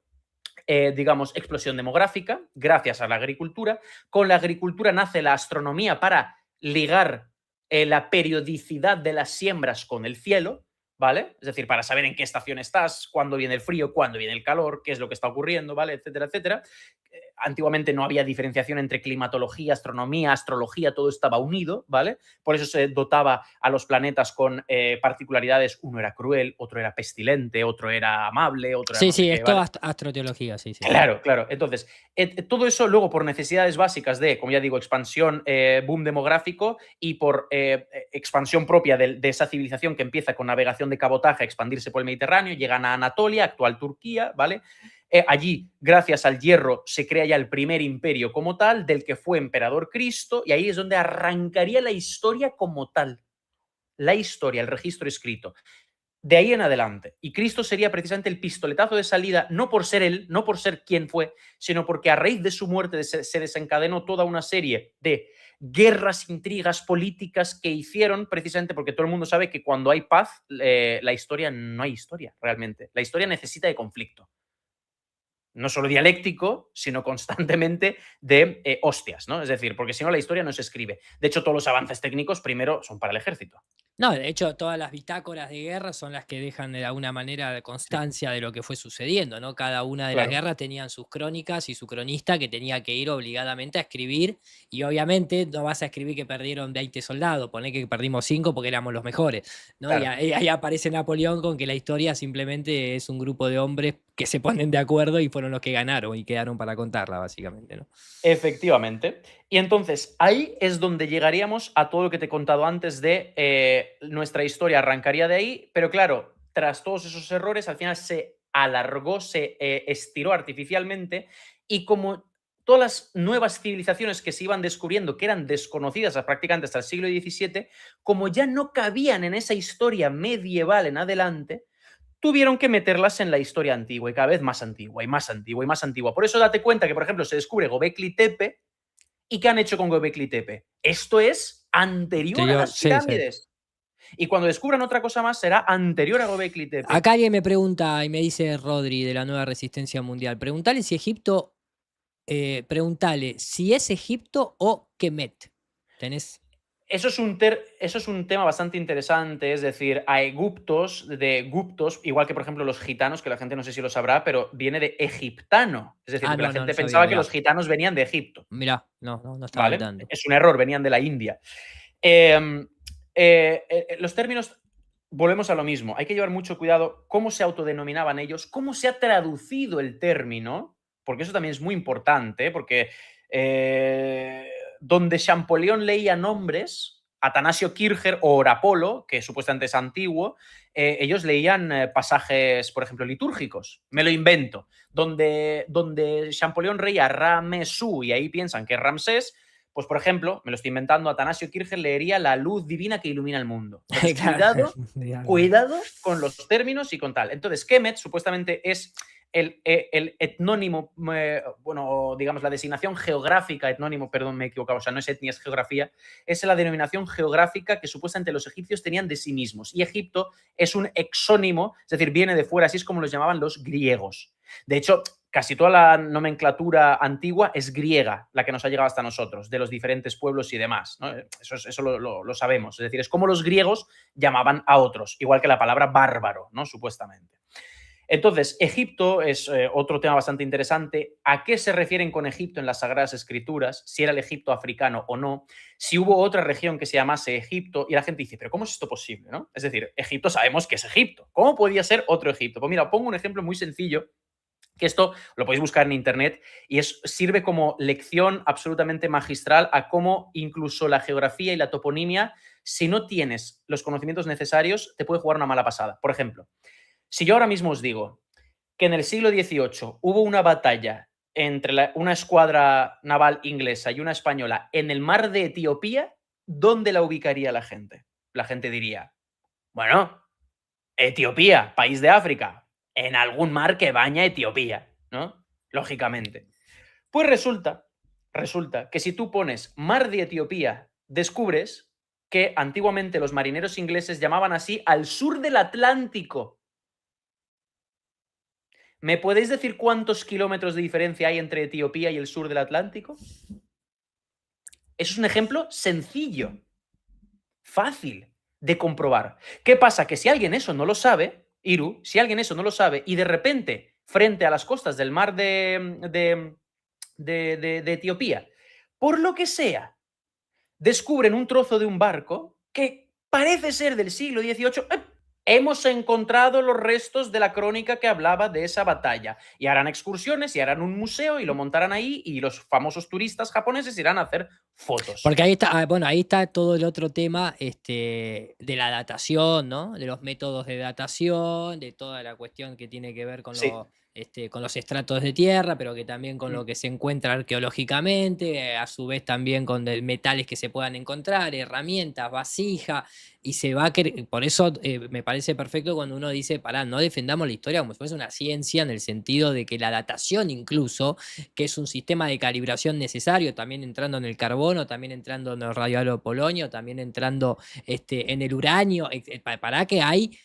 digamos, explosión demográfica, gracias a la agricultura. Con la agricultura nace la astronomía para ligar la periodicidad de las siembras con el cielo, ¿vale? Es decir, para saber en qué estación estás, cuándo viene el frío, cuándo viene el calor, qué es lo que está ocurriendo, ¿vale? Etcétera, etcétera. Antiguamente no había diferenciación entre climatología, astronomía, astrología, todo estaba unido, ¿vale? Por eso se dotaba a los planetas con particularidades. Uno era cruel, otro era pestilente, otro era amable, otro era Sí, no sé sí, qué, es todo ¿vale? astroteología, sí, sí. Claro, claro. Entonces, todo eso luego por necesidades básicas de, como ya digo, expansión, boom demográfico y por expansión propia de esa civilización que empieza con navegación de cabotaje a expandirse por el Mediterráneo, llegan a Anatolia, actual Turquía, ¿vale? Allí, gracias al hierro, se crea ya el primer imperio como tal, del que fue emperador Cristo, y ahí es donde arrancaría la historia como tal. La historia, el registro escrito. De ahí en adelante. Y Cristo sería precisamente el pistoletazo de salida, no por ser él, no por ser quien fue, sino porque a raíz de su muerte se desencadenó toda una serie de guerras, intrigas políticas que hicieron precisamente porque todo el mundo sabe que cuando hay paz, la historia no hay historia realmente. La historia necesita de conflicto. No solo dialéctico, sino constantemente de hostias, ¿no? Es decir, porque si no la historia no se escribe. De hecho, todos los avances técnicos primero son para el ejército. No, de hecho, todas las bitácoras de guerra son las que dejan de alguna manera Sí, constancia de lo que fue sucediendo, ¿no? Cada una de las claro, guerras tenían sus crónicas y su cronista que tenía que ir obligadamente a escribir. Y obviamente no vas a escribir que perdieron 20 soldados, poné que perdimos 5 porque éramos los mejores, ¿no? Y claro. ahí aparece Napoleón con que la historia simplemente es un grupo de hombres que se ponen de acuerdo y fueron los que ganaron y quedaron para contarla, básicamente, ¿no? Efectivamente. Y entonces ahí es donde llegaríamos a todo lo que te he contado antes de nuestra historia arrancaría de ahí, pero claro, tras todos esos errores, al final se alargó, se estiró artificialmente, y como todas las nuevas civilizaciones que se iban descubriendo, que eran desconocidas prácticamente hasta el siglo XVII, como ya no cabían en esa historia medieval en adelante, tuvieron que meterlas en la historia antigua, y cada vez más antigua y más antigua y más antigua. Por eso date cuenta que, por ejemplo, se descubre Gobekli Tepe. ¿Y qué han hecho con Gobekli Tepe? Esto es anterior a Anterior, las sí, sí. pirámides. Y cuando descubran otra cosa más, será anterior a Gobekli Tepe. Acá alguien me pregunta y me dice Rodri de la Nueva Resistencia Mundial, preguntale si Egipto, preguntale si es Egipto o Kemet. ¿Tenés? Eso es un tema bastante interesante, es decir, hay guptos, igual que por ejemplo los gitanos, que la gente no sé si lo sabrá, pero viene de egiptano, es decir, Ah, porque la no, no, no gente sabía, pensaba que mirá. los gitanos venían de Egipto. Mirá, no, no, no estaba al ¿Vale? tanto. Es un error, venían de la India. Los términos, volvemos a lo mismo, hay que llevar mucho cuidado cómo se autodenominaban ellos, cómo se ha traducido el término, porque eso también es muy importante, porque donde Champollion leía nombres, Atanasio Kircher o Orapolo, que supuestamente es antiguo, ellos leían pasajes, por ejemplo, litúrgicos. Me lo invento. Donde Champollion leía Ramesú y ahí piensan que es Ramsés, pues por ejemplo, me lo estoy inventando, Atanasio Kircher leería la luz divina que ilumina el mundo. Entonces, Claro, cuidado con los términos y con tal. Entonces, Kemet supuestamente es el etnónimo, bueno, digamos, la designación geográfica, etnónimo, perdón, me he equivocado, o sea, no es etnia, es geografía, es la denominación geográfica que supuestamente los egipcios tenían de sí mismos. Y Egipto es un exónimo, es decir, viene de fuera, así es como los llamaban los griegos. De hecho, casi toda la nomenclatura antigua es griega, la que nos ha llegado hasta nosotros, de los diferentes pueblos y demás, ¿no? Eso lo sabemos. Es decir, es como los griegos llamaban a otros, igual que la palabra bárbaro, ¿no? Supuestamente. Entonces, Egipto es otro tema bastante interesante. ¿A qué se refieren con Egipto en las Sagradas Escrituras? Si era el Egipto africano o no. Si hubo otra región que se llamase Egipto, y la gente dice, ¿pero cómo es esto posible? ¿No? Es decir, Egipto sabemos que es Egipto. ¿Cómo podía ser otro Egipto? Pues mira, pongo un ejemplo muy sencillo, que esto lo podéis buscar en internet y sirve como lección absolutamente magistral a cómo incluso la geografía y la toponimia, si no tienes los conocimientos necesarios, te puede jugar una mala pasada. Por ejemplo, si yo ahora mismo os digo que en el siglo XVIII hubo una batalla entre una escuadra naval inglesa y una española en el mar de Etiopía, ¿dónde la ubicaría la gente? La gente diría, bueno, Etiopía, país de África, en algún mar que baña Etiopía, ¿no? Lógicamente. Pues resulta que si tú pones mar de Etiopía, descubres que antiguamente los marineros ingleses llamaban así al sur del Atlántico. ¿Me podéis decir cuántos kilómetros de diferencia hay entre Etiopía y el sur del Atlántico? Eso es un ejemplo sencillo, fácil de comprobar. ¿Qué pasa? Que si alguien eso no lo sabe, Iru, si alguien eso no lo sabe y de repente, frente a las costas del mar de Etiopía, por lo que sea, descubren un trozo de un barco que parece ser del siglo XVIII, hemos encontrado los restos de la crónica que hablaba de esa batalla. Y harán excursiones y harán un museo y lo montarán ahí y los famosos turistas japoneses irán a hacer fotos. Porque ahí está, bueno, ahí está todo el otro tema de la datación, ¿no? De los métodos de datación, de toda la cuestión que tiene que ver con, Sí. con los estratos de tierra, pero que también con lo que se encuentra arqueológicamente, a su vez también con metales que se puedan encontrar, herramientas, vasija, y se va a por eso me parece perfecto cuando uno dice, pará, no defendamos la historia como si fuese una ciencia, en el sentido de que la datación incluso, que es un sistema de calibración necesario, también entrando en el carbono, también entrando en el radioactivo polonio, también entrando en el uranio, para que hay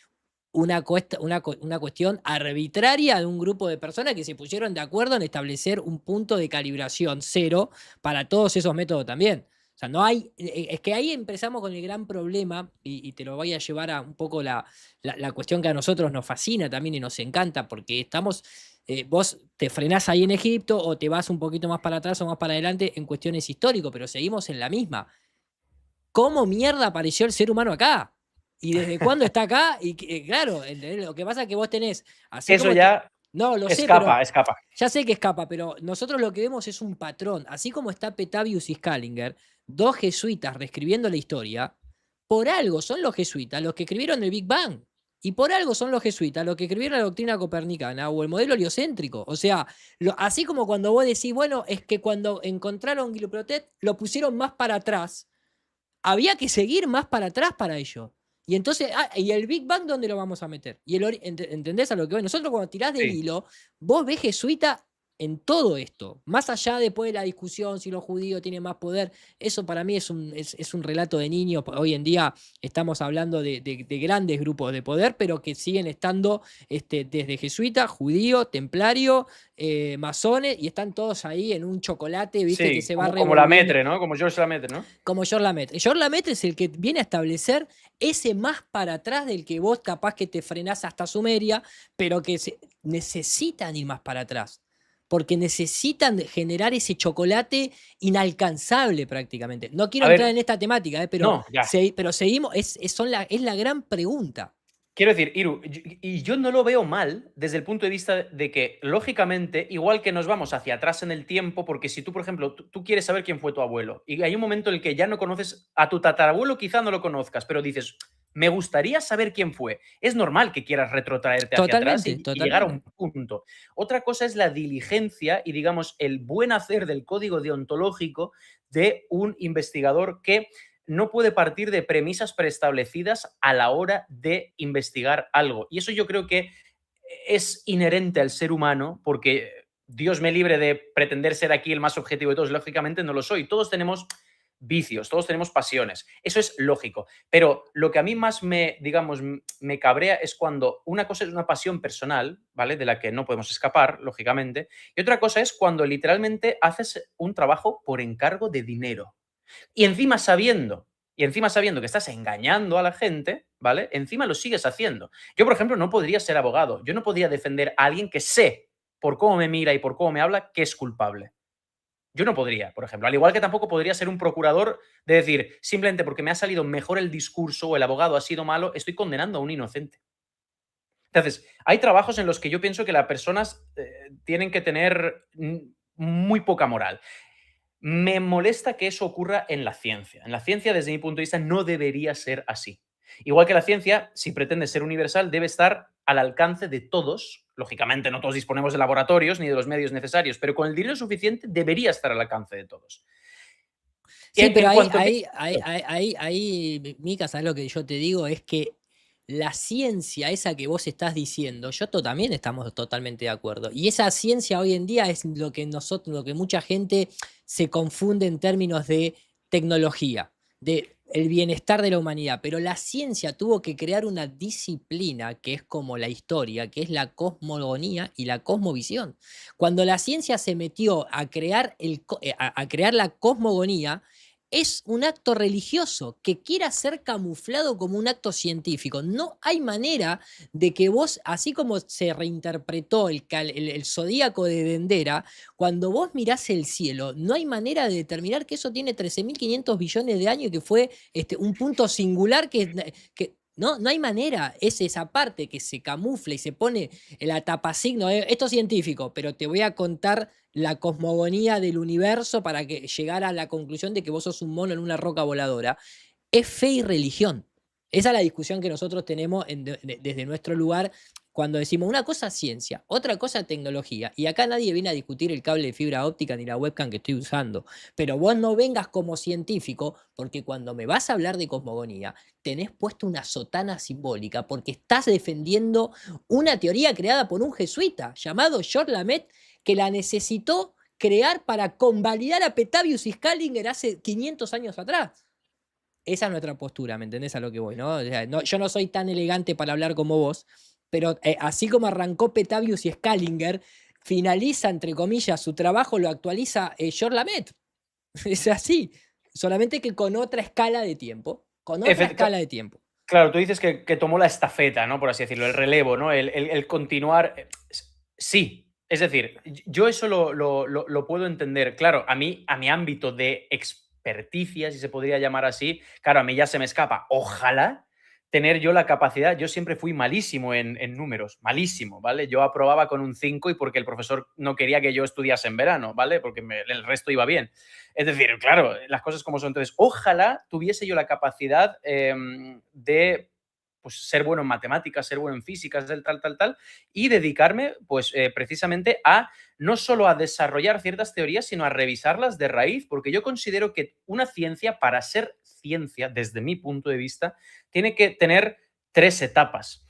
una cuestión arbitraria de un grupo de personas que se pusieron de acuerdo en establecer un punto de calibración cero para todos esos métodos también. O sea, no hay. Es que ahí empezamos con el gran problema, y te lo voy a llevar a un poco la cuestión que a nosotros nos fascina también y nos encanta, porque estamos. Vos te frenás ahí en Egipto o te vas un poquito más para atrás o más para adelante en cuestiones históricas, pero seguimos en la misma. ¿Cómo mierda apareció el ser humano acá? ¿Y desde cuándo está acá? Y claro, ¿entendés? Lo que pasa es que vos tenés, así Eso como ya no, lo sé, pero escapa. ya sé que escapa, pero nosotros lo que vemos es un patrón. Así como está Petavius y Scalinger, dos jesuitas reescribiendo la historia, por algo son los jesuitas los que escribieron el Big Bang. Y por algo son los jesuitas los que escribieron la doctrina copernicana o el modelo heliocéntrico. O sea, así como cuando vos decís, bueno, es que cuando encontraron Giloprotet lo pusieron más para atrás, había que seguir más para atrás para ello. Y entonces, ¿y el Big Bang dónde lo vamos a meter? Y ¿entendés a lo que voy? Nosotros cuando tirás del Sí. hilo, vos ves jesuita en todo esto. Más allá después de la discusión si los judíos tienen más poder, eso para mí es un relato de niño. Hoy en día estamos hablando de grandes grupos de poder, pero que siguen estando desde jesuita, judío, templario, masones, y están todos ahí en un chocolate, ¿viste? Que Sí, se va como la revolviendo. Metre, ¿no? Como George Lamaitre, ¿no? Como George Lamaitre. George Lamaitre es el que viene a establecer ese más para atrás del que vos capaz que te frenás hasta Sumeria, pero que necesitan ir más para atrás. Porque necesitan generar ese chocolate inalcanzable prácticamente. No quiero A entrar ver, en esta temática, pero, no, ya. pero seguimos, es la gran pregunta. Quiero decir, Iru, y yo no lo veo mal desde el punto de vista de que, lógicamente, igual que nos vamos hacia atrás en el tiempo, porque si tú, por ejemplo, tú quieres saber quién fue tu abuelo, y hay un momento en el que ya no conoces a tu tatarabuelo, quizá no lo conozcas, pero dices, me gustaría saber quién fue. Es normal que quieras retrotraerte hacia atrás Totalmente, y llegar a totalmente. un punto. Otra cosa es la diligencia y, digamos, el buen hacer del código deontológico de un investigador que no puede partir de premisas preestablecidas a la hora de investigar algo. Y eso yo creo que es inherente al ser humano, porque Dios me libre de pretender ser aquí el más objetivo de todos. Lógicamente no lo soy. Todos tenemos vicios, todos tenemos pasiones. Eso es lógico. Pero lo que a mí más me cabrea es cuando una cosa es una pasión personal, ¿vale? De la que no podemos escapar, lógicamente. Y otra cosa es cuando literalmente haces un trabajo por encargo de dinero. Y encima sabiendo y encima sabiendo que estás engañando a la gente, ¿vale? Encima lo sigues haciendo. Yo, por ejemplo, no podría ser abogado. Yo no podría defender a alguien que sé, por cómo me mira y por cómo me habla, que es culpable. Yo no podría, por ejemplo. Al igual que tampoco podría ser un procurador de decir, simplemente porque me ha salido mejor el discurso o el abogado ha sido malo, estoy condenando a un inocente. Entonces, hay trabajos en los que yo pienso que las personas tienen que tener muy poca moral. Me molesta que eso ocurra en la ciencia. En la ciencia, desde mi punto de vista, no debería ser así. Igual que la ciencia, si pretende ser universal, debe estar al alcance de todos. Lógicamente, no todos disponemos de laboratorios ni de los medios necesarios, pero con el dinero suficiente debería estar al alcance de todos. Sí, pero En ahí, cuanto ahí, ahí, ahí, Mica, ¿sabes lo que yo te digo? Es que la ciencia esa que vos estás diciendo, también estamos totalmente de acuerdo. Y esa ciencia hoy en día es lo que mucha gente se confunde en términos de tecnología, de el bienestar de la humanidad. Pero la ciencia tuvo que crear una disciplina que es como la historia, que es la cosmogonía y la cosmovisión. Cuando la ciencia se metió a crear, a crear la cosmogonía, es un acto religioso que quiera ser camuflado como un acto científico. No hay manera de que vos, así como se reinterpretó el zodíaco de Dendera, cuando vos mirás el cielo, no hay manera de determinar que eso tiene 13.500 billones de años y que fue un punto singular que no, no hay manera. Es esa parte que se camufla y se pone la tapasigno. Esto es científico, pero te voy a contar la cosmogonía del universo para que llegara a la conclusión de que vos sos un mono en una roca voladora. Es fe y religión. Esa es la discusión que nosotros tenemos desde nuestro lugar cuando decimos una cosa ciencia, otra cosa tecnología. Y acá nadie viene a discutir el cable de fibra óptica ni la webcam que estoy usando. Pero vos no vengas como científico, porque cuando me vas a hablar de cosmogonía, tenés puesto una sotana simbólica, porque estás defendiendo una teoría creada por un jesuita llamado George Lamet, que la necesitó crear para convalidar a Petavius y Scaliger hace 500 años atrás. Esa es nuestra postura, ¿me entendés a lo que voy? ¿No? O sea, yo no soy tan elegante para hablar como vos, pero así como arrancó Petavius y Scaliger, finaliza, entre comillas, su trabajo, lo actualiza George Lamet. Es así, solamente que con otra escala de tiempo. Con otra escala de tiempo. Claro, tú dices que tomó la estafeta, ¿no? Por así decirlo, el relevo, ¿no? El continuar. Sí, es decir, yo eso lo puedo entender. Claro, a mi ámbito de experticia, si se podría llamar así, claro, a mí ya se me escapa. Ojalá tener yo la capacidad. Yo siempre fui malísimo en números, malísimo, ¿vale? Yo aprobaba con un 5 y porque el profesor no quería que yo estudiase en verano, ¿vale? Porque el resto iba bien. Es decir, claro, las cosas como son. Entonces, ojalá tuviese yo la capacidad de pues, ser bueno en matemáticas, ser bueno en físicas, tal, y dedicarme, pues, precisamente a no solo a desarrollar ciertas teorías, sino a revisarlas de raíz, porque yo considero que una ciencia, para ser ciencia, desde mi punto de vista, tiene que tener 3 etapas,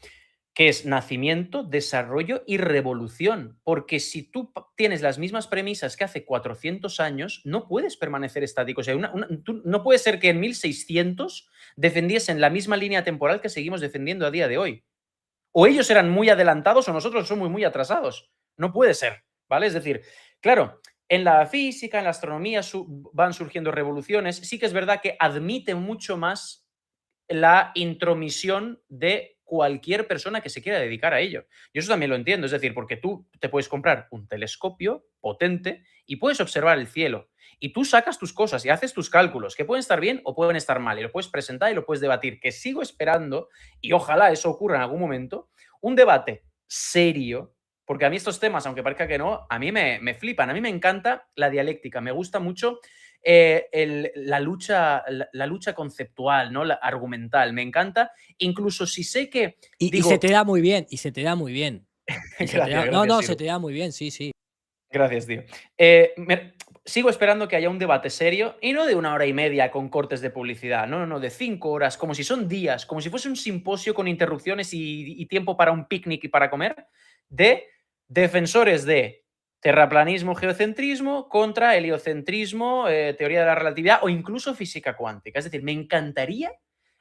que es nacimiento, desarrollo y revolución. Porque si tú tienes las mismas premisas que hace 400 años, no puedes permanecer estático. O sea, no puede ser que en 1600 defendiesen la misma línea temporal que seguimos defendiendo a día de hoy. O ellos eran muy adelantados o nosotros somos muy atrasados. No puede ser, ¿vale? Es decir, claro, en la física, en la astronomía van surgiendo revoluciones. Sí que es verdad que admite mucho más la intromisión de cualquier persona que se quiera dedicar a ello. Yo eso también lo entiendo, es decir, porque tú te puedes comprar un telescopio potente y puedes observar el cielo y tú sacas tus cosas y haces tus cálculos, que pueden estar bien o pueden estar mal, y lo puedes presentar y lo puedes debatir, que sigo esperando, y ojalá eso ocurra en algún momento, un debate serio, porque a mí estos temas, aunque parezca que no, a mí me flipan, a mí me encanta la dialéctica, me gusta mucho la lucha conceptual, ¿no? La argumental, me encanta. Incluso si sé que. Y se te da muy bien, y se te da muy bien. Gracias, Se te da muy bien, sí, sí. Gracias, tío. Sigo esperando que haya un debate serio y no de 1 hora y media con cortes de publicidad, no, de 5 horas, como si son días, como si fuese un simposio con interrupciones y tiempo para un picnic y para comer, de defensores de terraplanismo, geocentrismo contra heliocentrismo, teoría de la relatividad o incluso física cuántica. Es decir, me encantaría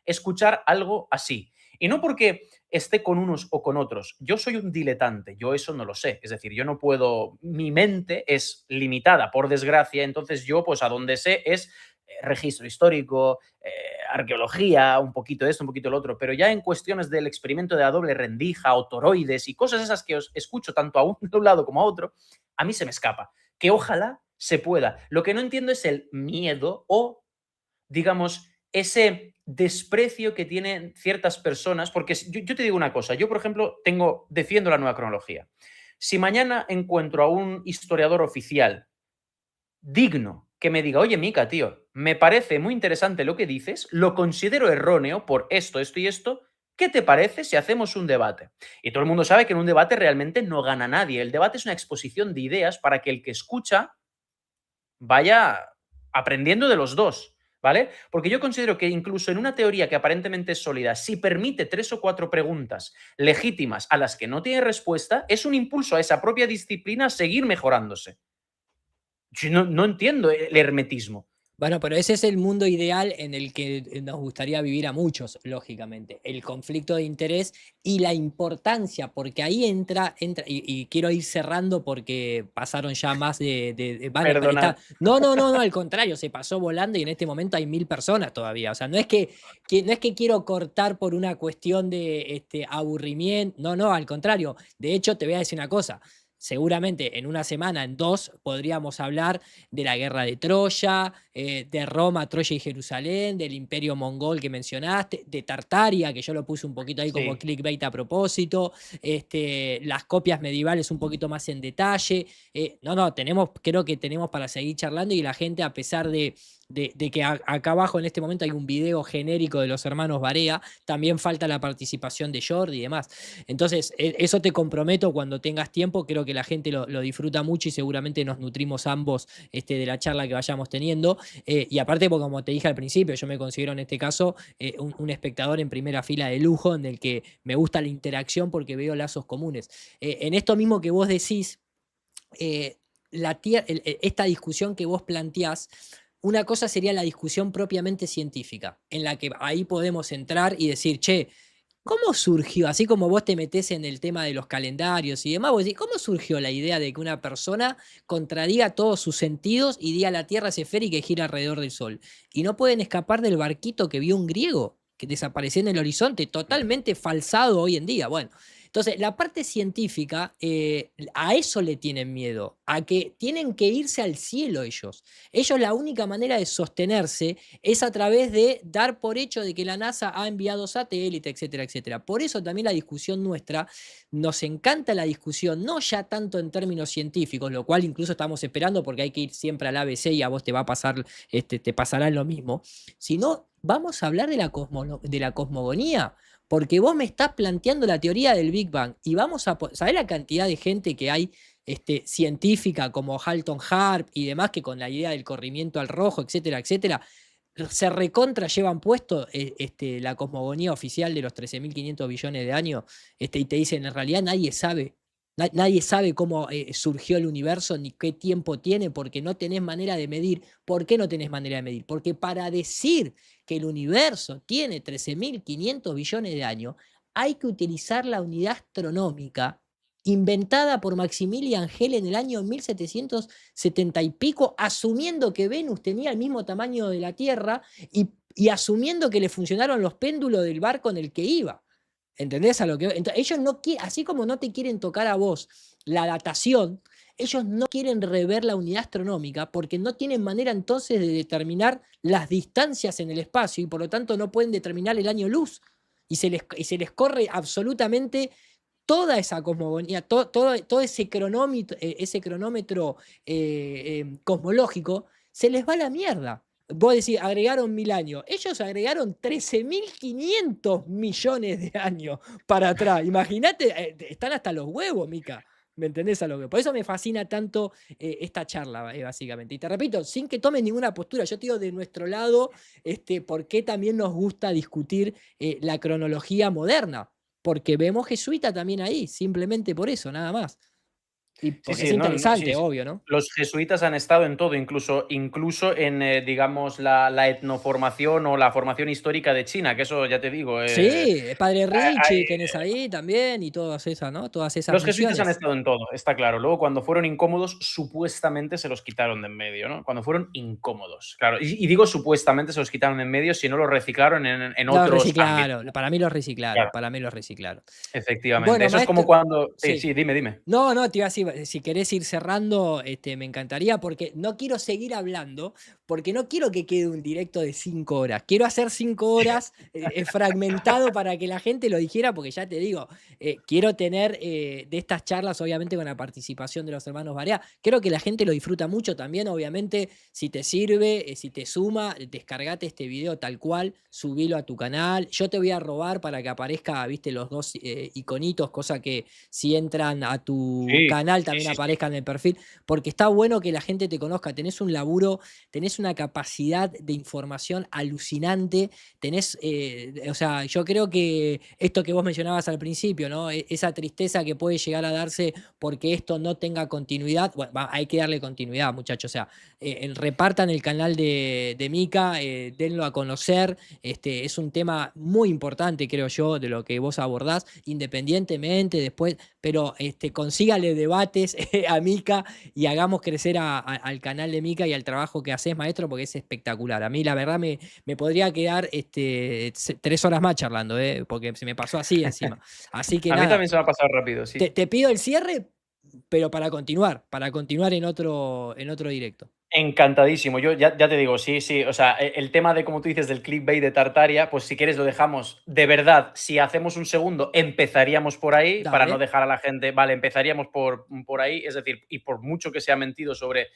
escuchar algo así. Y no porque esté con unos o con otros. Yo soy un diletante, yo eso no lo sé. Es decir, yo no puedo, mi mente es limitada, por desgracia, entonces yo pues a donde sé es registro histórico, arqueología, un poquito de esto, un poquito lo otro, pero ya en cuestiones del experimento de la doble rendija o toroides y cosas esas que os escucho tanto a un lado como a otro, a mí se me escapa. Que ojalá se pueda. Lo que no entiendo es el miedo o, digamos, ese desprecio que tienen ciertas personas, porque yo te digo una cosa, yo por ejemplo defiendo la nueva cronología. Si mañana encuentro a un historiador oficial digno que me diga, oye, Mica, tío, me parece muy interesante lo que dices, lo considero erróneo por esto, esto y esto, ¿qué te parece si hacemos un debate? Y todo el mundo sabe que en un debate realmente no gana nadie. El debate es una exposición de ideas para que el que escucha vaya aprendiendo de los dos, ¿vale? Porque yo considero que incluso en una teoría que aparentemente es sólida, si permite 3 o 4 preguntas legítimas a las que no tiene respuesta, es un impulso a esa propia disciplina a seguir mejorándose. Yo no entiendo el hermetismo. Bueno, pero ese es el mundo ideal en el que nos gustaría vivir a muchos, lógicamente. El conflicto de interés y la importancia, porque ahí y quiero ir cerrando porque pasaron ya más vale, Perdonad. no, al contrario, se pasó volando y en este momento hay 1000 personas todavía. O sea, no es que quiero cortar por una cuestión de aburrimiento, no, al contrario. De hecho, te voy a decir una cosa. Seguramente en una semana, en 2, podríamos hablar de la guerra de Troya, de Roma, Troya y Jerusalén, del imperio mongol que mencionaste, de Tartaria, que yo lo puse un poquito ahí como Sí. clickbait a propósito, las copias medievales un poquito más en detalle. Creo que tenemos para seguir charlando y la gente, a pesar de que acá abajo en este momento hay un video genérico de los hermanos Barea, también falta la participación de Jordi y demás. Entonces, eso te comprometo cuando tengas tiempo, creo que la gente lo disfruta mucho y seguramente nos nutrimos ambos de la charla que vayamos teniendo. Y aparte, porque como te dije al principio, yo me considero en este caso un espectador en primera fila de lujo, en el que me gusta la interacción porque veo lazos comunes. En esto mismo que vos decís, esta discusión que vos planteás, una cosa sería la discusión propiamente científica, en la que ahí podemos entrar y decir, che, ¿cómo surgió? Así como vos te metés en el tema de los calendarios y demás, vos decís, ¿cómo surgió la idea de que una persona contradiga todos sus sentidos y diga la Tierra es esférica y gira alrededor del Sol? Y no pueden escapar del barquito que vio un griego, que desapareció en el horizonte, totalmente falsado hoy en día. Bueno, entonces la parte científica, a eso le tienen miedo, a que tienen que irse al cielo ellos. Ellos la única manera de sostenerse es a través de dar por hecho de que la NASA ha enviado satélites, etcétera, etcétera. Por eso también la discusión nuestra, nos encanta la discusión, no ya tanto en términos científicos, lo cual incluso estamos esperando porque hay que ir siempre al ABC y a vos te va a pasar, te pasará lo mismo, sino vamos a hablar de la cosmogonía, porque vos me estás planteando la teoría del Big Bang y ¿sabés la cantidad de gente que hay científica como Halton Harp y demás que con la idea del corrimiento al rojo, etcétera, etcétera, se recontra llevan puesto la cosmogonía oficial de los 13.500 billones de años, y te dicen, en realidad nadie sabe, nadie sabe cómo surgió el universo ni qué tiempo tiene, porque no tenés manera de medir. ¿Por qué no tenés manera de medir? Porque para decir que el universo tiene 13.500 billones de años, hay que utilizar la unidad astronómica inventada por Maximilian Hell en el año 1770 y pico, asumiendo que Venus tenía el mismo tamaño de la Tierra y asumiendo que le funcionaron los péndulos del barco en el que iba. ¿Entendés a lo que? Entonces, ellos no quieren, así como no te quieren tocar a vos la datación, ellos no quieren rever la unidad astronómica porque no tienen manera entonces de determinar las distancias en el espacio y por lo tanto no pueden determinar el año luz. Y se les corre absolutamente toda esa cosmogonía, todo ese cronómetro cosmológico, se les va a la mierda. Vos decís, agregaron 1000 años. Ellos agregaron 13.500 millones de años para atrás. Imagínate, están hasta los huevos, Mica. ¿Me entendés a lo que? Por eso me fascina tanto esta charla, básicamente. Y te repito, sin que tomes ninguna postura, yo te digo de nuestro lado, por qué también nos gusta discutir la cronología moderna. Porque vemos jesuita también ahí, simplemente por eso, nada más. Y Sí, porque es sí, no, no, sí, interesante, sí. obvio, ¿no? Los jesuitas han estado en todo, incluso en, digamos, la etnoformación o la formación histórica de China, que eso ya te digo, Sí, el Padre hay Richie tenés ahí también y todas esas, ¿no? Todas esas los jesuitas han misiones. estado en todo, está claro. Luego, cuando fueron incómodos, supuestamente se los quitaron de en medio, ¿no? Cuando fueron incómodos, claro. Y digo supuestamente se los quitaron de en medio si no lo reciclaron en Los otros ámbitos. reciclaron, para mí los reciclaron, Claro, para mí los reciclaron. efectivamente. Bueno, Eso es como maestro, cuando sí, sí. sí, dime, dime. No, no, te iba a decir, si querés ir cerrando, me encantaría, porque no quiero seguir hablando, porque no quiero que quede un directo de 5 horas. Quiero hacer 5 horas fragmentado para que la gente lo dijera, porque ya te digo, quiero tener de estas charlas, obviamente, con la participación de los hermanos Barea. Creo que la gente lo disfruta mucho también, obviamente, si te sirve, si te suma, descargate este video tal cual, subilo a tu canal. Yo te voy a robar para que aparezca, viste, los dos iconitos, cosa que si entran a tu Sí, canal sí, también sí, sí. aparezcan en el perfil, porque está bueno que la gente te conozca, tenés un laburo, tenés una capacidad de información alucinante, tenés, o sea, yo creo que esto que vos mencionabas al principio, ¿no? Esa tristeza que puede llegar a darse porque esto no tenga continuidad, bueno, hay que darle continuidad, muchachos, o sea, repartan el canal de Mika, denlo a conocer, es un tema muy importante, creo yo, de lo que vos abordás, independientemente después, pero consígale debates a Mika y hagamos crecer al canal de Mika y al trabajo que haces, maestro, porque es espectacular. A mí, la verdad, me podría quedar 3 horas más charlando, porque se me pasó así encima. Así que A mí nada, también se me ha pasado rápido, sí. te pido el cierre, pero para continuar en otro directo. Encantadísimo. Yo ya te digo, sí, sí. O sea, el tema de, como tú dices, del clickbait de Tartaria, pues si quieres lo dejamos. De verdad, si hacemos un segundo, empezaríamos por ahí, para no Dale. dejar a la gente, vale, empezaríamos por ahí. Es decir, y por mucho que se ha mentido sobre...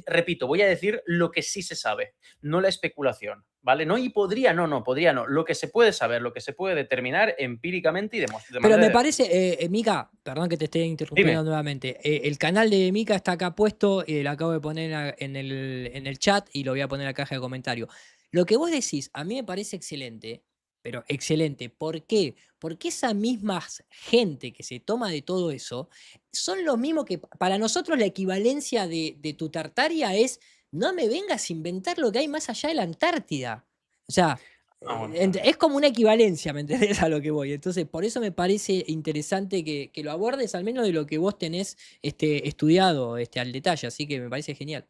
repito, voy a decir lo que sí se sabe, no la especulación, ¿vale? No, y podría, no, podría no. Lo que se puede saber, lo que se puede determinar empíricamente y de Pero me manera... parece, Mika, perdón que te esté interrumpiendo Dime. nuevamente. El canal de Mika está acá puesto, lo acabo de poner en el chat y lo voy a poner en la caja de comentarios. Lo que vos decís, a mí me parece excelente, pero excelente. ¿Por qué? Porque esa misma gente que se toma de todo eso son los mismos que para nosotros la equivalencia de tu Tartaria es no me vengas a inventar lo que hay más allá de la Antártida. O sea, Ah, bueno. es como una equivalencia, ¿me entendés? A lo que voy. Entonces, por eso me parece interesante que lo abordes, al menos de lo que vos tenés estudiado al detalle. Así que me parece genial.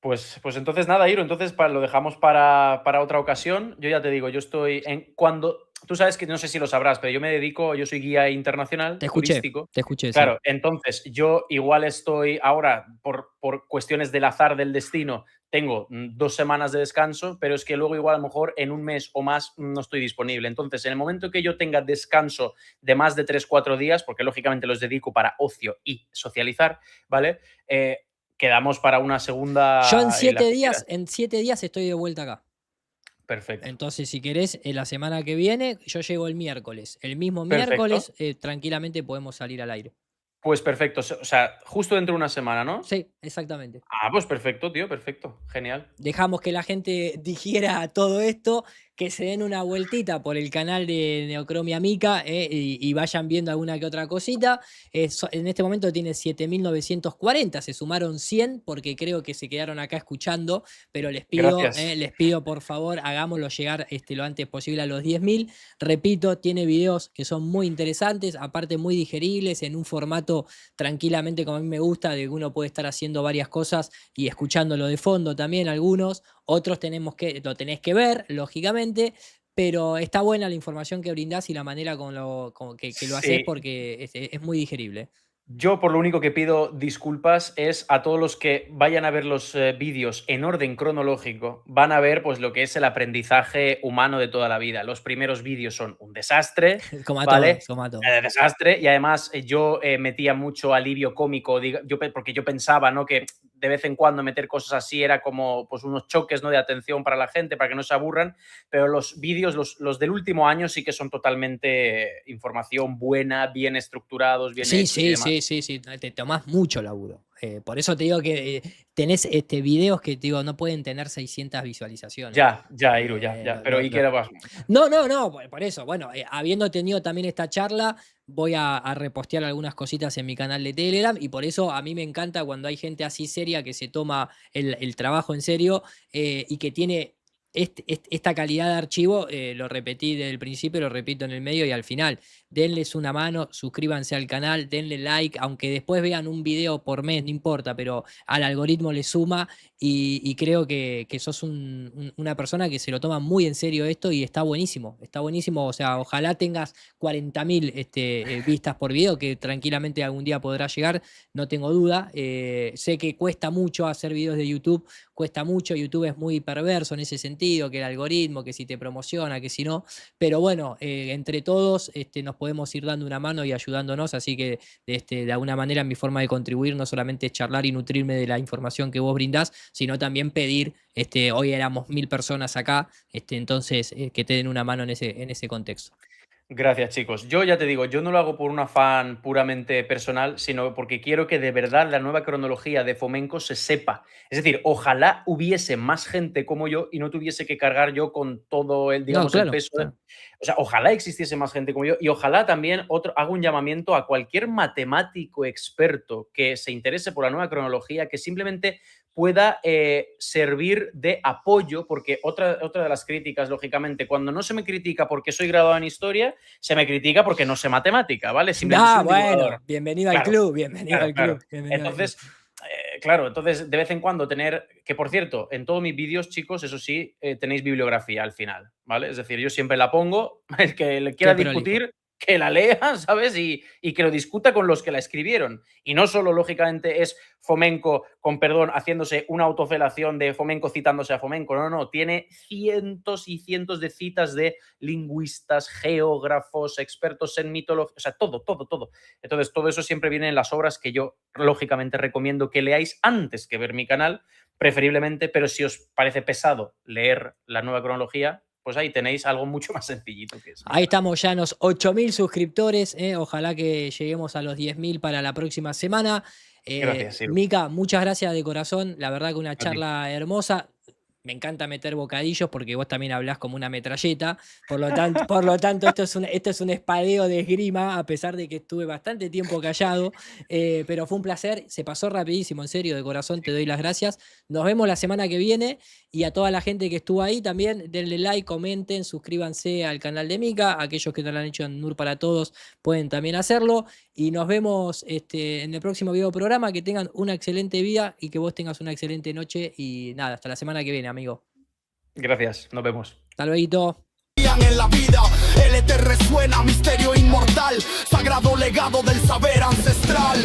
Pues entonces nada, Iro, entonces lo dejamos para otra ocasión. Yo ya te digo, yo estoy en cuando. Tú sabes que no sé si lo sabrás, pero yo soy guía internacional turístico. Te escuché, sí. Claro, entonces yo igual estoy ahora, por cuestiones del azar del destino, tengo 2 semanas de descanso, pero es que luego igual a lo mejor en un mes o más no estoy disponible. Entonces, en el momento que yo tenga descanso de más de 3 o 4 días, porque lógicamente los dedico para ocio y socializar, ¿vale? Quedamos para una Yo en segunda y la 7 que quieras. días, estoy de vuelta acá. Perfecto, Entonces, si querés, la semana que viene, yo llego el miércoles. El mismo perfecto. miércoles, tranquilamente podemos salir al aire. Pues perfecto. O sea, justo dentro de una semana, ¿no? Sí, exactamente. Ah, pues perfecto, tío, perfecto. Genial. Dejamos que la gente digiera todo esto, que se den una vueltita por el canal de Neocromia Mica y vayan viendo alguna que otra cosita. En este momento tiene 7.940, se sumaron 100 porque creo que se quedaron acá escuchando, pero Gracias. les pido por favor, hagámoslo llegar lo antes posible a los 10.000. Repito, tiene videos que son muy interesantes, aparte muy digeribles, en un formato tranquilamente como a mí me gusta, de que uno puede estar haciendo varias cosas y escuchándolo de fondo también algunos, otros lo tenés que ver, lógicamente, pero está buena la información que brindás y la manera que lo haces Sí, porque es muy digerible. yo por lo único que pido disculpas es a todos los que vayan a ver los vídeos en orden cronológico, van a ver pues lo que es el aprendizaje humano de toda la vida. Los primeros vídeos son un desastre, Como a ¿vale? todos, como a todos. Desastre, y además yo metía mucho alivio cómico, porque yo pensaba, ¿no?, que de vez en cuando meter cosas así era como pues unos choques, ¿no?, de atención para la gente, para que no se aburran, pero los vídeos, los del último año sí que son totalmente información buena, bien estructurados, bien Sí, hechos y sí, sí, demás. sí, sí, te tomás mucho laburo. Por eso te digo que tenés videos que te digo, no pueden tener 600 visualizaciones. Ya, Iru, ya. Pero ¿y qué era más? No, por eso. Bueno, habiendo tenido también esta charla, voy a repostear algunas cositas en mi canal de Telegram y por eso a mí me encanta cuando hay gente así seria que se toma el trabajo en serio y que tiene esta calidad de archivo, lo repetí desde el principio, lo repito en el medio y al final. Denles una mano, suscríbanse al canal, denle like, aunque después vean un video por mes, no importa, pero al algoritmo le suma y creo que sos una persona que se lo toma muy en serio esto y está buenísimo, o sea, ojalá tengas 40.000 vistas por video, que tranquilamente algún día podrá llegar, no tengo duda. Sé que cuesta mucho hacer videos de YouTube, cuesta mucho, YouTube es muy perverso en ese sentido, que el algoritmo, que si te promociona, que si no, pero bueno, entre todos nos podemos ir dando una mano y ayudándonos, así que de alguna manera mi forma de contribuir no solamente es charlar y nutrirme de la información que vos brindás, sino también pedir, hoy éramos 1000 personas acá, entonces que te den una mano en ese contexto. Gracias, chicos. Yo ya te digo, yo no lo hago por un afán puramente personal, sino porque quiero que de verdad la nueva cronología de Fomenko se sepa. Es decir, ojalá hubiese más gente como yo y no tuviese que cargar yo con todo el, digamos, No, claro, el peso. claro. O sea, ojalá existiese más gente como yo y ojalá también hago un llamamiento a cualquier matemático experto que se interese por la nueva cronología, que simplemente pueda servir de apoyo, porque otra de las críticas, lógicamente, cuando no se me critica porque soy graduado en historia, se me critica porque no sé matemática, ¿vale? Simplemente soy un divulgador. Bienvenido al club, bienvenido al club. Entonces, claro, entonces de vez en cuando tener, que por cierto, en todos mis vídeos, chicos, eso sí, tenéis bibliografía al final, ¿vale? Es decir, yo siempre la pongo, el que le quiera discutir, que la lea, ¿sabes? Y que lo discuta con los que la escribieron. Y no solo, lógicamente, es Fomenko, con perdón, haciéndose una autofelación de Fomenko citándose a Fomenko. No. Tiene cientos y cientos de citas de lingüistas, geógrafos, expertos en mitología, o sea, todo. Entonces, todo eso siempre viene en las obras que yo, lógicamente, recomiendo que leáis antes que ver mi canal, preferiblemente, pero si os parece pesado leer la nueva cronología, pues ahí tenéis algo mucho más sencillito que eso. Ahí estamos ya en los 8.000 suscriptores. Ojalá que lleguemos a los 10.000 para la próxima semana. Gracias, Iru. Mica, muchas gracias de corazón. La verdad que una charla hermosa. Me encanta meter bocadillos porque vos también hablás como una metralleta. Por lo tanto esto es un espadeo de esgrima, a pesar de que estuve bastante tiempo callado. Pero fue un placer. Se pasó rapidísimo, en serio, de corazón. Te doy las gracias. Nos vemos la semana que viene. Y a toda la gente que estuvo ahí también, denle like, comenten, suscríbanse al canal de Mica. Aquellos que no lo han hecho en NUR para Todos pueden también hacerlo. Y nos vemos en el próximo video programa. Que tengan una excelente vida y que vos tengas una excelente noche. Y nada, hasta la semana que viene, amigo. Gracias, nos vemos. Hasta luego. En la vida, el éter resuena, misterio inmortal, sagrado legado del saber ancestral.